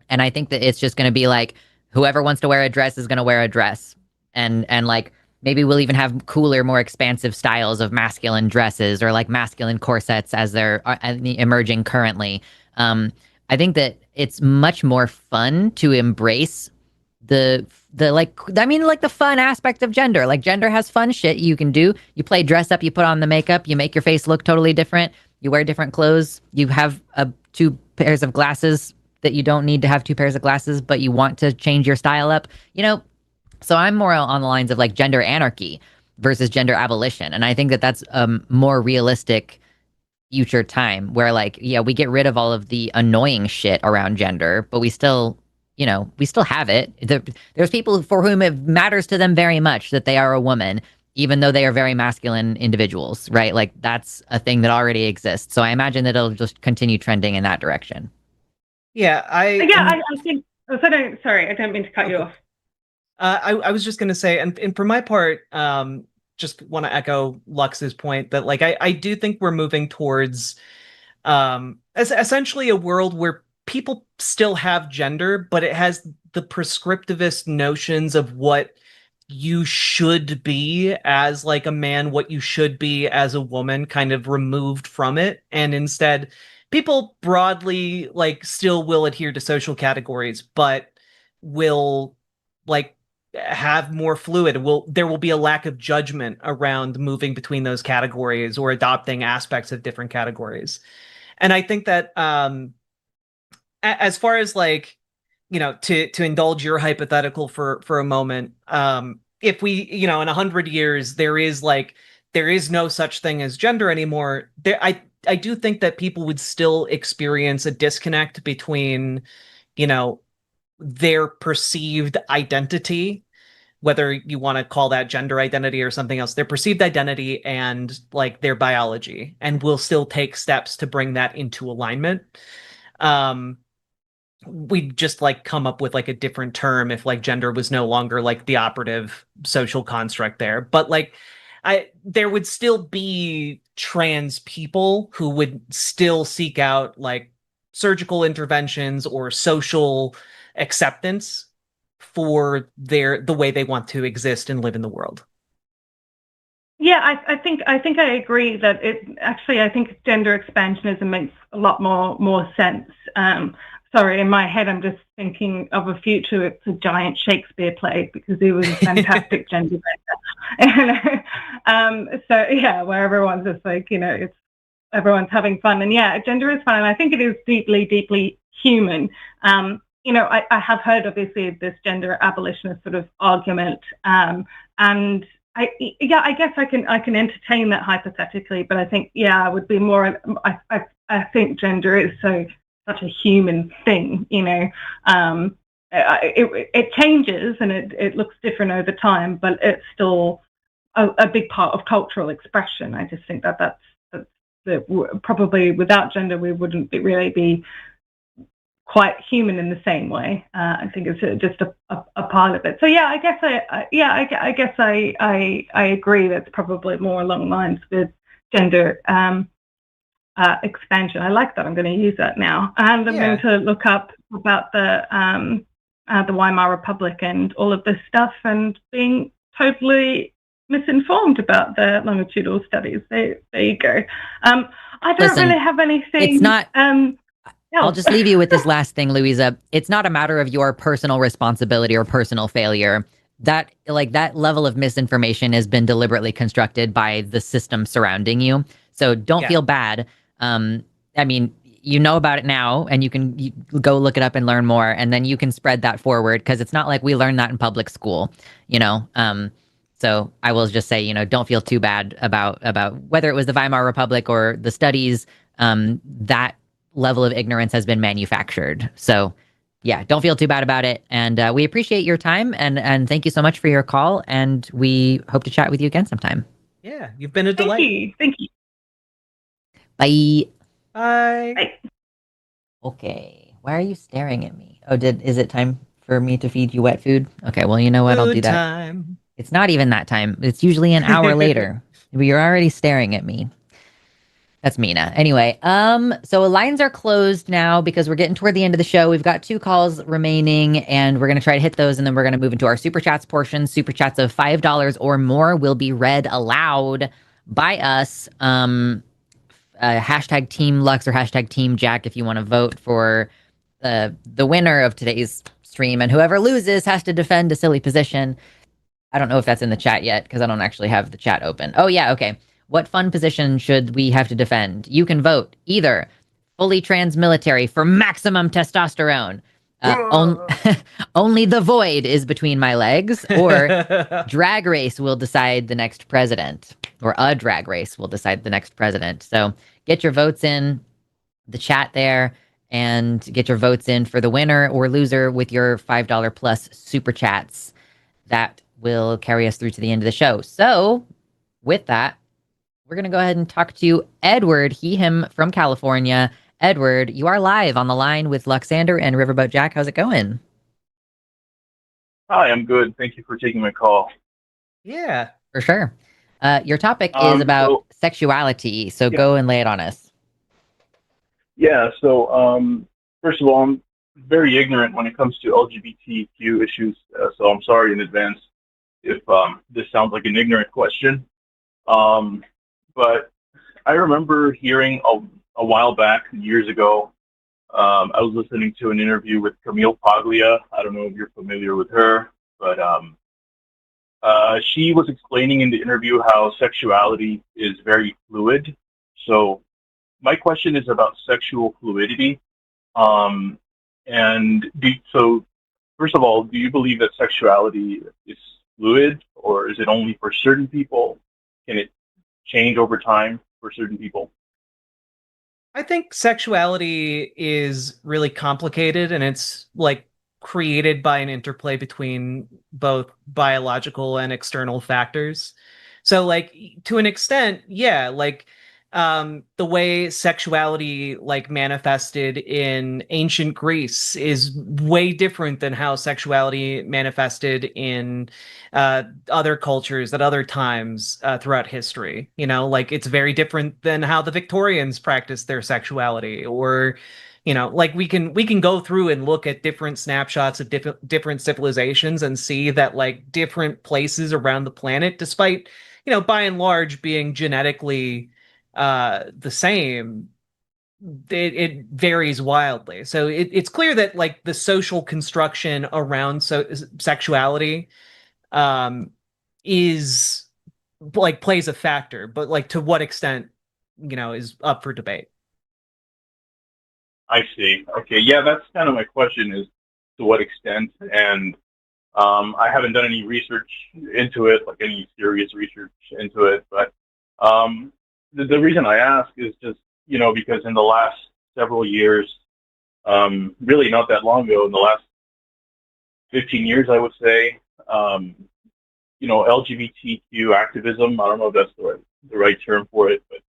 And I think that it's just going to be like, whoever wants to wear a dress is going to wear a dress. And like, maybe we'll even have cooler, more expansive styles of masculine dresses, or like masculine corsets as they're emerging currently. I think that it's much more fun to embrace the fun aspect of gender. Like, gender has fun shit you can do. You play dress up, you put on the makeup, you make your face look totally different. You wear different clothes. You have 2 pairs of glasses that you don't need to have 2 pairs of glasses, but you want to change your style up. You know, so I'm more on the lines of like gender anarchy versus gender abolition. And I think that that's a more realistic future time, where like, yeah, we get rid of all of the annoying shit around gender, but we still have it. There's people for whom it matters to them very much that they are a woman, even though they are very masculine individuals, right? Like, that's a thing that already exists. So I imagine that it'll just continue trending in that direction. Yeah, I think. Sorry, I don't mean to cut you off. I was just going to say, and for my part, just want to echo Lux's point that, like, I do think we're moving towards essentially a world where people still have gender, but it has the prescriptivist notions of what you should be as like a man, what you should be as a woman, kind of removed from it. And instead, people broadly like still will adhere to social categories, but will like have more fluid. There will be a lack of judgment around moving between those categories or adopting aspects of different categories. And I think that as far as like, you know, to indulge your hypothetical for a moment, if we, you know, in 100 years there is no such thing as gender anymore, I do think that people would still experience a disconnect between, you know, their perceived identity, whether you want to call that gender identity or something else, their perceived identity and like their biology, and will still take steps to bring that into alignment. We'd just like come up with like a different term if like gender was no longer like the operative social construct there. But like there would still be trans people who would still seek out like surgical interventions or social acceptance for the way they want to exist and live in the world. Yeah, I think I agree that I think gender expansionism makes a lot more sense. sorry, in my head, I'm just thinking of a future. It's a giant Shakespeare play because he was a fantastic gender bender. So yeah, where everyone's just like, it's everyone's having fun, and yeah, gender is fun, and I think it is deeply, deeply human. I have heard obviously this gender abolitionist sort of argument, and I guess I can entertain that hypothetically, but I think I would be more. I think gender is such a human thing, it changes and it looks different over time, but it's still a big part of cultural expression. I just think that's probably without gender we wouldn't really be quite human in the same way. I think it's just a part of it. So yeah, I guess I agree. That's probably more along the lines with gender expansion. I like that. I'm going to use that now, and I'm going to look up about the Weimar Republic and all of this stuff, and being totally misinformed about the longitudinal studies. There you go. I don't really have anything. It's not. I'll just leave you with this last thing, Louisa. It's not a matter of your personal responsibility or personal failure. That level of misinformation has been deliberately constructed by the system surrounding you. So don't feel bad. I mean, you know about it now, and you go look it up and learn more, and then you can spread that forward, because it's not like we learned that in public school, So I will just say, don't feel too bad about whether it was the Weimar Republic or the studies. That level of ignorance has been manufactured. So yeah, don't feel too bad about it. And we appreciate your time, and thank you so much for your call. And we hope to chat with you again sometime. Yeah, you've been a delight. Thank you. Bye. Bye. Bye. Okay. Why are you staring at me? Oh, is it time for me to feed you wet food? Okay, well, you know what? I'll do that. Time. It's not even that time. It's usually an hour later. But you're already staring at me. That's Mina. Anyway, so lines are closed now because we're getting toward the end of the show. We've got 2 calls remaining, and we're going to try to hit those, and then we're going to move into our Super Chats portion. Super Chats of $5 or more will be read aloud by us. Hashtag Team Lux or hashtag Team Jack if you want to vote for the winner of today's stream, and whoever loses has to defend a silly position. I don't know if that's in the chat yet, because I don't actually have the chat open. Oh yeah, okay. What fun position should we have to defend? You can vote either fully trans military for maximum testosterone. Only the void is between my legs, or drag race will decide the next president, or a drag race will decide the next president. So get your votes in the chat there, and get your votes in for the winner or loser with your $5 plus super chats. That will carry us through to the end of the show. So with that, we're going to go ahead and talk to Edward, him from California. Edward, you are live on the line with Luxander and Riverboat Jack. How's it going? Hi, I'm good. Thank you for taking my call. Yeah. For sure. Your topic is about sexuality, so go and lay it on us. Yeah, so first of all, I'm very ignorant when it comes to LGBTQ issues, so I'm sorry in advance if this sounds like an ignorant question. But I remember hearing a while back, years ago, I was listening to an interview with Camille Paglia. I don't know if you're familiar with her, but she was explaining in the interview how sexuality is very fluid. So my question is about sexual fluidity. So first of all, do you believe that sexuality is fluid, or is it only for certain people? Can it change over time for certain people? I think sexuality is really complicated, and it's created by an interplay between both biological and external factors. So to an extent, yeah, the way sexuality manifested in ancient Greece is way different than how sexuality manifested in other cultures at other times throughout history. It's very different than how the Victorians practiced their sexuality, or we can go through and look at different snapshots of different civilizations and see that different places around the planet, despite by and large being genetically the same, it varies wildly. So it's clear that like the social construction around sexuality is like plays a factor, but like to what extent, is up for debate. I see. Okay, yeah, that's kind of my question, is to what extent. And I haven't done any research into it, like any serious research into it. But the reason I ask is just, because in the last several years, really not that long ago, in the last 15 years, I would say, LGBTQ activism, I don't know if that's the right term for it, but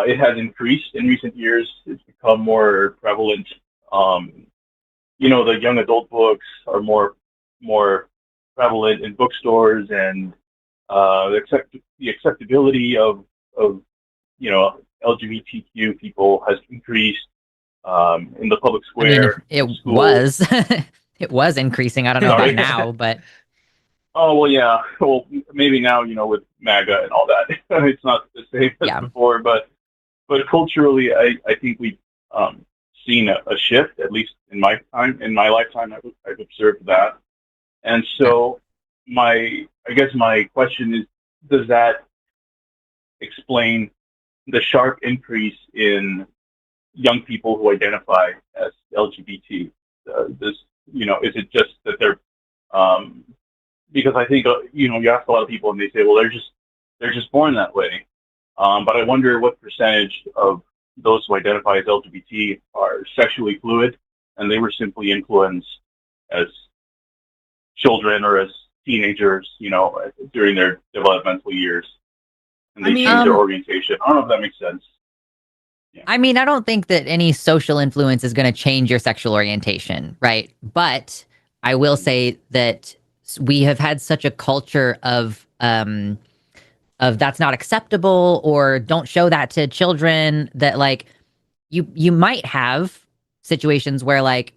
it has increased in recent years. It's become more prevalent. The young adult books are more prevalent in bookstores, and the acceptability of LGBTQ people has increased in the public square. I mean, it was it was increasing. I don't know about now, but oh well, yeah. Well, maybe now, with MAGA and all that, it's not the same as before. But culturally, I think we've seen a shift, at least in my lifetime. I've observed that. And so I guess my question is, does that explain the sharp increase in young people who identify as LGBT? Is it just that they're, because I think, you ask a lot of people and they say, well, they're just born that way. But I wonder what percentage of those who identify as LGBT are sexually fluid, and they were simply influenced as children or as teenagers, during their developmental years, and they change their orientation. I don't know if that makes sense. Yeah. I mean, I don't think that any social influence is going to change your sexual orientation, right? But I will say that we have had such a culture of that's not acceptable, or don't show that to children, that like you might have situations where like,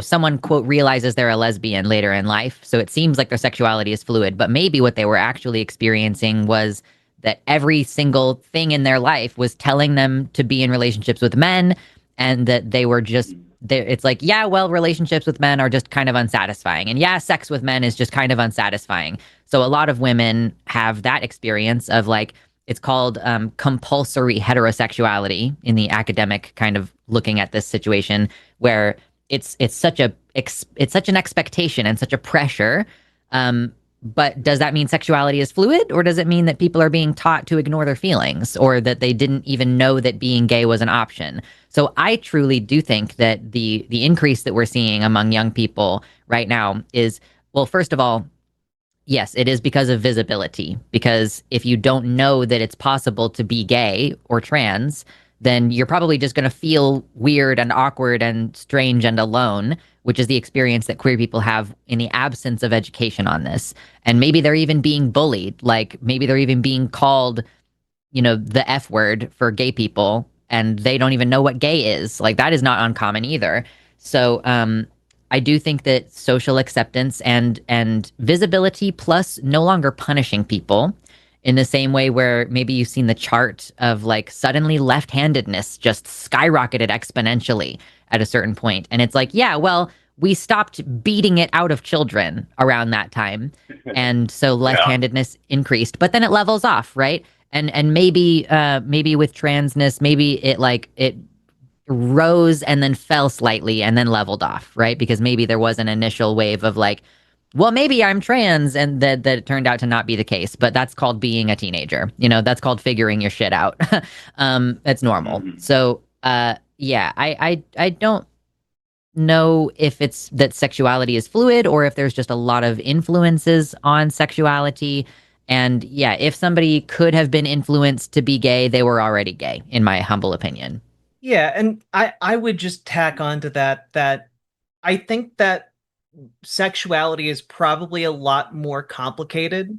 someone, quote, realizes they're a lesbian later in life. So it seems like their sexuality is fluid, but maybe what they were actually experiencing was that every single thing in their life was telling them to be in relationships with men, and that they were just there. It's like, yeah, well, relationships with men are just kind of unsatisfying. And yeah, sex with men is just kind of unsatisfying. So a lot of women have that experience of like, it's called compulsory heterosexuality in the academic kind of looking at this situation, where it's such an expectation and such a pressure. But does that mean sexuality is fluid, or does it mean that people are being taught to ignore their feelings, or that they didn't even know that being gay was an option? So I truly do think that the increase that we're seeing among young people right now is, well, first of all, yes, it is because of visibility. Because if you don't know that it's possible to be gay or trans, then you're probably just going to feel weird and awkward and strange and alone, which is the experience that queer people have in the absence of education on this. And maybe they're even being bullied. Like maybe they're even being called, the F word for gay people, and they don't even know what gay is. Like that is not uncommon either. So I do think that social acceptance and visibility, plus no longer punishing people in the same way where maybe you've seen the chart of like suddenly left-handedness just skyrocketed exponentially at a certain point. And it's like, yeah, well, we stopped beating it out of children around that time. And so left-handedness increased, but then it levels off, right? And maybe with transness, maybe it rose and then fell slightly and then leveled off, right? Because maybe there was an initial wave of like, well, maybe I'm trans, and that it turned out to not be the case. But that's called being a teenager. That's called figuring your shit out. It's normal. So, yeah, I don't know if it's that sexuality is fluid, or if there's just a lot of influences on sexuality. And yeah, if somebody could have been influenced to be gay, they were already gay, in my humble opinion. Yeah, and I would just tack on to that I think that sexuality is probably a lot more complicated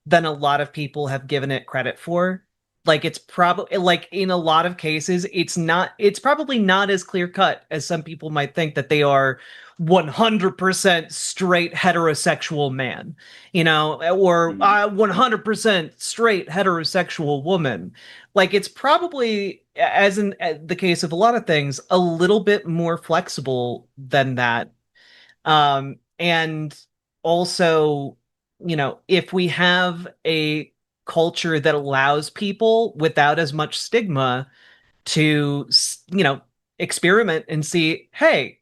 than a lot of people have given it credit for. like it's probably like in a lot of cases it's probably not as clear cut as some people might think that they are 100% straight heterosexual man, or 100% straight heterosexual woman. Like it's probably, as in the case of a lot of things, a little bit more flexible than that. And also, if we have a culture that allows people without as much stigma to, experiment and see, hey,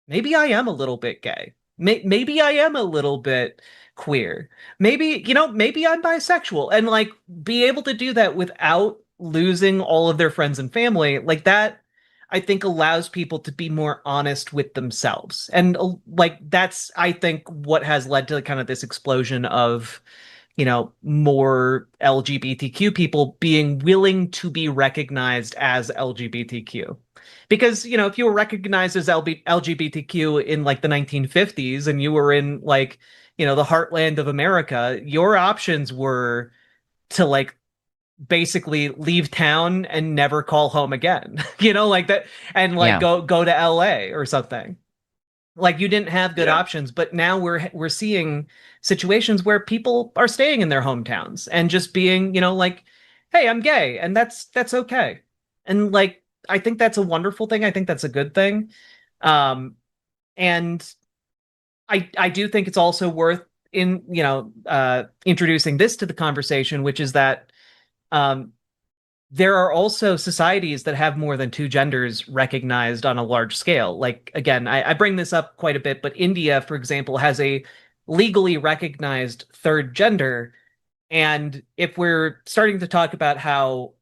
maybe I am a little bit gay. Maybe I am a little bit queer. Maybe I'm bisexual, and like be able to do that without losing all of their friends and family. Like that, I think allows people to be more honest with themselves. And like that's, I think, what has led to kind of this explosion of, more LGBTQ people being willing to be recognized as LGBTQ. Because, if you were recognized as LGBTQ in like the 1950s and you were in like, the heartland of America, your options were to like basically leave town and never call home again, like that, and like go to LA or something. Like you didn't have good options, but now we're seeing situations where people are staying in their hometowns and just being, like, hey, I'm gay, and that's okay. And like I think that's a wonderful thing. I think that's a good thing. And I do think it's also worth introducing this to the conversation, which is that there are also societies that have more than two genders recognized on a large scale. Like, again, I bring this up quite a bit, but India, for example, has a legally recognized third gender. And if we're starting to talk about how,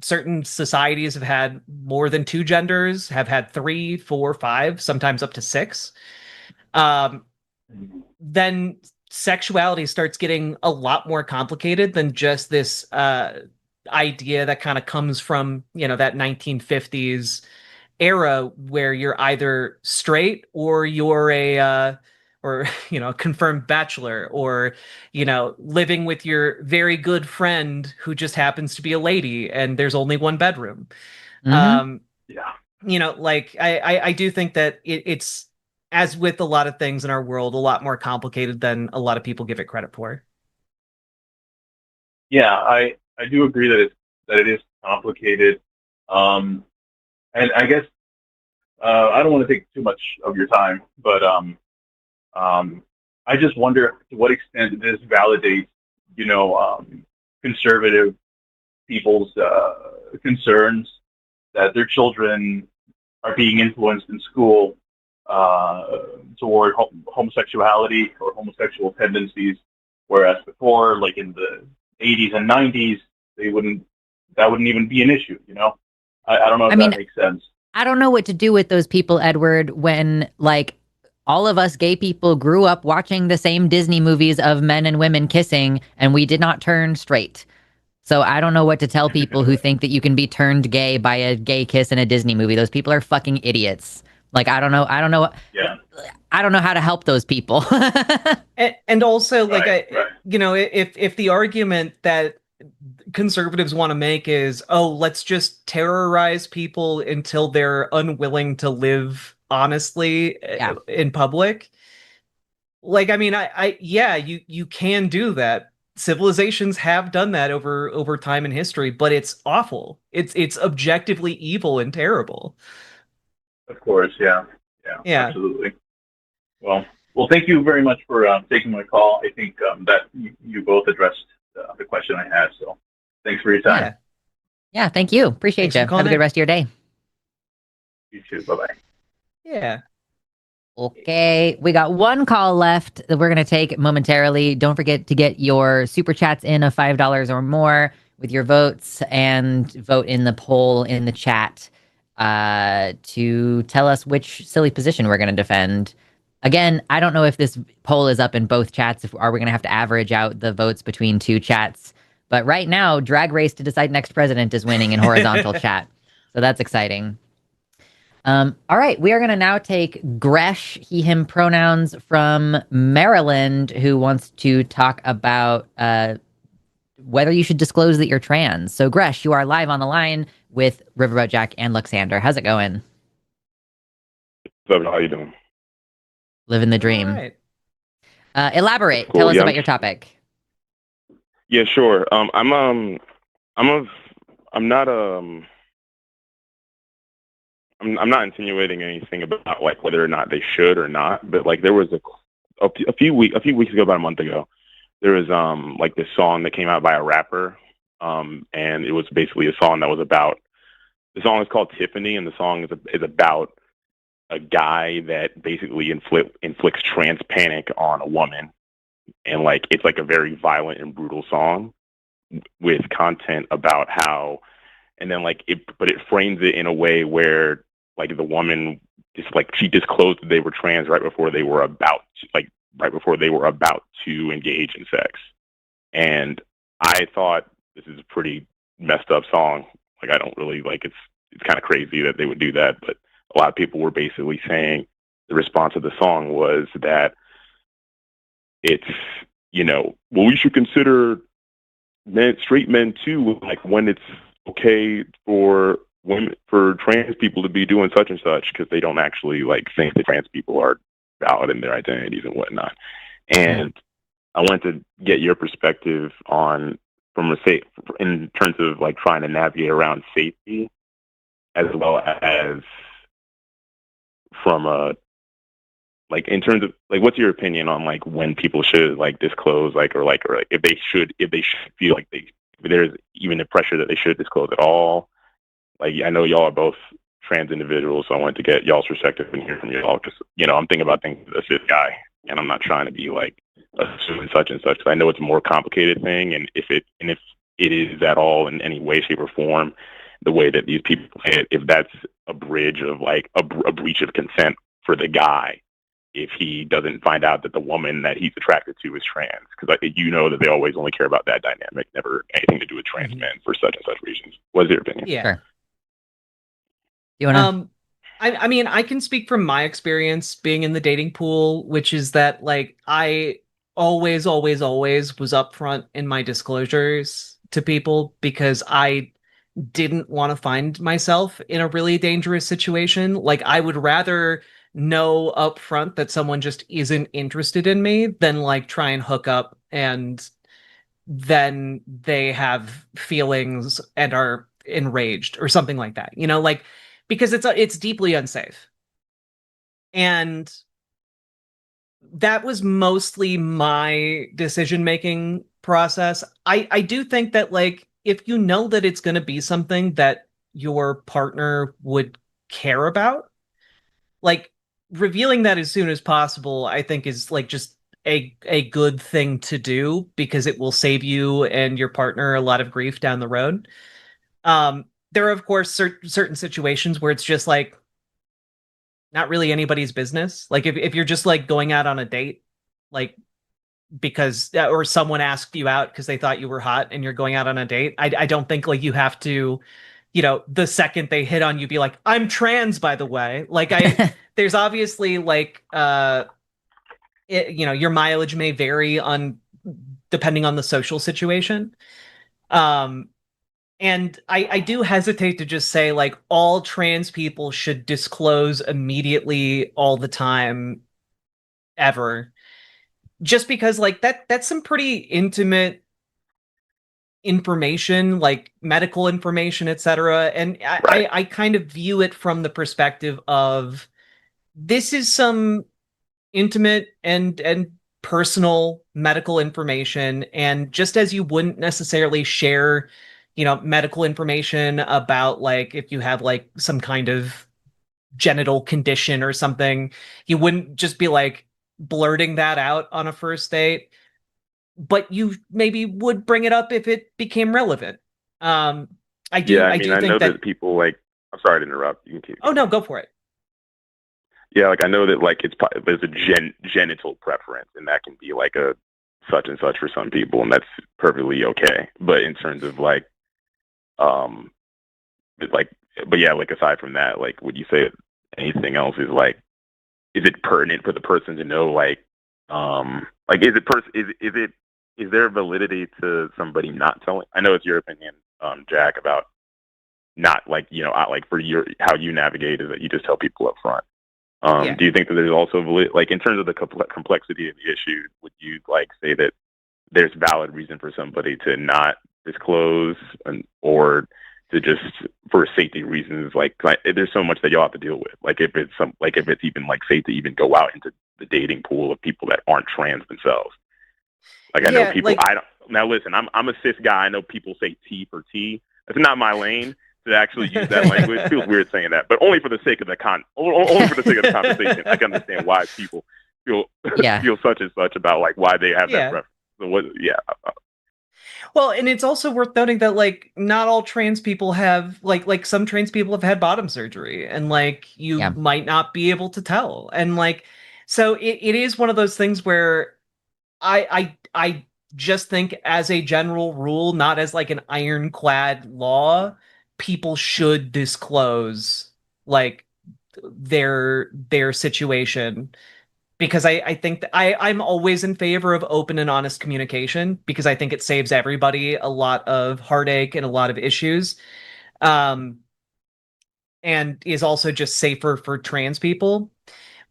certain societies have had more than two genders, have had 3, 4, 5, sometimes up to 6, then sexuality starts getting a lot more complicated than just this idea that kind of comes from, that 1950s era where you're either straight or you're a confirmed bachelor, or living with your very good friend who just happens to be a lady and there's only one bedroom. Like I do think that it's, as with a lot of things in our world, a lot more complicated than a lot of people give it credit for. Yeah, I do agree that it is complicated. And I guess I don't want to take too much of your time, but I just wonder to what extent this validates, conservative people's concerns that their children are being influenced in school toward homosexuality or homosexual tendencies, whereas before, like in the 80s and 90s, that wouldn't even be an issue, I don't know if that makes sense. I don't know what to do with those people, Edward, when like all of us gay people grew up watching the same Disney movies of men and women kissing, and we did not turn straight. So I don't know what to tell people who think that you can be turned gay by a gay kiss in a Disney movie. Those people are fucking idiots. Like, I don't know. Yeah. I don't know how to help those people. and also, like, if the argument that conservatives want to make is, oh, let's just terrorize people until they're unwilling to live honestly in public. Like, I mean, you can do that. Civilizations have done that over time in history, but it's awful. It's objectively evil and terrible. Of course, yeah, absolutely. Well, thank you very much for taking my call. I think that you both addressed the question I had. So, thanks for your time. Yeah, thank you. Appreciate you. Have a good rest of your day. You too. Bye-bye. Yeah. Okay, we got one call left that we're going to take momentarily. Don't forget to get your super chats in of $5 or more with your votes, and vote in the poll in the chat to tell us which silly position we're going to defend. Again, I don't know if this poll is up in both chats. Are we going to have to average out the votes between two chats? But right now, Drag Race to Decide Next President is winning in horizontal chat. So that's exciting. All right, we are going to now take Gresh, he, him pronouns from Maryland, who wants to talk about whether you should disclose that you're trans. So Gresh, you are live on the line with Riverboat Jack and Luxander. How's it going? What's up? How you doing? Living the dream. Right. Elaborate. Cool. Tell us Yeah, about your topic. Yeah, sure. I'm not insinuating anything about like whether or not they should or not, but like there was a few weeks ago, about a month ago, there was like this song that came out by a rapper, and it was basically a song that was about, the song is called Tiffany, and the song is about a guy that basically inflicts trans panic on a woman, and like it's like a very violent and brutal song with content about how, and then like but it frames it in a way where like the woman just like she disclosed that they were trans right before they were about to engage in sex. And I thought, this is a pretty messed up song. Like, I don't really like, it's kind of crazy that they would do that, but a lot of people were basically saying the response of the song was that it's, well, we should consider straight men too, like when it's okay for women, for trans people to be doing such and such, because they don't actually like think that trans people are valid in their identities and whatnot. And I wanted to get your perspective on, in terms of like trying to navigate around safety, as well as from a, like, in terms of like, what's your opinion on like when people should like disclose, like, or if they should feel like if there's even a pressure that they should disclose at all. Like, I know y'all are both trans individuals, so I wanted to get y'all's perspective and hear from y'all, because I'm thinking about things as this guy, and I'm not trying to be like assuming such and such, because I know it's a more complicated thing, and if it is at all in any way, shape, or form the way that these people say it, if that's a bridge of like a breach of consent for the guy, if he doesn't find out that the woman that he's attracted to is trans, because that they always only care about that dynamic, never anything to do with trans men for such and such reasons. What's your opinion? Yeah. Sure. You wanna? I mean, I can speak from my experience being in the dating pool, which is that like I always was upfront in my disclosures to people, because I didn't want to find myself in a really dangerous situation. Like, I would rather know up front that someone just isn't interested in me than like try and hook up and then they have feelings and are enraged or something like that, like, because it's deeply unsafe. And that was mostly my decision-making process. I do think that like, if you know that it's going to be something that your partner would care about, like, revealing that as soon as possible, I think is like just a good thing to do, because it will save you and your partner a lot of grief down the road. There are, of course, certain situations where it's just like not really anybody's business. Like if you're just like going out on a date, like because, or someone asked you out because they thought you were hot and you're going out on a date, I don't think like you have to, the second they hit on you, be like, I'm trans, by the way. Like there's obviously like, your mileage may vary depending on the social situation. And I do hesitate to just say like all trans people should disclose immediately all the time ever, just because like that's some pretty intimate information, like medical information, etc. And I kind of view it from the perspective of, this is some intimate and personal medical information, and just as you wouldn't necessarily share medical information about like if you have like some kind of genital condition or something, you wouldn't just be like blurting that out on a first date, but you maybe would bring it up if it became relevant. I know that people like, I'm sorry to interrupt. You can keep. Oh no, go for it. Yeah, like I know that like there's a genital preference, and that can be like a such and such for some people, and that's perfectly okay. But in terms of like, but yeah, like aside from that, like, would you say anything else is like, is it pertinent for the person to know, like is it is there validity to somebody not telling? I know it's your opinion, Jack, about not like, you know, like for your, how you navigate is that you just tell people up front. Do you think that there's also like in terms of the complexity of the issue, would you like say that there's valid reason for somebody to not disclose or to just for safety reasons? Like there's so much that you'll have to deal with. Like if it's even like safe to even go out into the dating pool of people that aren't trans themselves. Like I know people. I don't. Now listen, I'm a cis guy. I know people say T for T. That's not my lane to actually use that language. It feels weird saying that, but only for the sake of the only for the sake of the conversation. I can understand why people feel such and such about like why they have that preference. So what? Yeah. Well, and it's also worth noting that like not all trans people have like some trans people have had bottom surgery, and like you might not be able to tell, and like so it is one of those things where I just think as a general rule, not as like an ironclad law, people should disclose like their situation, because I think that I'm always in favor of open and honest communication, because I think it saves everybody a lot of heartache and a lot of issues, and is also just safer for trans people.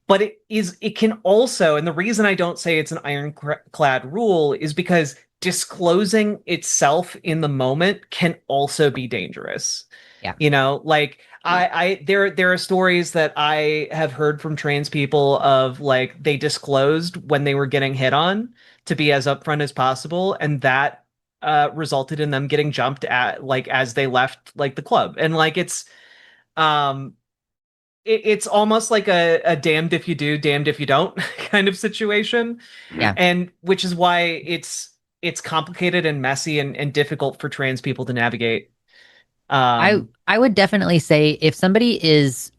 But it can also, and the reason I don't say it's an ironclad rule is because disclosing itself in the moment can also be dangerous. Yeah. You know, like there are stories that I have heard from trans people of like they disclosed when they were getting hit on to be as upfront as possible, and that resulted in them getting jumped at like as they left like the club. And like it's almost like a damned if you do, damned if you don't kind of situation. Yeah. And which is why it's complicated and messy and difficult for trans people to navigate. I would definitely say if somebody is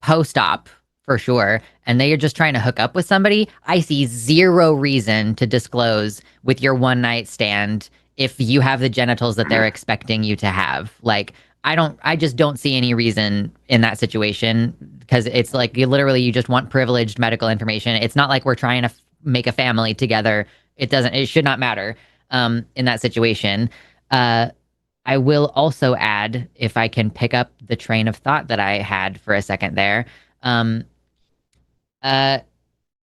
post-op for sure, and they are just trying to hook up with somebody, I see zero reason to disclose with your one night stand if you have the genitals that they're expecting you to have. Like, I just don't see any reason in that situation, because it's like you just want privileged medical information. It's not like we're trying to make a family together. It should not matter in that situation. I will also add, if I can pick up the train of thought that I had for a second there, I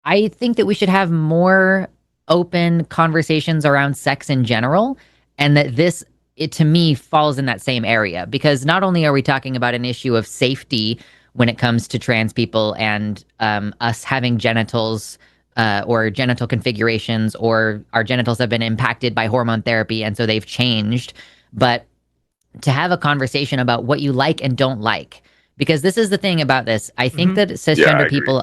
think that we should have more open conversations around sex in general, and that it to me falls in that same area, because not only are we talking about an issue of safety when it comes to trans people and us having genitals or genital configurations, or our genitals have been impacted by hormone therapy and so they've changed, but to have a conversation about what you like and don't like. Because this is the thing about this. I think that cisgender people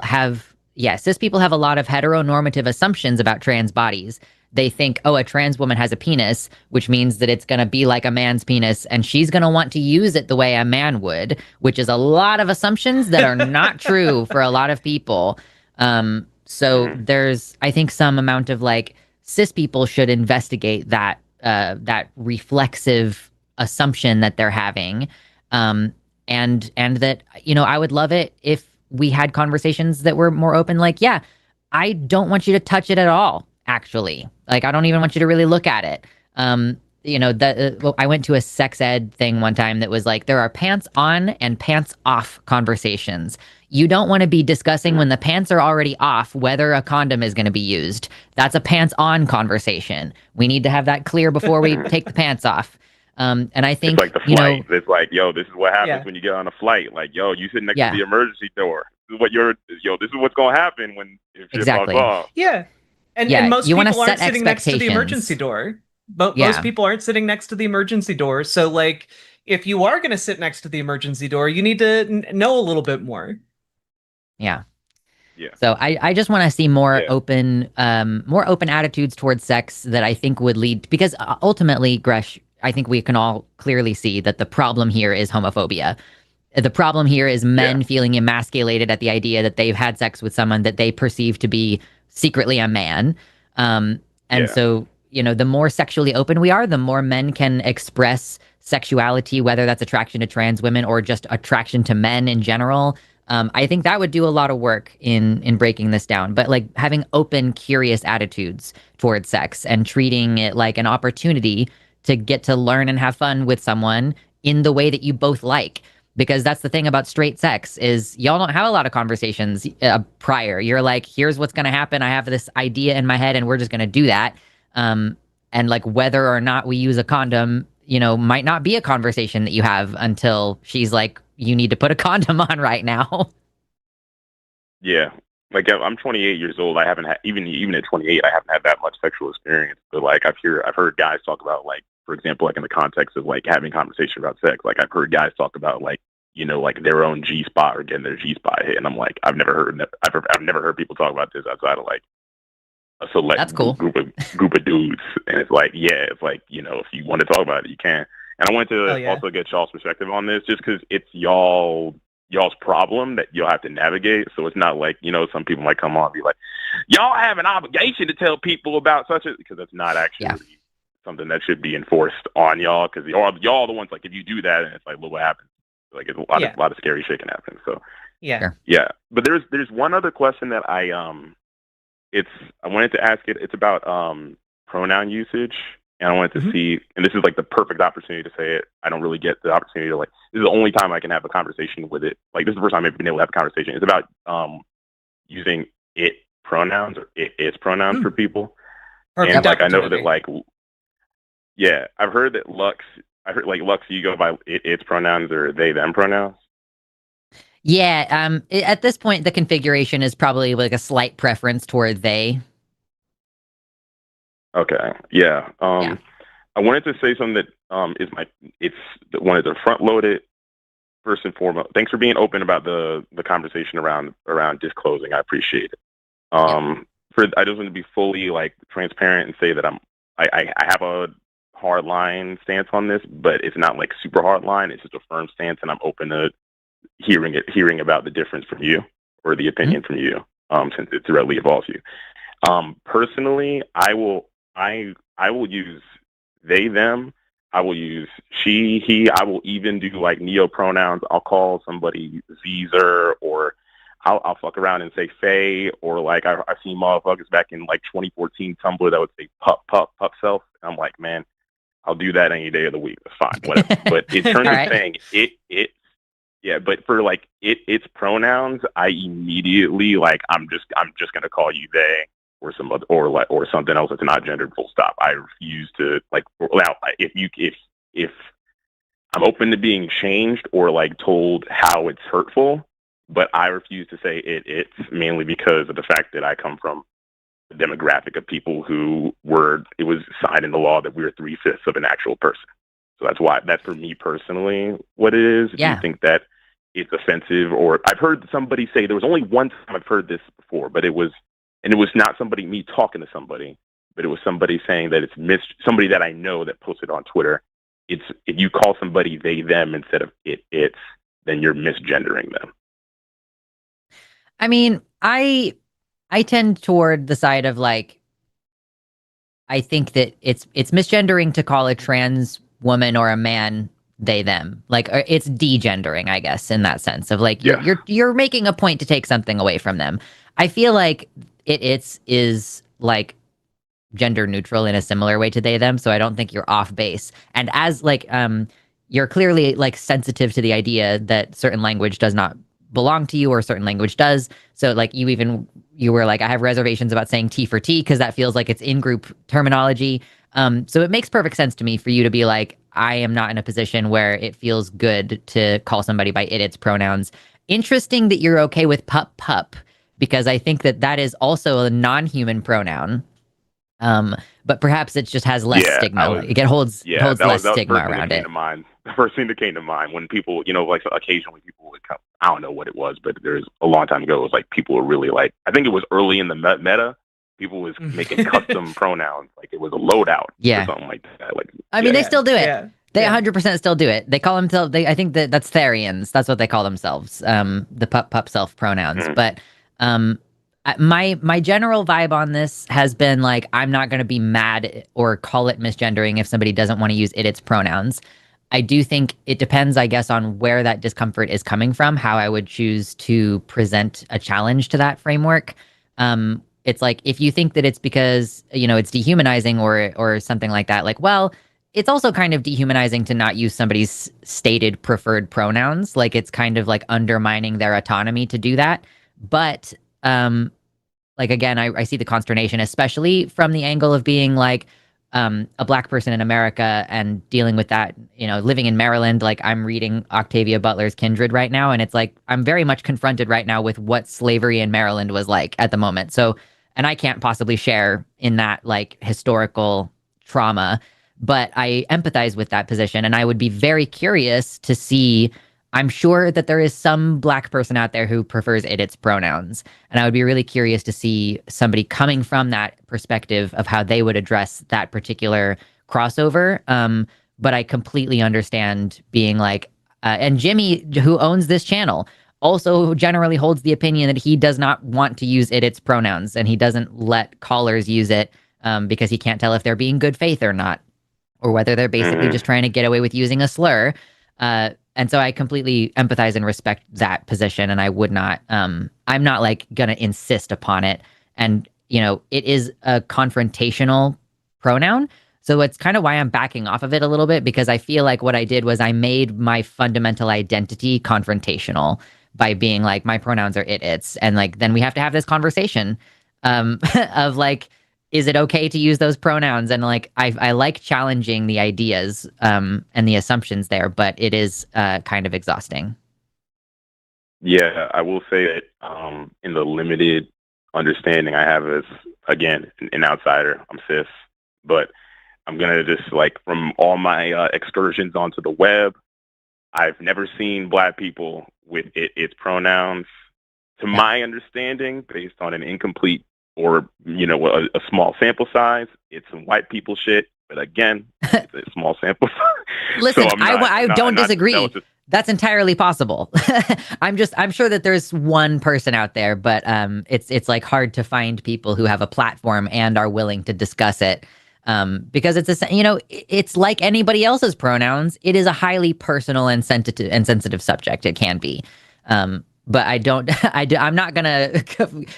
cis people have a lot of heteronormative assumptions about trans bodies. They think, oh, a trans woman has a penis, which means that it's going to be like a man's penis, and she's going to want to use it the way a man would, which is a lot of assumptions that are not true for a lot of people. So there's, I think, some amount of like cis people should investigate that reflexive assumption that they're having, and that, you know, I would love it if we had conversations that were more open. Like, yeah, I don't want you to touch it at all. Actually, like, I don't even want you to really look at it. You know, I went to a sex ed thing one time that was like, there are pants on and pants off conversations. You don't want to be discussing when the pants are already off whether a condom is going to be used. That's a pants on conversation. We need to have that clear before we take the pants off. And I think it's like the flight. It's like, yo, this is what happens when you get on a flight. Like, yo, you sit next to the emergency door. This is what this is what's gonna happen if shit falls off. Yeah. And most people aren't sitting next to the emergency door. Most people aren't sitting next to the emergency door. So, like, if you are going to sit next to the emergency door, you need to know a little bit more. Yeah. So I just want to see more open attitudes towards sex that I think would lead, because ultimately, Gresh, I think we can all clearly see that the problem here is homophobia. The problem here is men feeling emasculated at the idea that they've had sex with someone that they perceive to be secretly a man. So, you know, the more sexually open we are, the more men can express sexuality, whether that's attraction to trans women or just attraction to men in general. I think that would do a lot of work in breaking this down. But like having open, curious attitudes towards sex and treating it like an opportunity to get to learn and have fun with someone in the way that you both like. Because that's the thing about straight sex is y'all don't have a lot of conversations prior. You're like, here's what's going to happen. I have this idea in my head and we're just going to do that. And like whether or not we use a condom, might not be a conversation that you have until she's like, you need to put a condom on right now. Yeah. Like I'm 28 years old. I haven't had even at 28, I haven't had that much sexual experience. But like I've heard guys talk about, like, for example, like in the context of like having conversation about sex, like I've heard guys talk about like, like their own G spot or getting their G spot hit, and I'm like, I've never heard people talk about this outside of like a select That's cool. group of dudes, and it's like, if you want to talk about it, you can. And I wanted to also get y'all's perspective on this, just because it's y'all's problem that you'll have to navigate. So it's not like, some people might come on and be like, y'all have an obligation to tell people about such a, because that's not actually something that should be enforced on y'all, because y'all the ones, like, if you do that and it's like, well, what happens? Like, it's a lot of scary shit can happen. So yeah. But there's one other question that I wanted to ask it. It's about pronoun usage, and I wanted to see, and this is like the perfect opportunity to say it. I don't really get the opportunity to, like, this is the only time I can have a conversation with it. Like, this is the first time I've been able to have a conversation. It's about using it pronouns or its pronouns for people. Perfect. And like I know that, like, I've heard that Lux, you go by its pronouns or they them pronouns. Yeah, at this point, the configuration is probably like a slight preference toward they. Okay, yeah. I wanted to say something that wanted to front load it first and foremost. Thanks for being open about the conversation around disclosing. I appreciate it. I just want to be fully like transparent and say that I have a hard line stance on this, but it's not like super hard line. It's just a firm stance, and I'm open to hearing about the difference from you or the opinion from you, since it directly involves you. Personally, I will use they them. I will use she he. I will even do like neo pronouns. I'll call somebody Zer, or I'll fuck around and say Faye, or like I've seen motherfuckers back in like 2014 Tumblr that would say pup self. And I'm like, man, I'll do that any day of the week. That's fine, whatever. But in terms of saying it. Yeah, but for like its pronouns, I immediately like I'm just gonna call you they or some other, or something else that's not gendered. Full stop. I refuse to like. Now, if I'm open to being changed or like told how it's hurtful, but I refuse to say it's mainly because of the fact that I come from a demographic of people who it was signed in the law that we were 3/5 of an actual person. So that's for me personally what it is. Do you think that it's offensive? Or I've heard somebody say, there was only one time I've heard this before, but it was not me talking to somebody, but it was somebody saying that it's somebody that I know that posted on Twitter. If you call somebody they, them instead of it's, then you're misgendering them. I mean, I tend toward the side of like, I think that it's misgendering to call a trans woman or a man they them. Like, it's degendering, I guess, in that sense of like you're making a point to take something away from them. I feel like it's is like gender neutral in a similar way to they them, so I don't think you're off base. And as like you're clearly like sensitive to the idea that certain language does not belong to you or certain language does. So like you were like, I have reservations about saying T for T because that feels like it's in-group terminology. So it makes perfect sense to me for you to be like, I am not in a position where it feels good to call somebody by its pronouns. Interesting that you're okay with pup, because I think that is also a non-human pronoun. But perhaps it just has less stigma. It holds less stigma around it. The first thing that came to mind when people, like occasionally people would come, I don't know what it was, but there's a long time ago, it was like people were really like, I think it was early in the meta, people was making custom pronouns, like it was a loadout or something like that. Like, I mean, they still do it. Yeah. They 100% still do it. They call themselves, I think that's Therians. That's what they call themselves. The pup self pronouns. But my general vibe on this has been like, I'm not going to be mad or call it misgendering if somebody doesn't want to use its pronouns. I do think it depends, I guess, on where that discomfort is coming from, how I would choose to present a challenge to that framework. It's like if you think that it's because, it's dehumanizing or something like that, like, well, it's also kind of dehumanizing to not use somebody's stated preferred pronouns. Like it's kind of like undermining their autonomy to do that. But like again, I see the consternation, especially from the angle of being like a Black person in America and dealing with that, living in Maryland. Like I'm reading Octavia Butler's Kindred right now, and it's like I'm very much confronted right now with what slavery in Maryland was like at the moment. So, and I can't possibly share in that like historical trauma, but I empathize with that position, and I would be very curious to see. I'm sure that there is some Black person out there who prefers its pronouns. And I would be really curious to see somebody coming from that perspective of how they would address that particular crossover. But I completely understand being like, and Jimmy, who owns this channel, also generally holds the opinion that he does not want to use its pronouns, and he doesn't let callers use it because he can't tell if they're being good faith or not, or whether they're basically just trying to get away with using a slur. And so I completely empathize and respect that position. And I would not, I'm not like going to insist upon it. And, it is a confrontational pronoun. So it's kind of why I'm backing off of it a little bit, because I feel like what I did was I made my fundamental identity confrontational by being like, my pronouns are its. And like, then we have to have this conversation of like, is it okay to use those pronouns? And like, I like challenging the ideas and the assumptions there, but it is kind of exhausting. Yeah, I will say that in the limited understanding I have as, again, an outsider, I'm cis, but I'm going to just like, from all my excursions onto the web, I've never seen Black people with its pronouns. To my understanding, based on an incomplete or, a small sample size, it's some white people shit. But again, it's a small sample size. Listen, so I don't disagree. That's entirely possible. I'm sure that there's one person out there, but it's like hard to find people who have a platform and are willing to discuss it. Because it's like anybody else's pronouns. It is a highly personal and sensitive subject. It can be. But I'm not gonna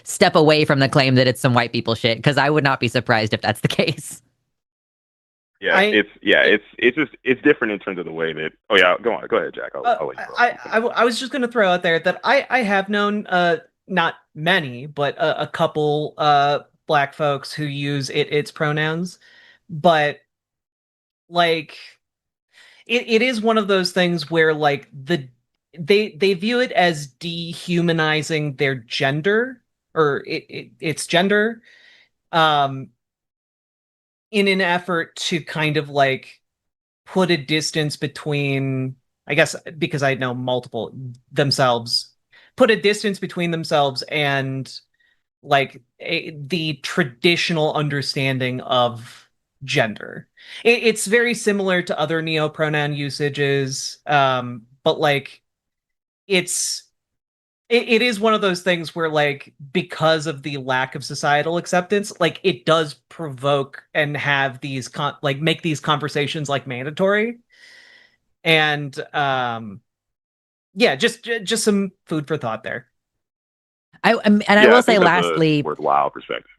step away from the claim that it's some white people shit, because I would not be surprised if that's the case. Yeah, it's different in terms of the way that. Oh yeah, go ahead, Jack. I'll let you go. I was just gonna throw out there that I have known not many, but a couple Black folks who use its pronouns, but like it is one of those things where like they view it as dehumanizing their gender or its gender, in an effort to kind of like put a distance between, I guess, because I know multiple themselves, put a distance between themselves and like the traditional understanding of gender. It's very similar to other neopronoun usages, but like it is one of those things where like, because of the lack of societal acceptance, like it does provoke and have these make these conversations like mandatory. And yeah, just some food for thought there. I will say lastly, worthwhile perspective.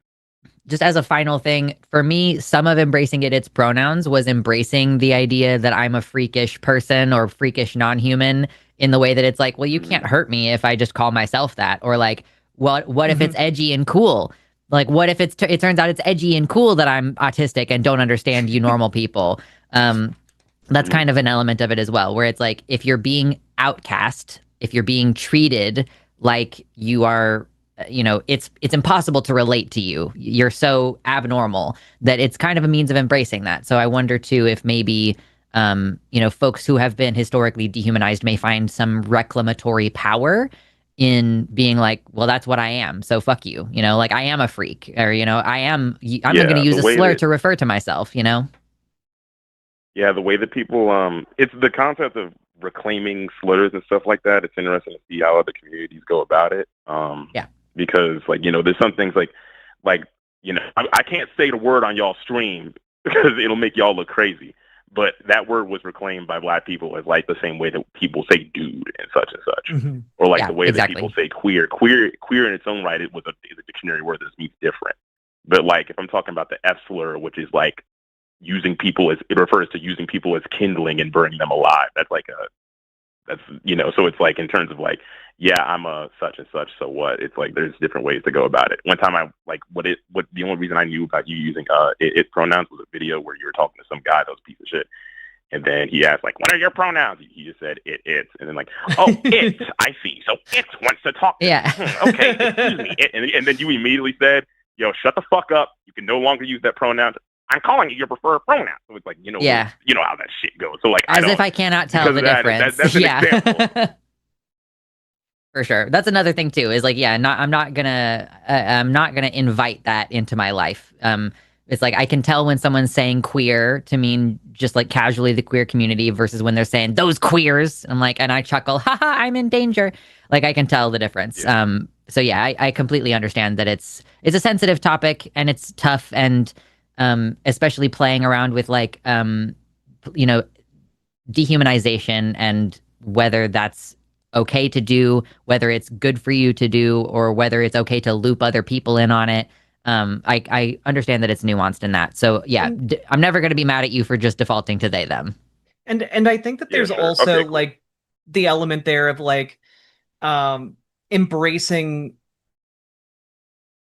Just as a final thing, for me, some of embracing its pronouns was embracing the idea that I'm a freakish person or freakish non-human, in the way that it's like, well, you can't hurt me if I just call myself that. Or like, what if it's edgy and cool? Like, what if it turns out it's edgy and cool that I'm autistic and don't understand you normal people? That's kind of an element of it as well, where it's like, if you're being outcast, if you're being treated like you are, it's impossible to relate to you. You're so abnormal that it's kind of a means of embracing that. So I wonder too if maybe folks who have been historically dehumanized may find some reclamatory power in being like, well, that's what I am, so fuck you. Like I am a freak, or I'm going to use a slur to refer to myself. Yeah, the way that people it's the concept of reclaiming slurs and stuff like that. It's interesting to see how other communities go about it. Because like there's some things like I can't say the word on y'all stream because it'll make y'all look crazy. but that word was reclaimed by Black people as like the same way that people say dude and such, or like the way that people say queer. Queer in its own right, is a dictionary word that means different. But like if I'm talking about the F slur, which is like using people as, it refers to using people as kindling and burning them alive. That's like so it's like in terms of like, yeah, I'm a such and such, so what? It's like there's different ways to go about it. One time I like the only reason I knew about you using it pronouns was a video where you were talking to some guy that was a piece of shit. And then he asked, like, what are your pronouns? He just said, it's. And then, like, oh, it, I see. So it wants to talk to me. Okay, excuse me. And then you immediately said, yo, shut the fuck up. You can no longer use that pronoun. I'm calling it your preferred pronoun. So it's like, you know how that shit goes. So, like, as if I cannot tell the difference. That's an example. For sure. That's another thing, too, is like, I'm not gonna invite that into my life. It's like I can tell when someone's saying queer to mean just like casually the queer community versus when they're saying those queers. I'm like, and I chuckle, haha, I'm in danger. Like I can tell the difference. Yeah. So yeah, I completely understand that it's a sensitive topic and it's tough, and especially playing around with like dehumanization and whether that's okay to do, whether it's good for you to do, or whether it's okay to loop other people in on it. I understand that it's nuanced in that. So yeah, I'm never going to be mad at you for just defaulting to they, them. And I think that there's also like the element there of like embracing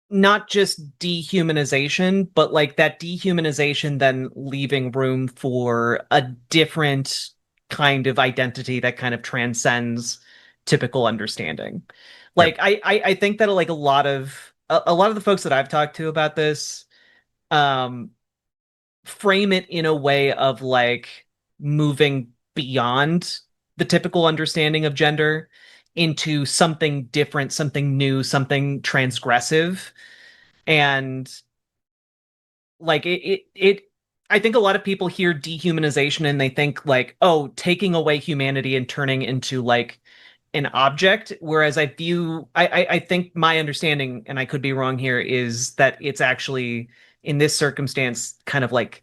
not just dehumanization, but like that dehumanization then leaving room for a different kind of identity that kind of transcends typical understanding. Like I think that like a lot of the folks that I've talked to about this frame it in a way of like moving beyond the typical understanding of gender into something different, something new, something transgressive. And like it I think a lot of people hear dehumanization and they think like, oh, taking away humanity and turning into like an object, whereas I think my understanding, and I could be wrong here, is that it's actually in this circumstance kind of like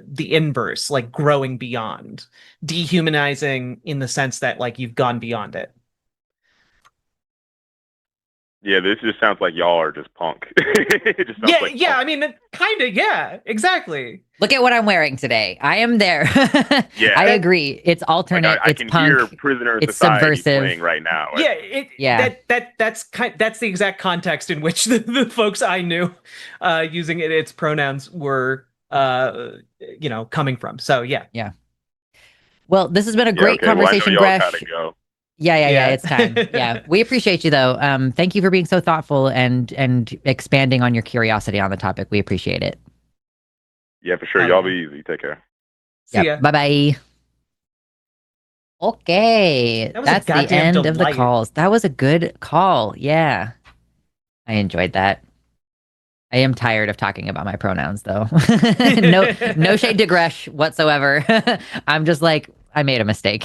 the inverse, like growing beyond, dehumanizing in the sense that like you've gone beyond it. Yeah, this just sounds like y'all are just punk. It just sounds like punk. I mean, kind of, yeah, exactly. Look at what I'm wearing today. I am there. Yeah, I agree. It's alternate. Like I it's can punk. hear Prisoner it's Society subversive. playing right now. That's the exact context in which the folks I knew using its pronouns were coming from. So yeah. Well, this has been a great conversation, Gresh. Yeah, it's time. Yeah, we appreciate you though. Thank you for being so thoughtful and expanding on your curiosity on the topic. We appreciate it. Yeah, for sure. Y'all be easy. Take care. See ya. Bye-bye. Okay, that's the end of the calls. That was a good call. Yeah, I enjoyed that. I am tired of talking about my pronouns though. No shade to Gresh whatsoever. I'm just like, I made a mistake.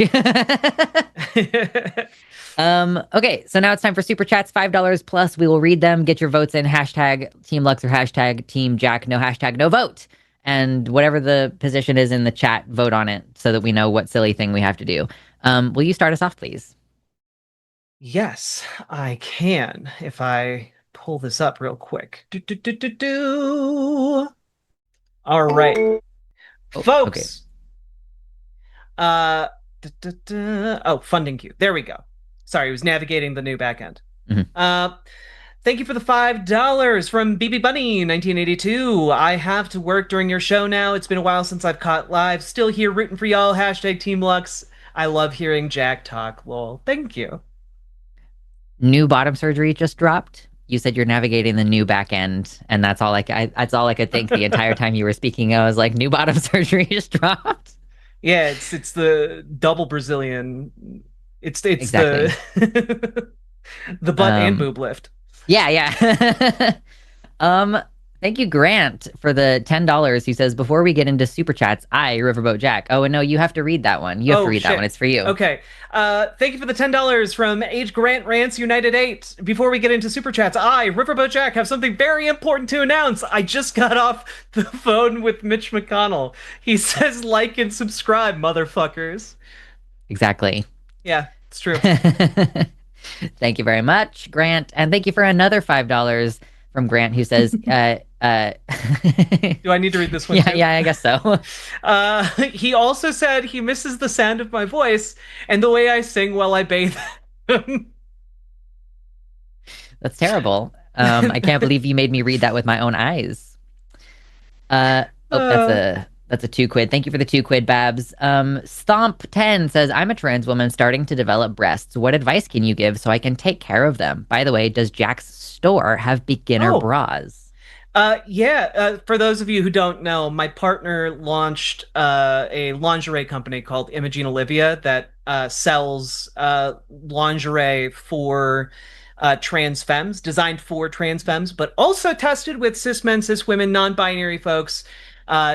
Okay, so now it's time for super chats, $5 plus. We will read them. Get your votes in. Hashtag Team Lux or hashtag Team Jack. No hashtag, no vote. And whatever the position is in the chat, vote on it so that we know what silly thing we have to do. Will you start us off, please? Yes, I can. If I pull this up real quick. All right, folks. Okay. Funding queue. There we go. Sorry, I was navigating the new backend. Mm-hmm. Thank you for the $5 from BB Bunny 1982. I have to work during your show now. It's been a while since I've caught live. Still here rooting for y'all. Hashtag Team Lux. I love hearing Jack talk. Lol. Thank you. New bottom surgery just dropped. You said you're navigating the new back end, and that's all I could think the entire time you were speaking. I was like, new bottom surgery just dropped. Yeah, it's the double Brazilian. It's exactly. the butt and boob lift. Yeah. Thank you, Grant, for the $10. He says, before we get into super chats, Riverboat Jack. Oh, and no, you have to read that one. You have to read that one. It's for you. Okay. Thank you for the $10 from Age Grant Rants United 8. Before we get into super chats, Riverboat Jack, have something very important to announce. I just got off the phone with Mitch McConnell. He says, like and subscribe, motherfuckers. Exactly. Yeah, it's true. Thank you very much, Grant. And thank you for another $5 from Grant, who says, Do I need to read this one too? Yeah, I guess so. He also said he misses the sound of my voice and the way I sing while I bathe. That's terrible. I can't believe you made me read that with my own eyes. That's a $2. Thank you for the $2, Babs. Stomp10 says, I'm a trans woman starting to develop breasts. What advice can you give so I can take care of them? By the way, does Jack's store have beginner bras? For those of you who don't know, my partner launched a lingerie company called Imogene Olivia that sells lingerie for trans femmes, designed for trans femmes, but also tested with cis men, cis women, non-binary folks,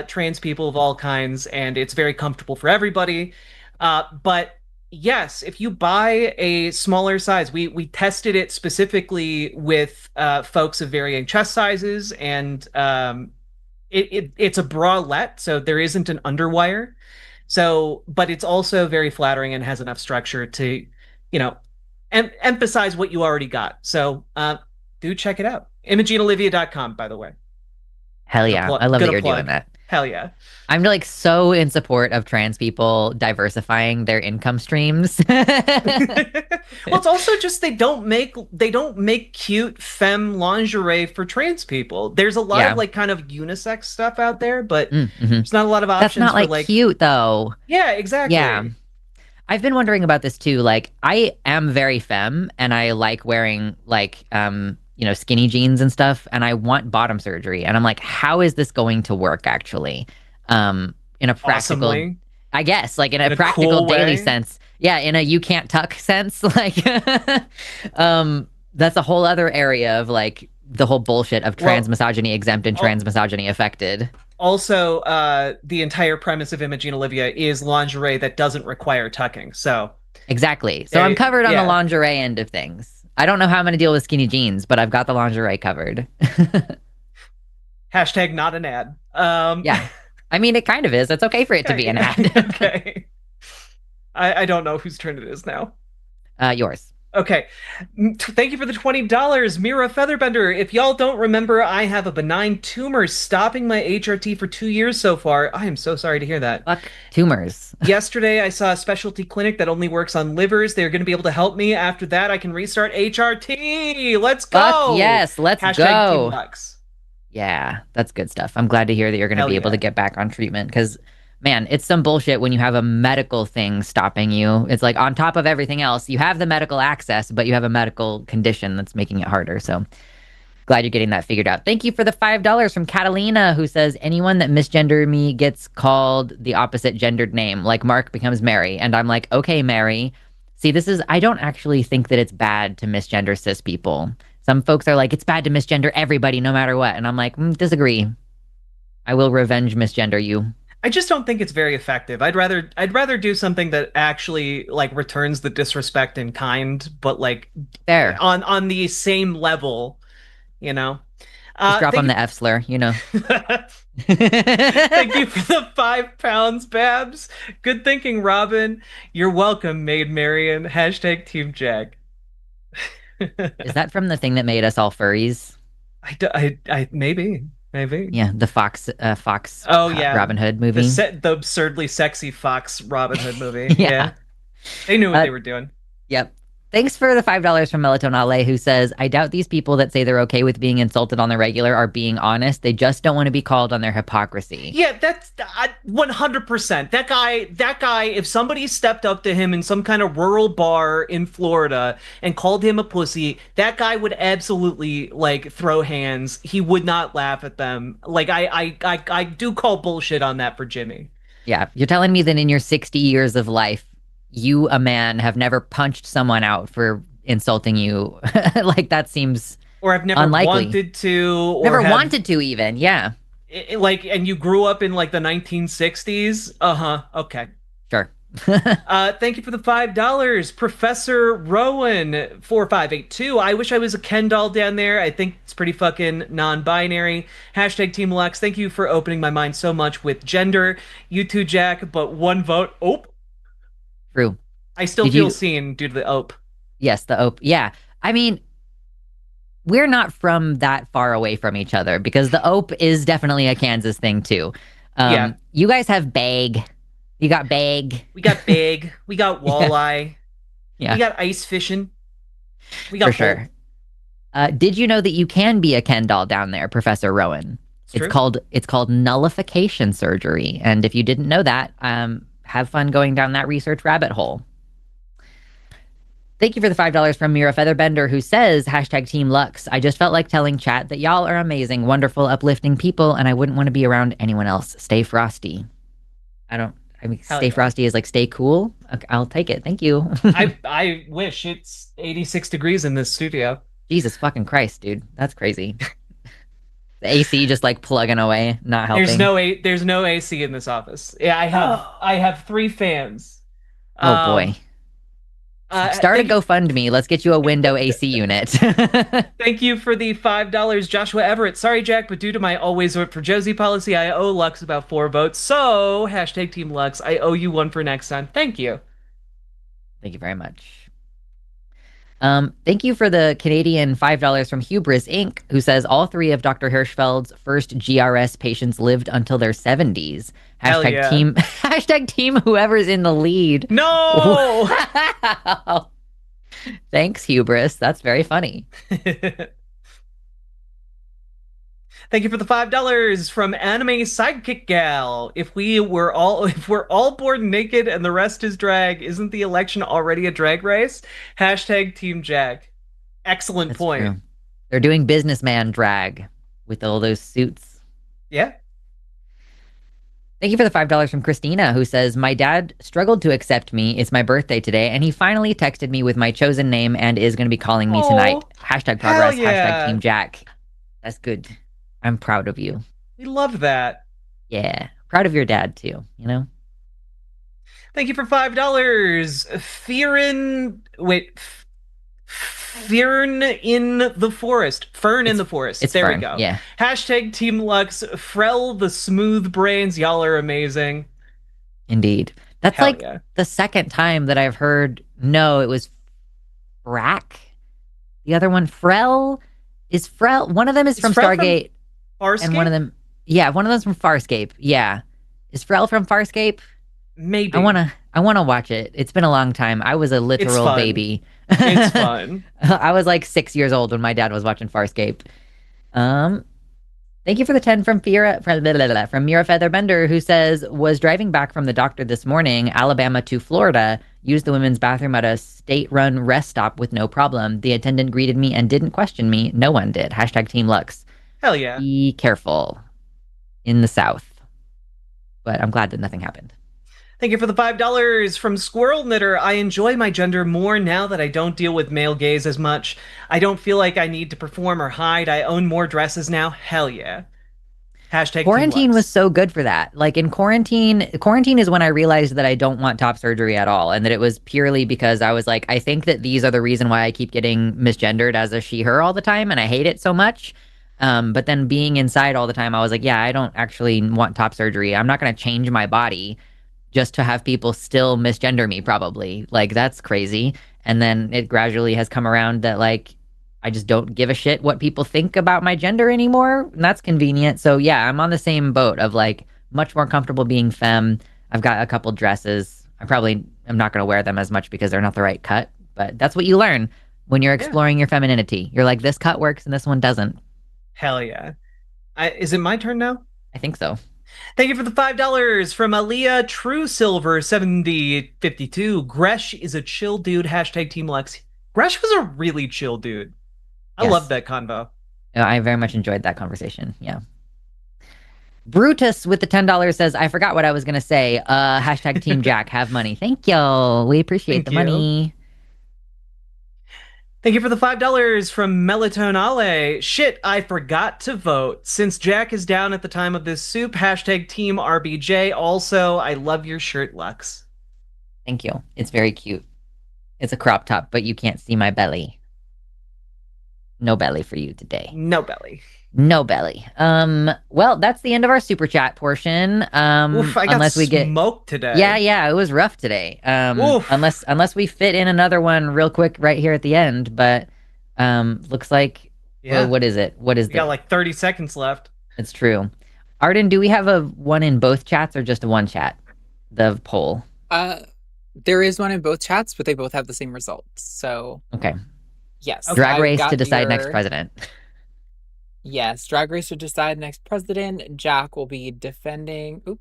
trans people of all kinds, and it's very comfortable for everybody. But yes, if you buy a smaller size, we tested it specifically with folks of varying chest sizes, and it's a bralette, so there isn't an underwire. So, but it's also very flattering and has enough structure to, emphasize what you already got. So, do check it out. ImogeneOlivia.com, by the way. Hell yeah. I love that you're doing that. Hell yeah. I'm like so in support of trans people diversifying their income streams. Well, it's also just they don't make cute femme lingerie for trans people. There's a lot of like kind of unisex stuff out there, but there's not a lot of options. That's not for, like cute though. Yeah, exactly. Yeah. I've been wondering about this too. Like, I am very femme and I like wearing like skinny jeans and stuff, and I want bottom surgery. And I'm like, how is this going to work actually? In a practical, awesomely. I guess, like in a practical cool daily sense. Yeah, in a you can't tuck sense. Like, that's a whole other area of like the whole bullshit of trans misogyny exempt and trans misogyny affected. Also, the entire premise of Imogene Olivia is lingerie that doesn't require tucking. So exactly. So I'm covered on the lingerie end of things. I don't know how I'm going to deal with skinny jeans, but I've got the lingerie covered. Hashtag not an ad. Yeah. I mean, it kind of is. It's okay for it to be an ad. Okay. I don't know whose turn it is now. Yours. Okay. Thank you for the $20, Mira Featherbender. If y'all don't remember, I have a benign tumor stopping my HRT for 2 years so far. I am so sorry to hear that. Fuck tumors. Yesterday, I saw a specialty clinic that only works on livers. They're going to be able to help me. After that, I can restart HRT. Let's go. Fuck yes, let's Hashtag go. Team Lux. Yeah, that's good stuff. I'm glad to hear that you're going to be able to get back on treatment, because man, it's some bullshit when you have a medical thing stopping you. It's like on top of everything else, you have the medical access, but you have a medical condition that's making it harder. So glad you're getting that figured out. Thank you for the $5 from Catalina, who says, anyone that misgendered me gets called the opposite gendered name, like Mark becomes Mary. And I'm like, okay, Mary. See, I don't actually think that it's bad to misgender cis people. Some folks are like, it's bad to misgender everybody no matter what. And I'm like, disagree. I will revenge misgender you. I just don't think it's very effective. I'd rather do something that actually like returns the disrespect in kind, but like fair on the same level, Just drop on the F slur, Thank you for the £5, Babs. Good thinking, Robin. You're welcome, Maid Marian. Hashtag Team Jack. Is that from the thing that made us all furries? I maybe. Yeah, the Fox oh yeah, Robin Hood movie. The absurdly sexy Fox Robin Hood movie. Yeah. They knew what they were doing. Yep. Thanks for the $5 from Melatonale, who says, I doubt these people that say they're okay with being insulted on the regular are being honest. They just don't want to be called on their hypocrisy. Yeah, that's 100%. That guy, if somebody stepped up to him in some kind of rural bar in Florida and called him a pussy, that guy would absolutely like throw hands. He would not laugh at them. Like I do call bullshit on that for Jimmy. Yeah, you're telling me that in your 60 years of life, you, a man, have never punched someone out for insulting you. Like, that seems Or I've never Unlikely. wanted to. Or never wanted to even, yeah. Like, and you grew up in like the 1960s? Uh-huh, okay. Sure. Thank you for the $5. Professor Rowan 4582. I wish I was a Ken doll down there. I think it's pretty fucking non-binary. Hashtag Team Lux. Thank you for opening my mind so much with gender. You too, Jack, but one vote. Oh. True. I still feel seen due to the OP. Yes, the OP. Yeah. I mean, we're not from that far away from each other because the OP is definitely a Kansas thing too. Yeah. You guys have bag. You got bag. We got bag. We got walleye. Yeah. We got ice fishing. We got for sure. Did you know that you can be a Ken doll down there, Professor Rowan? It's called nullification surgery. And if you didn't know that, have fun going down that research rabbit hole. Thank you for the $5 from Mira Featherbender, who says, hashtag Team Lux. I just felt like telling chat that y'all are amazing, wonderful, uplifting people, and I wouldn't want to be around anyone else. Stay frosty. Stay frosty is like stay cool. Okay, I'll take it. Thank you. I wish. It's 86 degrees in this studio. Jesus fucking Christ, dude. That's crazy. The AC just like plugging away, not helping. There's no AC in this office. Yeah, I have 3 fans. Oh boy. Start a GoFundMe. Let's get you a window AC unit. Thank you for the $5, Joshua Everett. Sorry, Jack, but due to my always vote for Josie policy, I owe Lux about 4 votes. So, hashtag Team Lux, I owe you one for next time. Thank you. Thank you very much. Thank you for the Canadian $5 from Hubris Inc., who says all 3 of Dr. Hirschfeld's first GRS patients lived until their 70s. Hashtag yeah. team. Hashtag team. Whoever's in the lead. No. Thanks, Hubris. That's very funny. Thank you for the $5 from Anime Sidekick Gal. If we're all born naked and the rest is drag, isn't the election already a drag race? Hashtag Team Jack. Excellent That's point. True. They're doing businessman drag with all those suits. Yeah. Thank you for the $5 from Christina, who says, my dad struggled to accept me. It's my birthday today, and he finally texted me with my chosen name and is going to be calling me tonight. Hashtag progress. Yeah. Hashtag Team Jack. That's good. I'm proud of you. We love that. Yeah. Proud of your dad, too, you know? Thank you for $5. Fern in the forest. Fern in the forest. It's there Fern, we go. Yeah. Hashtag Team Lux. Frel the smooth brains. Y'all are amazing. Indeed. That's the second time that I've heard. No, it was Frack. The other one, Frel. Is Frel? One of them is from Stargate. Farscape? And one of them, one of them's from Farscape. Yeah. Is Frel from Farscape? Maybe. I wanna watch it. It's been a long time. I was a literal baby. It's fun. I was like 6 years old when my dad was watching Farscape. Thank you for the 10 from Mira Featherbender, who says, was driving back from the doctor this morning, Alabama to Florida, used the women's bathroom at a state-run rest stop with no problem. The attendant greeted me and didn't question me. No one did. Hashtag Team Lux. Hell yeah. Be careful in the South. But I'm glad that nothing happened. Thank you for the $5 from Squirrel Knitter. I enjoy my gender more now that I don't deal with male gaze as much. I don't feel like I need to perform or hide. I own more dresses now. Hell yeah. Hashtag quarantine was so good for that. Like in quarantine is when I realized that I don't want top surgery at all. And that it was purely because I was like, I think that these are the reason why I keep getting misgendered as a she, her all the time. And I hate it so much. But then being inside all the time, I was like, yeah, I don't actually want top surgery. I'm not going to change my body just to have people still misgender me, probably. Like, that's crazy. And then it gradually has come around that, like, I just don't give a shit what people think about my gender anymore. And that's convenient. So, yeah, I'm on the same boat of, like, much more comfortable being femme. I've got a couple dresses. I probably am not going to wear them as much because they're not the right cut. But that's what you learn when you're exploring your femininity. You're like, this cut works and this one doesn't. Hell yeah. Is it my turn now? I think so. Thank you for the $5 from Aaliyah True Silver 7052. Gresh is a chill dude. Hashtag Team Lex. Gresh was a really chill dude. I love that convo. I very much enjoyed that conversation. Yeah. Brutus with the $10 says, I forgot what I was going to say. Hashtag Team Jack, have money. Thank you. We appreciate the money. Thank you for the $5 from Melatonale. Shit, I forgot to vote. Since Jack is down at the time of this soup, hashtag Team RBJ. Also, I love your shirt, Lux. Thank you. It's very cute. It's a crop top, but you can't see my belly. No belly for you today. No belly. No belly. Well, that's the end of our super chat portion. Oof, I got smoked today. Yeah, it was rough today. Unless we fit in another one real quick right here at the end, but looks like well, what is it? What is we got like 30 seconds left. It's true. Arden, do we have a one in both chats or just a one chat? The poll. There is one in both chats, but they both have the same results. So okay. Yes. Drag race to decide next president. Yes, Drag Race to decide next president. Jack will be defending. Oop,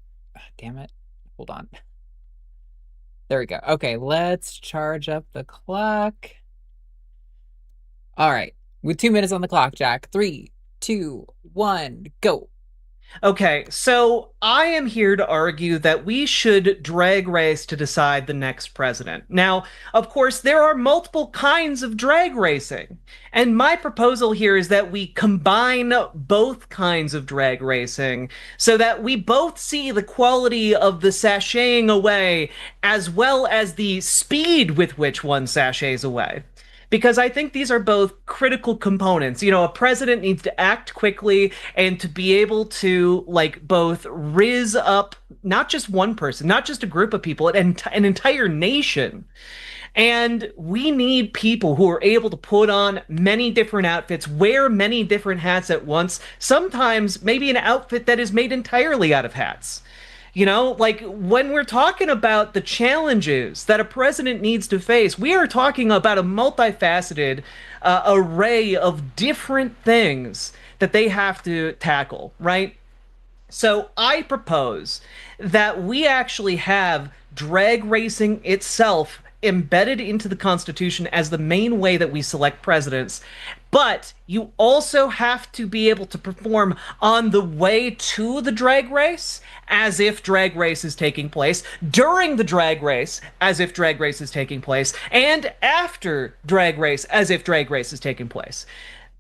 damn it. Hold on. There we go. Okay, let's charge up the clock. All right. With 2 minutes on the clock, Jack. 3, 2, 1, go. Okay, so I am here to argue that we should drag race to decide the next president. Now, of course, there are multiple kinds of drag racing, and my proposal here is that we combine both kinds of drag racing so that we both see the quality of the sashaying away as well as the speed with which one sashays away. Because I think these are both critical components. You know, a president needs to act quickly and to be able to, like, both rizz up not just one person, not just a group of people, an entire nation. And we need people who are able to put on many different outfits, wear many different hats at once, sometimes maybe an outfit that is made entirely out of hats. You know, like when we're talking about the challenges that a president needs to face, we are talking about a multifaceted array of different things that they have to tackle, right? So I propose that we actually have drag racing itself embedded into the Constitution as the main way that we select presidents. But you also have to be able to perform on the way to the drag race as if drag race is taking place, during the drag race as if drag race is taking place, and after drag race as if drag race is taking place.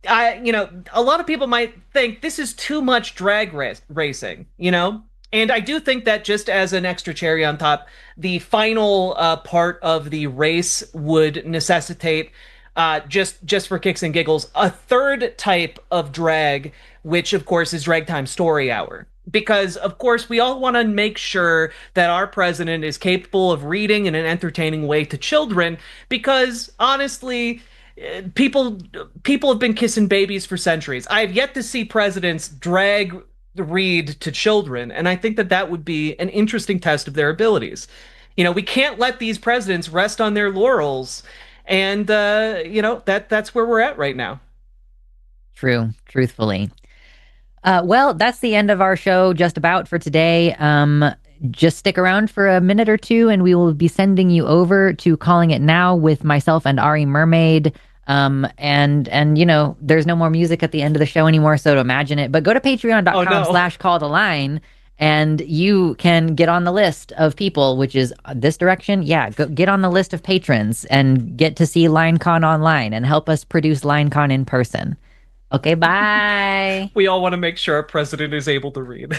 You know, a lot of people might think this is too much drag racing, you know? And I do think that just as an extra cherry on top, the final part of the race would necessitate just for kicks and giggles, a third type of drag, which of course is Drag Time Story Hour. Because of course we all want to make sure that our president is capable of reading in an entertaining way to children, because honestly, people have been kissing babies for centuries. I have yet to see presidents drag read to children, and I think that that would be an interesting test of their abilities. You know, we can't let these presidents rest on their laurels. And, you know, that's where we're at right now. True, truthfully. Well, that's the end of our show just about for today. Just stick around for a minute or two and we will be sending you over to Calling It Now with myself and Ari Mermaid. And you know, there's no more music at the end of the show anymore, so to imagine it. But go to patreon.com/calltheline and you can get on the list of people, which is this direction. Yeah, go get on the list of patrons and get to see LineCon online and help us produce LineCon in person. Okay, bye. We all want to make sure our president is able to read.